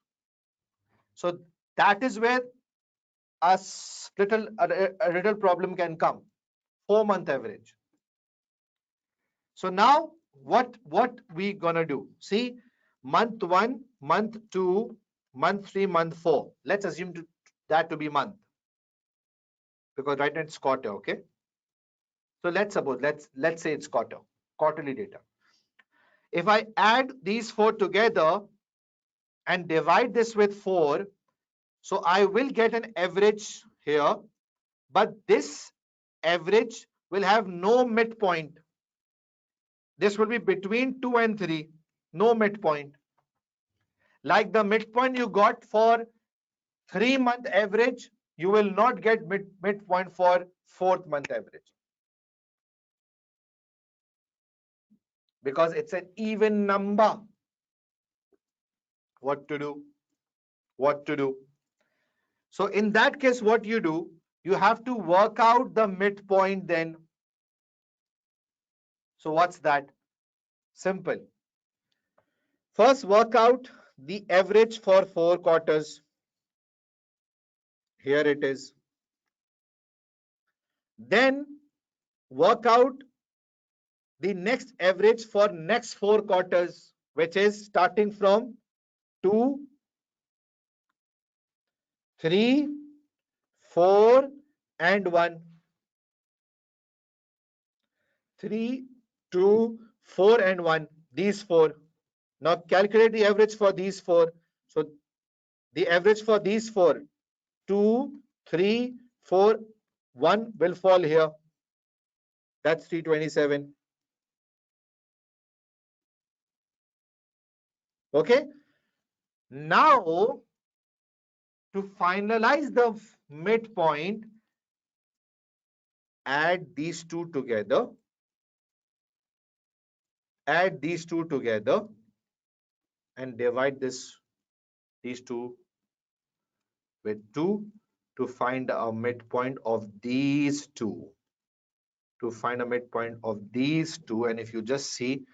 so that is where a little problem can come. 4-month average. So now what we gonna do? See, month 1, month 2, month 3, month 4. Let's assume that to be month, because right now it's quarter. Okay. So let's say it's quarterly data. If I add these 4 together and divide this with 4, so I will get an average here, but this average will have no midpoint. This will be between 2 and 3, no midpoint. Like the midpoint you got for 3-month average, you will not get midpoint for 4th month average, because it's an even number. What to do? What to do? So in that case, what you do, you have to work out the midpoint then. So what's that? Simple. First, work out the average for 4 quarters. Here it is. Then work out the next average for next 4 quarters, which is starting from 2, 3, 4, and 1. 3, 2, 4, and 1. These 4. Now calculate the average for these 4. So the average for these 4, 2, 3, 4, 1 will fall here. That's 327. Okay. Now, to finalize the midpoint, add these two together. Add these two together and divide these two with 2 to find a midpoint of these two. To find a midpoint of these two, and if you just see,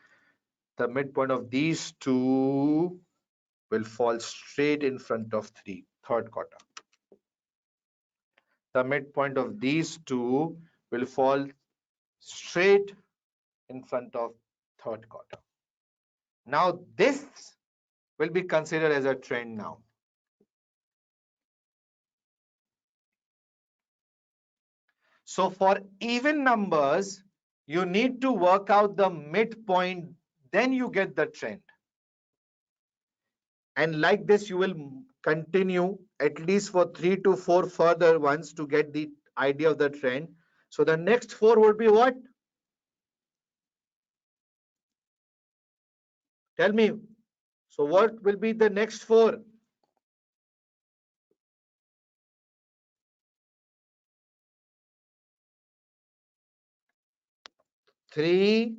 the midpoint of these two will fall straight in front of 3, third quarter. The midpoint of these two will fall straight in front of third quarter. Now this will be considered as a trend now. So for even numbers, you need to work out the midpoint, then you get the trend. And like this, you will continue at least for 3 to 4 further ones to get the idea of the trend. So the next 4 would be what? Tell me. So what will be the next four? 3,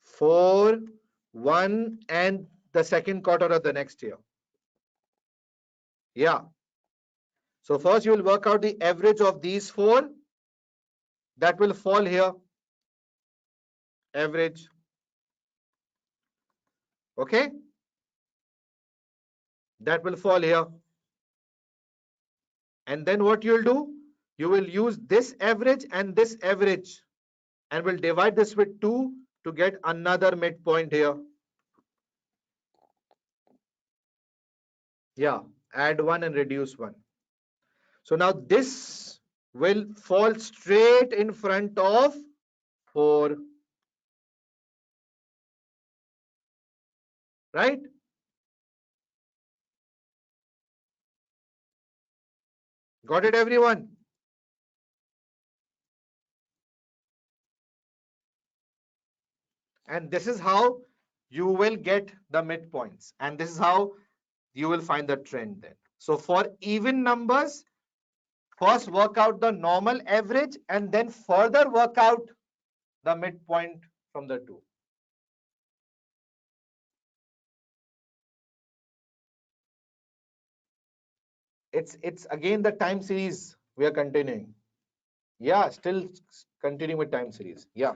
4, 1, and the second quarter of the next year. Yeah. So first you will work out the average of these four. That will fall here. Average. Okay. That will fall here. And then what you'll do? You will use this average and this average, and will divide this with 2 to get another midpoint here. Yeah. Add 1 and reduce 1. So now this will fall straight in front of 4. Right? Got it, everyone? And this is how you will get the midpoints. And this is how you will find the trend then. So for even numbers, first work out the normal average and then further work out the midpoint from the two. It's again the time series we are continuing. Yeah, still continuing with time series. Yeah.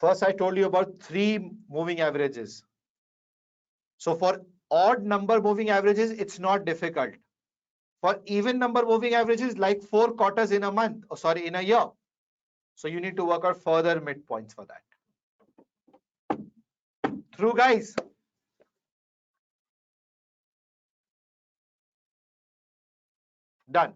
First, I told you about 3 moving averages. So for odd number moving averages, it's not difficult. For even number moving averages, like 4 quarters in a month, or sorry, in a year. So you need to work out further midpoints for that. Through, guys. Done.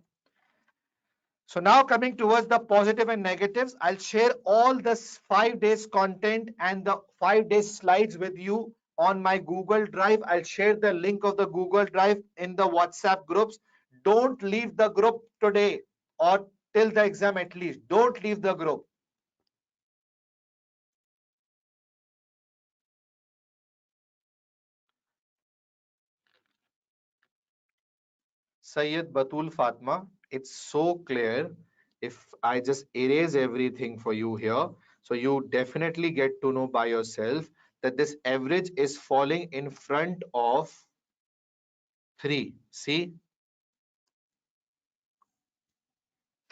So now coming towards the positive and negatives, I'll share all this 5 days content and the 5 days slides with you on my Google Drive. I'll share the link of the Google Drive in the WhatsApp groups. Don't leave the group today or till the exam at least. Don't leave the group. Sayyid Batul Fatma, it's so clear. If I just erase everything for you here, so you definitely get to know by yourself that this average is falling in front of 3. See?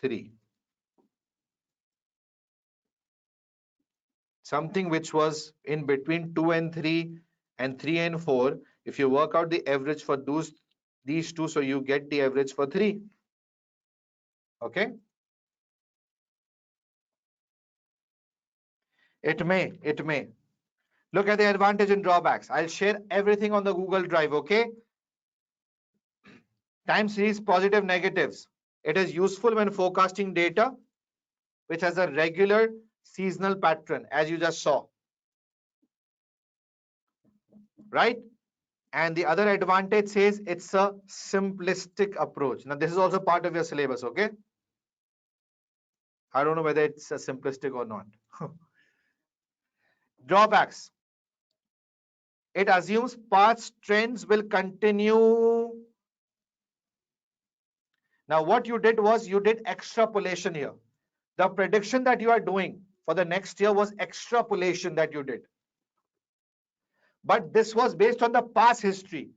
3. Something which was in between 2 and 3 and 3 and 4. If you work out the average for these two, so you get the average for 3. Okay? It may. Look at the advantage and drawbacks. I'll share everything on the Google Drive, okay? Time series positive negatives. It is useful when forecasting data which has a regular seasonal pattern, as you just saw. Right? And the other advantage says it's a simplistic approach. Now, this is also part of your syllabus, okay? I don't know whether it's a simplistic or not. Drawbacks. It assumes past trends will continue. Now, what you did was you did extrapolation here. The prediction that you are doing for the next year was extrapolation that you did. But this was based on the past history.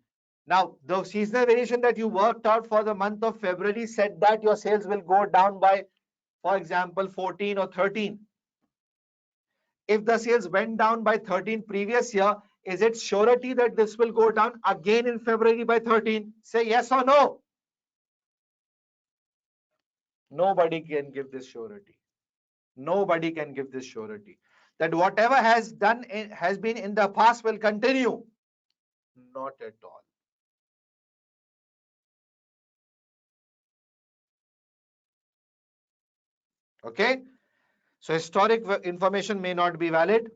Now, the seasonal variation that you worked out for the month of February said that your sales will go down by, for example, 14 or 13. If the sales went down by 13 previous year, is it surety that this will go down again in February by 13? Say yes or no. Nobody can give this surety. Nobody can give this surety. That whatever has been in the past will continue. Not at all. Okay? So historic information may not be valid.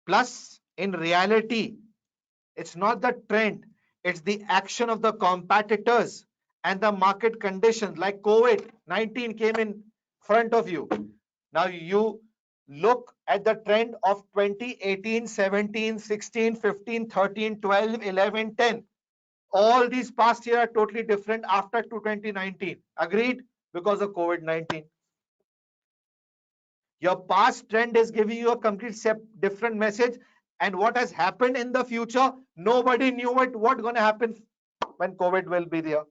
Plus, in reality, it's not the trend, it's the action of the competitors and the market conditions like COVID-19 came in front of you. Now look at the trend of 2018, 17, 16, 15, 13, 12, 11, 10. All these past year are totally different after 2019. Agreed? Because of COVID-19. Your past trend is giving you a complete different message. And what has happened in the future, nobody knew it. What's going to happen when COVID will be there?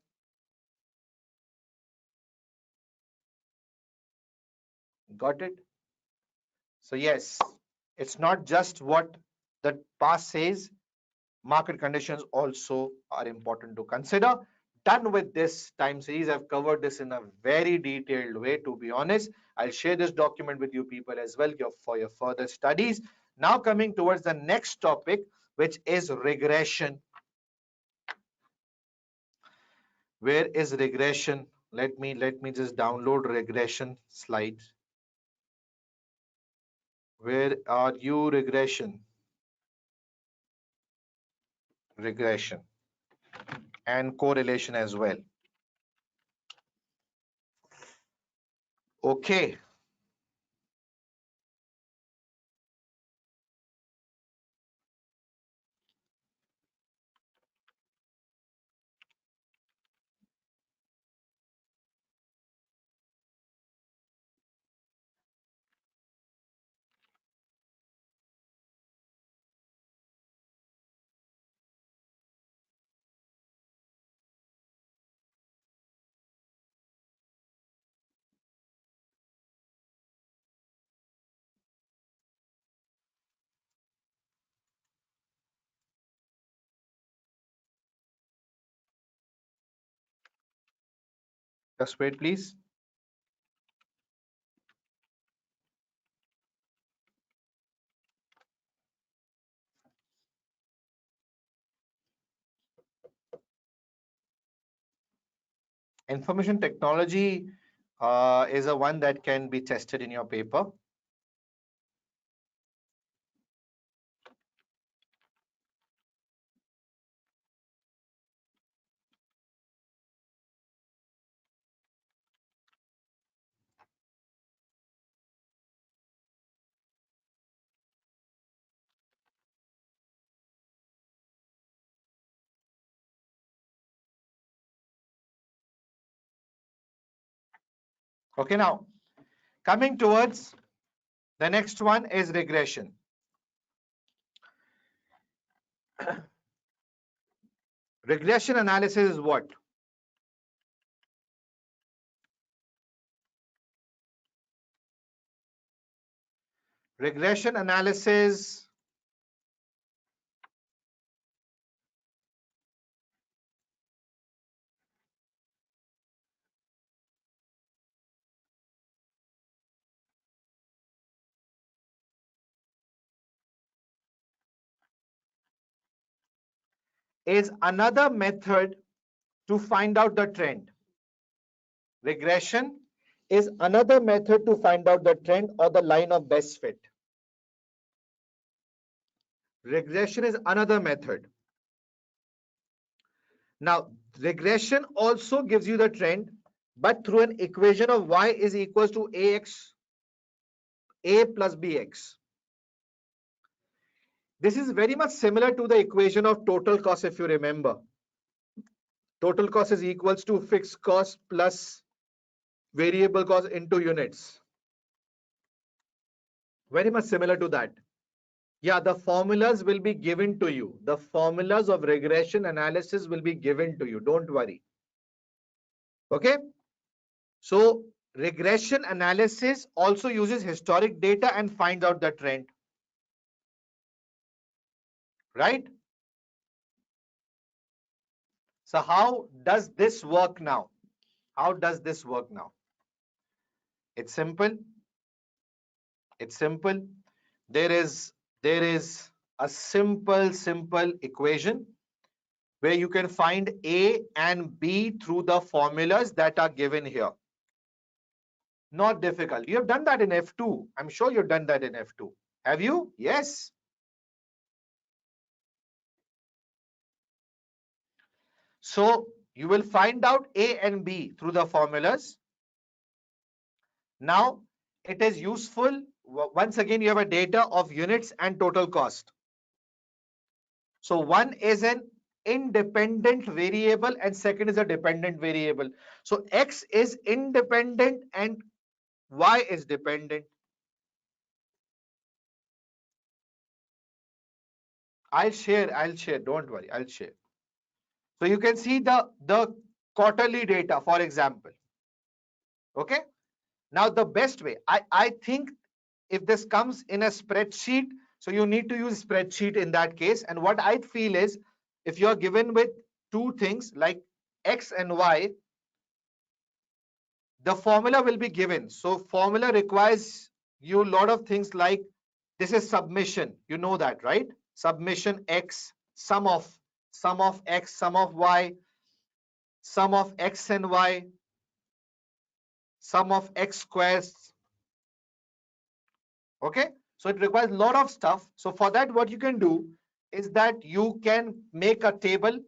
Got it? So yes, it's not just what the past says. Market conditions also are important to consider. Done with this time series. I've covered this in a very detailed way, to be honest. I'll share this document with you people as well for your further studies. Now coming towards the next topic, which is regression. Where is regression? Let me just download regression slides. Where are you? Regression and correlation as well. Okay. Just wait, please. Information technology is a one that can be tested in your paper. Okay, now coming towards the next one is regression. Regression analysis is what? Regression analysis is another method to find out the trend. Regression is another method to find out the trend or the line of best fit. Regression is another method. Now, regression also gives you the trend, but through an equation of y is equals to ax, a plus bx. This is very much similar to the equation of total cost, if you remember. Total cost is equals to fixed cost plus variable cost into units. Very much similar to that. Yeah, the formulas will be given to you. The formulas of regression analysis will be given to you. Don't worry. Okay. So regression analysis also uses historic data and finds out the trend. Right? So how does this work now? How does this work now? It's simple. It's simple. There is a simple equation where you can find A and B through the formulas that are given here. Not difficult. You have done that in F2. I'm sure you've done that in F2. Have you? Yes. So you will find out A and B through the formulas. Now it is useful once again, you have a data of units and total cost. So one is an independent variable and second is a dependent variable. So X is independent and Y is dependent. I'll share, don't worry, I'll share. So you can see the quarterly data, for example. Okay. Now the best way, I think if this comes in a spreadsheet, so you need to use spreadsheet in that case. And what I feel is if you're given with two things like X and Y, the formula will be given. So formula requires you a lot of things like this is submission. You know that, right? Submission X, sum of X, sum of Y, sum of X and Y, sum of X squares. Okay. So it requires a lot of stuff. So for that, what you can do is that you can make a table.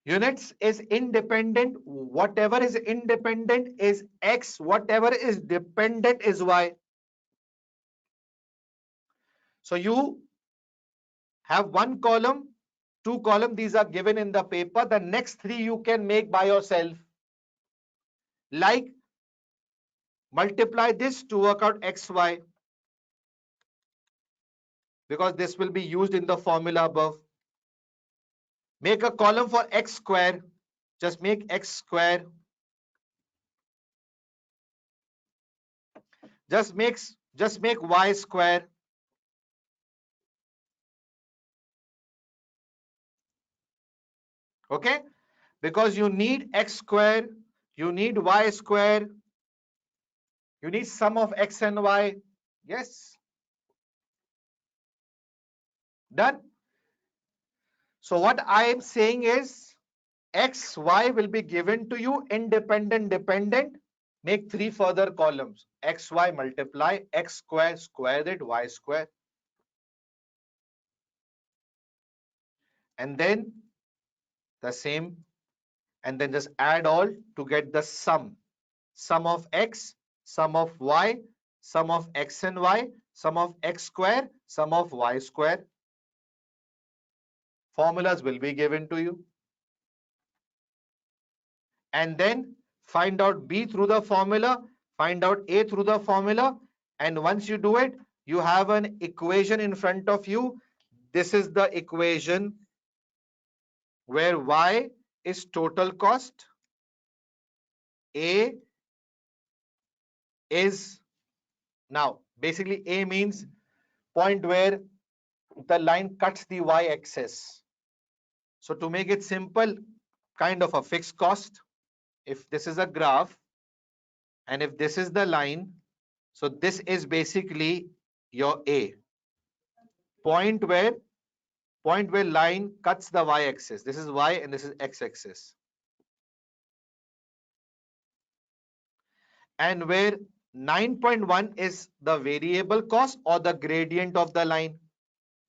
Units is independent. Whatever is independent is X. Whatever is dependent is Y. So you have one column, two column. These are given in the paper. The next three you can make by yourself. Like multiply this to work out XY because this will be used in the formula above. Make a column for X square. Just make X square. Just make Y square. Okay. Because you need X square, you need Y square, you need sum of X and Y. Yes. Done. So what I am saying is X, Y will be given to you independent, dependent. Make three further columns. X, Y multiply, X square, square it, Y square. And then the same. And then just add all to get the sum. Sum of X, sum of Y, sum of X and Y, sum of X square, sum of Y square. Formulas will be given to you. And then find out B through the formula, find out A through the formula. And once you do it, you have an equation in front of you. This is the equation where Y is total cost, A is, now basically A means point where the line cuts the y-axis. So to make it simple, kind of a fixed cost. If this is a graph and if this is the line, so this is basically your A. Point where line cuts the y-axis. This is y and this is x-axis. And where 9.1 is the variable cost or the gradient of the line,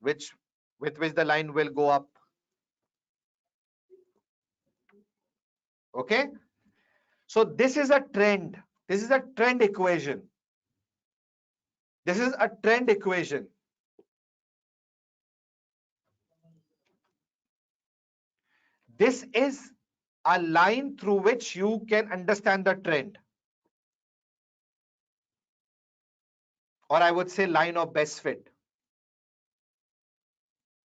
with which the line will go up. Okay. So this is a trend. This is a trend equation. This is a trend equation. This is a line through which you can understand the trend. Or I would say line of best fit.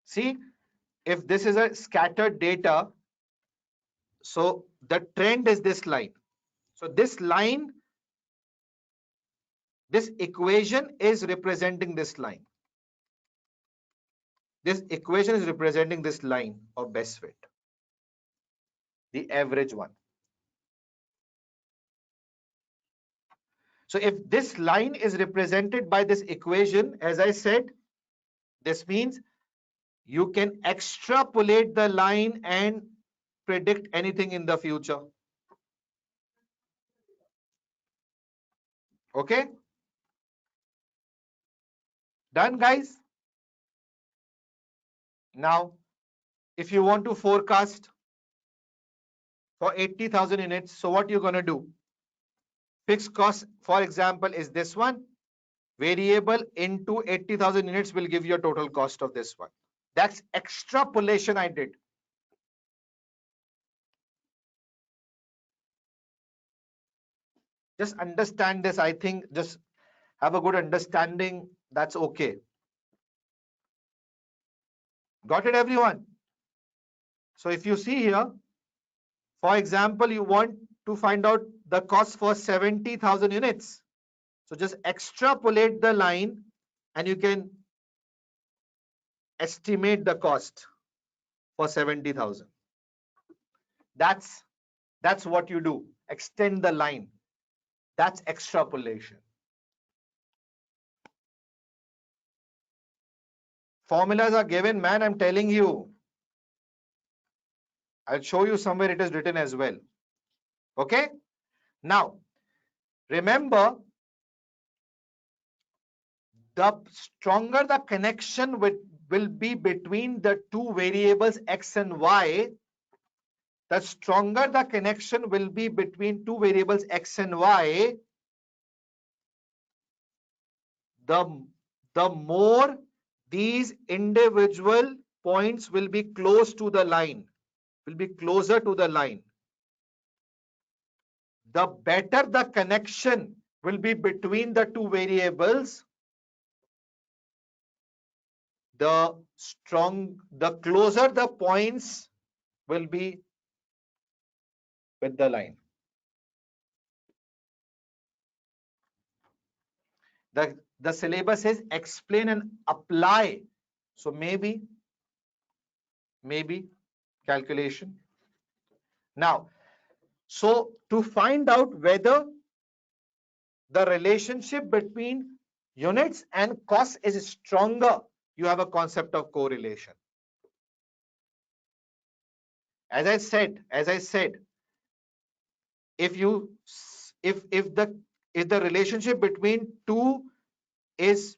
See, if this is a scattered data, so the trend is this line. So this line, this equation is representing this line. This equation is representing this line of best fit, the average one. So if this line is represented by this equation, as I said, this means you can extrapolate the line and predict anything in the future. Okay? Done, guys? Now, if you want to forecast for 80,000 units, so what you're going to do? fixed cost, for example, is this one. Variable into 80,000 units will give you a total cost of this one. That's extrapolation I did. Just understand this. I think just have a good understanding. That's okay. Got it, everyone? So if you see here, for example, you want to find out the cost for 70,000 units. So just extrapolate the line and you can estimate the cost for 70,000. That's what you do. Extend the line. That's extrapolation. Formulas are given, man, I'm telling you. I'll show you somewhere it is written as well. Okay? Now, remember, the stronger the connection will be between the two variables x and y, the stronger the connection will be between two variables x and y, the more these individual points will be close to the line, will be closer to the line. The better the connection will be between the two variables, the closer the points will be with the line. The syllabus says explain and apply. So maybe calculation. Now, so to find out whether the relationship between units and cost is stronger, you have a concept of correlation. As I said, if the relationship between two is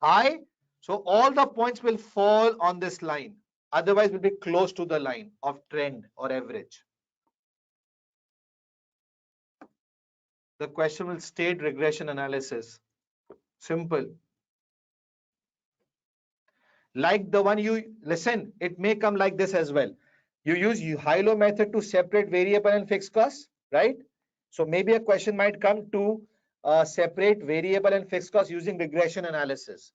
high, so all the points will fall on this line. Otherwise, will be close to the line of trend or average. The question will state regression analysis. Simple. Like the one you listen, it may come like this as well. You use high-low method to separate variable and fixed costs, right? So maybe a question might come to separate variable and fixed costs using regression analysis.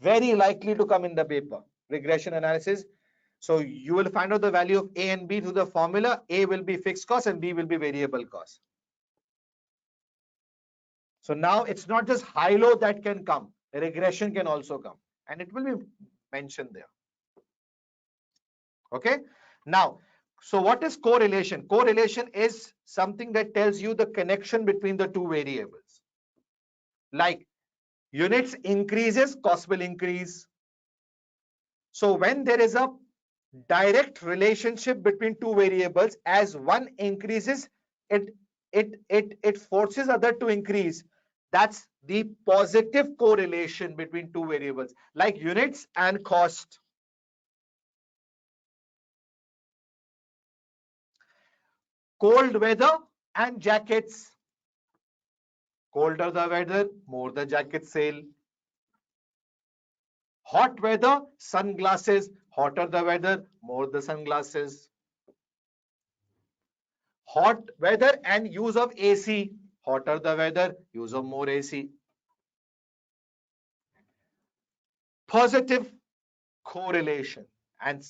Very likely to come in the paper, regression analysis. So you will find out the value of A and B through the formula. A will be fixed cost and B will be variable cost. So now it's not just high-low that can come. Regression can also come. And it will be mentioned there. Okay. Now, so what is correlation? Correlation is something that tells you the connection between the two variables. Like units increases, cost will increase. So when there is a direct relationship between two variables, as one increases, it forces other to increase. That's the positive correlation between two variables, like units and cost. Cold weather and jackets. Colder the weather, more the jacket sale. Hot weather, sunglasses. Hotter the weather, more the sunglasses. Hot weather and use of AC. Hotter the weather, use of more AC. Positive correlation and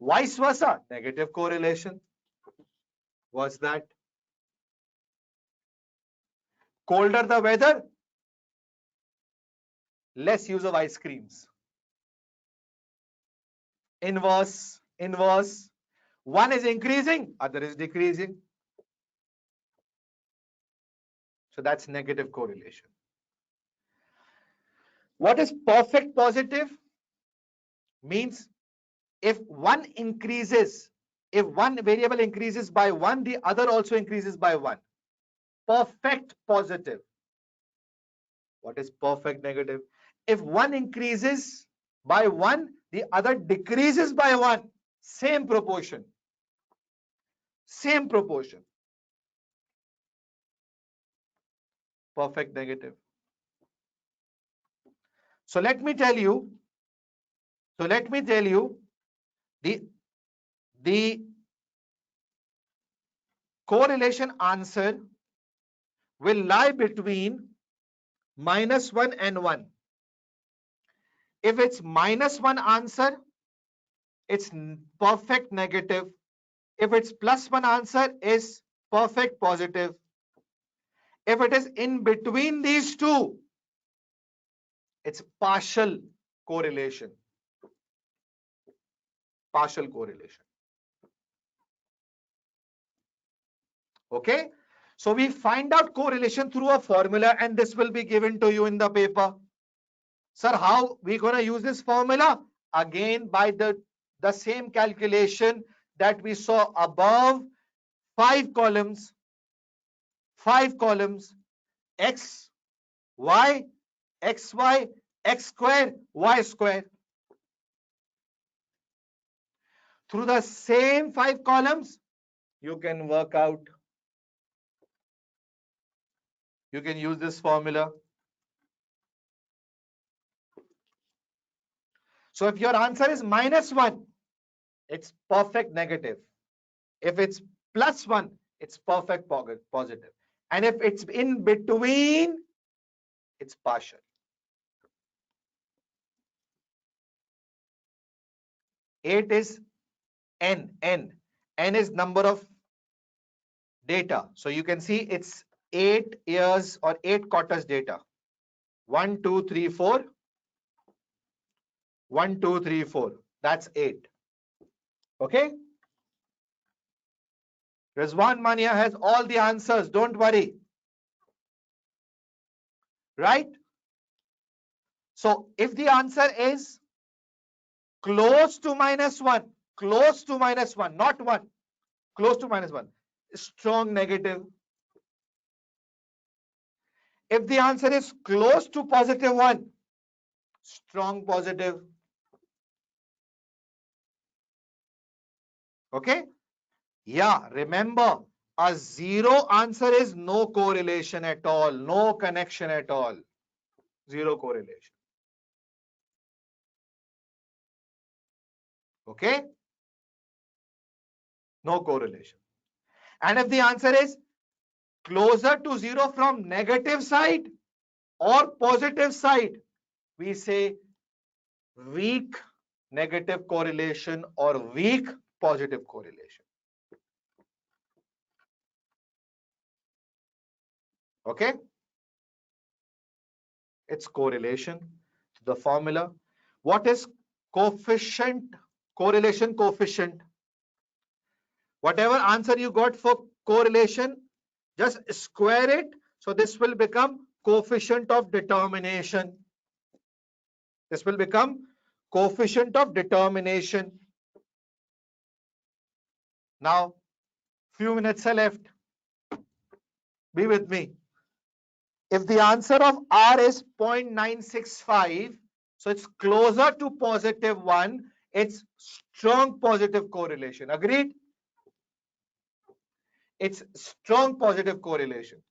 vice versa, negative correlation. What's that? Colder the weather, less use of ice creams. Inverse. One is increasing, other is decreasing. So that's negative correlation. What is perfect positive? Means if one increases, if one variable increases by one, the other also increases by one. Perfect positive. What is perfect negative? If one increases by one, the other decreases by one. Same proportion. Same proportion. perfect negative. So let me tell you, the correlation answer will lie between -1 and 1. If it's -1 answer, it's perfect negative. If it's +1 answer, is perfect positive. If it is in between these two, it's partial correlation. Partial correlation. Okay? So we find out correlation through a formula, and this will be given to you in the paper. Sir, how we gonna use this formula? Again, by the same calculation that we saw above. 5 columns, x, y, xy, x square, y square. Through the same 5 columns, you can work out. You can use this formula. So if your answer is -1, it's perfect negative. If it's +1, it's perfect positive. And if it's in between, it's partial. Eight is n. N is number of data. So you can see it's 8 years or 8 quarters data. 1, 2, 3, 4. 1, 2, 3, 4. That's 8. Okay? Rizwan Maniya has all the answers. Don't worry. Right? So if the answer is close to -1, not 1, close to -1, strong negative. If the answer is close to +1, strong positive. Okay? Yeah, remember, a 0 answer is no correlation at all, no connection at all. 0 correlation. Okay? No correlation. And if the answer is closer to 0 from negative side or positive side, we say weak negative correlation or weak positive correlation. Okay? It's correlation. The formula. What is coefficient? Correlation coefficient. Whatever answer you got for correlation, just square it. So this will become coefficient of determination. This will become coefficient of determination. Now, few minutes are left. Be with me. If the answer of R is 0.965, so it's closer to +1, it's strong positive correlation. Agreed? It's strong positive correlation.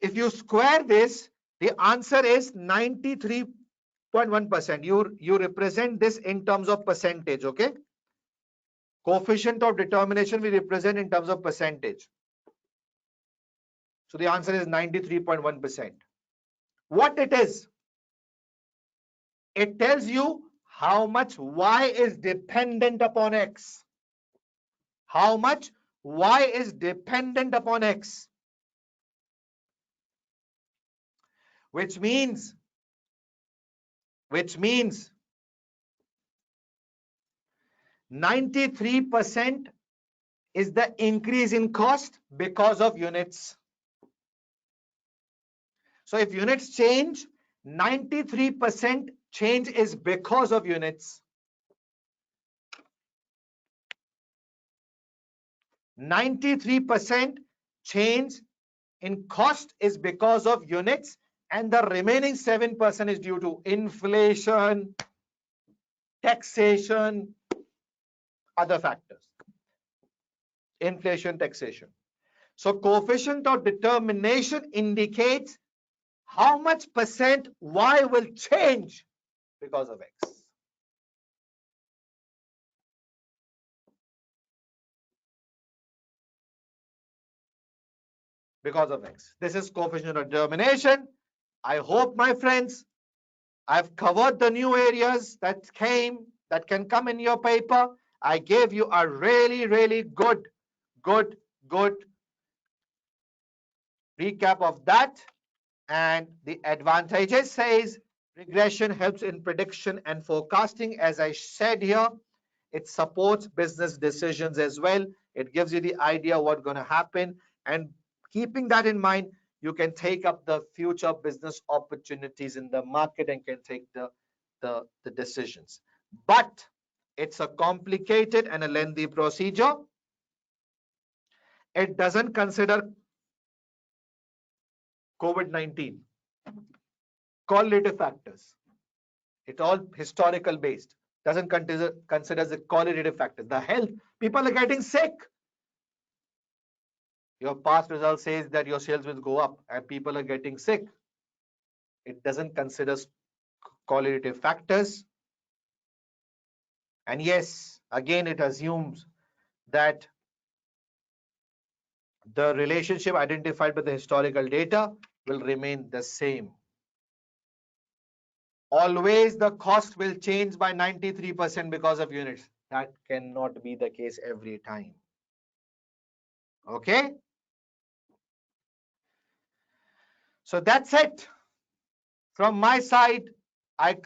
If you square this, the answer is 93.1%. You represent this in terms of percentage, okay? Coefficient of determination we represent in terms of percentage. So the answer is 93.1%. What it is? It tells you how much Y is dependent upon X. How much Y is dependent upon X. Which means 93% is the increase in cost because of units. So if units change, 93% change is because of units. 93% change in cost is because of units, and the remaining 7% is due to inflation, taxation, other factors. inflation, taxation. So coefficient of determination indicates how much percent Y will change because of X. Because of X. This is coefficient of determination. I hope, my friends, I've covered the new areas that can come in your paper. I gave you a really, really good recap of that. And the advantages says regression helps in prediction and forecasting. As I said here, it supports business decisions as well. It gives you the idea what's going to happen. And keeping that in mind, you can take up the future business opportunities in the market and can take the decisions. But it's a complicated and a lengthy procedure. It doesn't consider COVID-19, correlative factors. It's all historical based. Doesn't consider the qualitative factors. The health, people are getting sick. Your past result says that your sales will go up and people are getting sick. It doesn't consider qualitative factors. And yes, again, it assumes that the relationship identified by the historical data will remain the same. Always the cost will change by 93% because of units. That cannot be the case every time. Okay? So that's it. From my side, I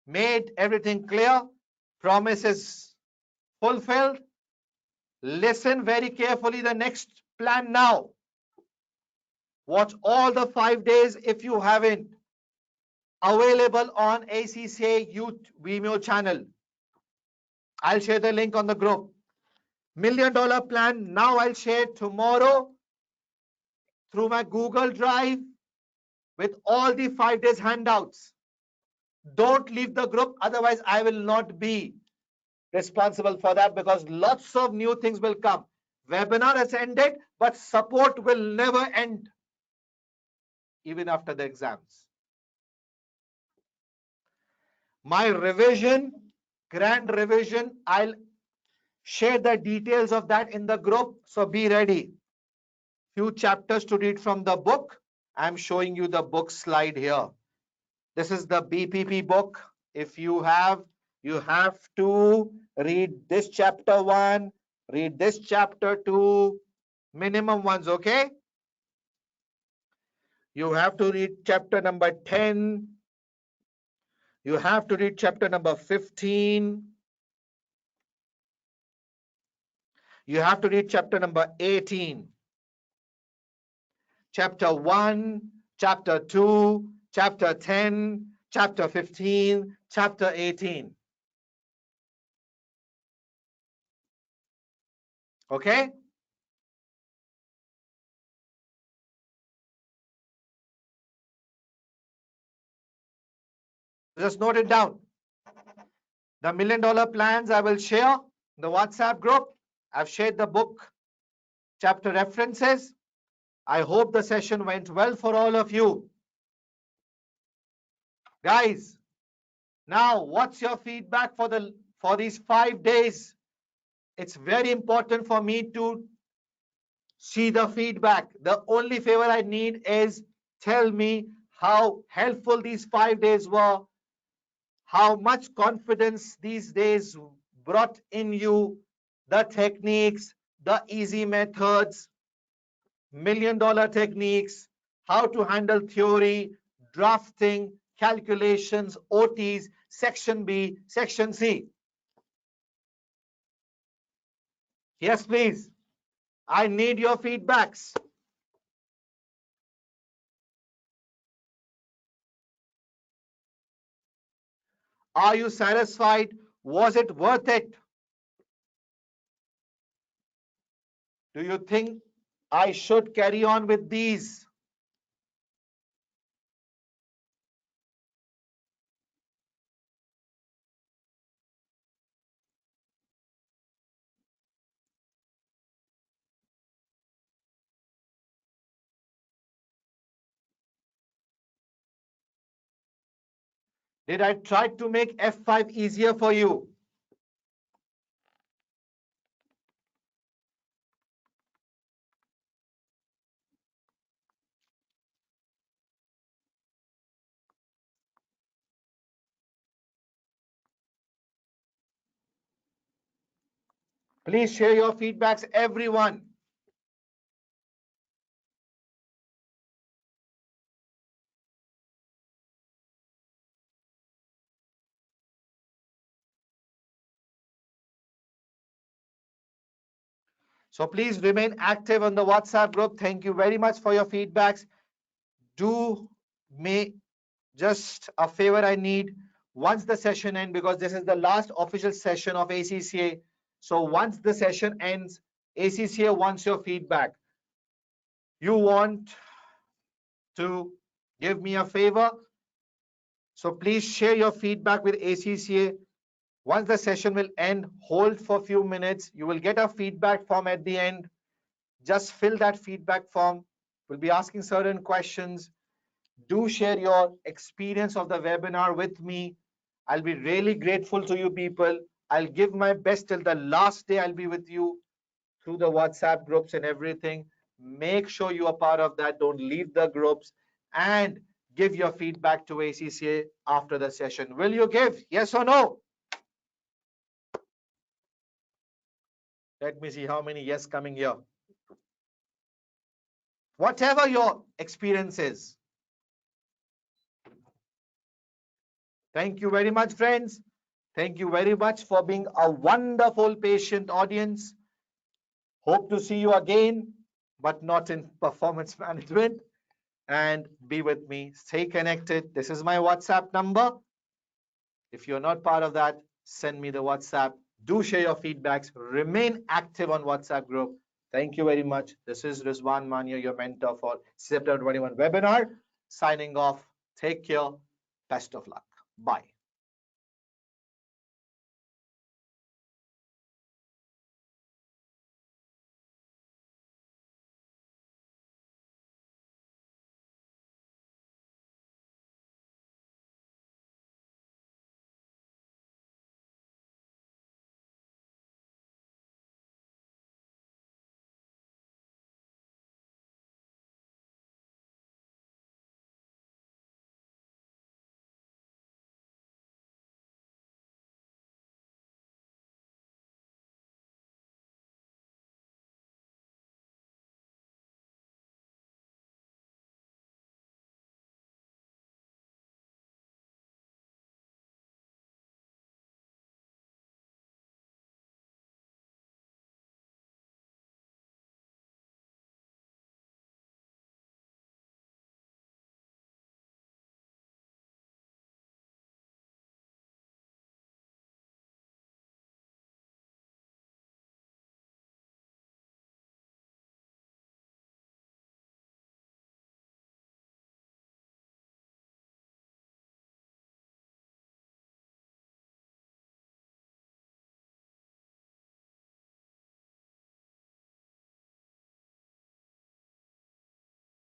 made everything clear. Promises fulfilled. Listen very carefully the next plan now. Watch all the 5 days if you haven't. Available on ACCA Youth Vimeo channel. I'll share the link on the group. $1,000,000 plan. Now I'll share tomorrow through my Google Drive with all the 5 days handouts. Don't leave the group, otherwise I will not be responsible for that because lots of new things will come. Webinar has ended, but support will never end, even after the exams. My revision, grand revision, I'll share the details of that in the group, so be ready. Few chapters to read from the book. I'm showing you the book slide here. This is the BPP book. If you have to read this chapter 1, read this chapter 2, minimum ones, okay? You have to read chapter number 10. You have to read chapter number 15. You have to read chapter number 18. Chapter 1, chapter 2, chapter 10, chapter 15, chapter 18. Okay? Just note it down. The $1,000,000 plans I will share in the WhatsApp group. I've shared the book chapter references. I hope the session went well for all of you. Guys, now what's your feedback for these 5 days? It's very important for me to see the feedback. The only favor I need is tell me how helpful these 5 days were, how much confidence these days brought in you, the techniques, the easy methods, $1,000,000 techniques, how to handle theory, drafting, calculations, OTs, section B, section C. Yes, please. I need your feedbacks. Are you satisfied? Was it worth it? Do you think I should carry on with these? Did I try to make F5 easier for you? Please share your feedbacks, everyone. So please remain active on the WhatsApp group. Thank you very much for your feedbacks. Do me just a favor I need once the session ends, because this is the last official session of ACCA. So once the session ends, ACCA wants your feedback. You want to give me a favor. So please share your feedback with ACCA. Once the session will end, hold for a few minutes. You will get a feedback form at the end. Just fill that feedback form. We'll be asking certain questions. Do share your experience of the webinar with me. I'll be really grateful to you people. I'll give my best till the last day. I'll be with you through the WhatsApp groups and everything. Make sure you are part of that. Don't leave the groups, and give your feedback to ACCA after the session. Will you give? Yes or no? Let me see how many yes coming here. Whatever your experience is. Thank you very much, friends. Thank you very much for being a wonderful, patient audience. Hope to see you again, but not in performance management. And be with me. Stay connected. This is my WhatsApp number. If you're not part of that, send me the WhatsApp. Do share your feedbacks. Remain active on WhatsApp group. Thank you very much. This is Rizwan Maniya, your mentor for September 21 webinar. Signing off. Take care. Best of luck. Bye.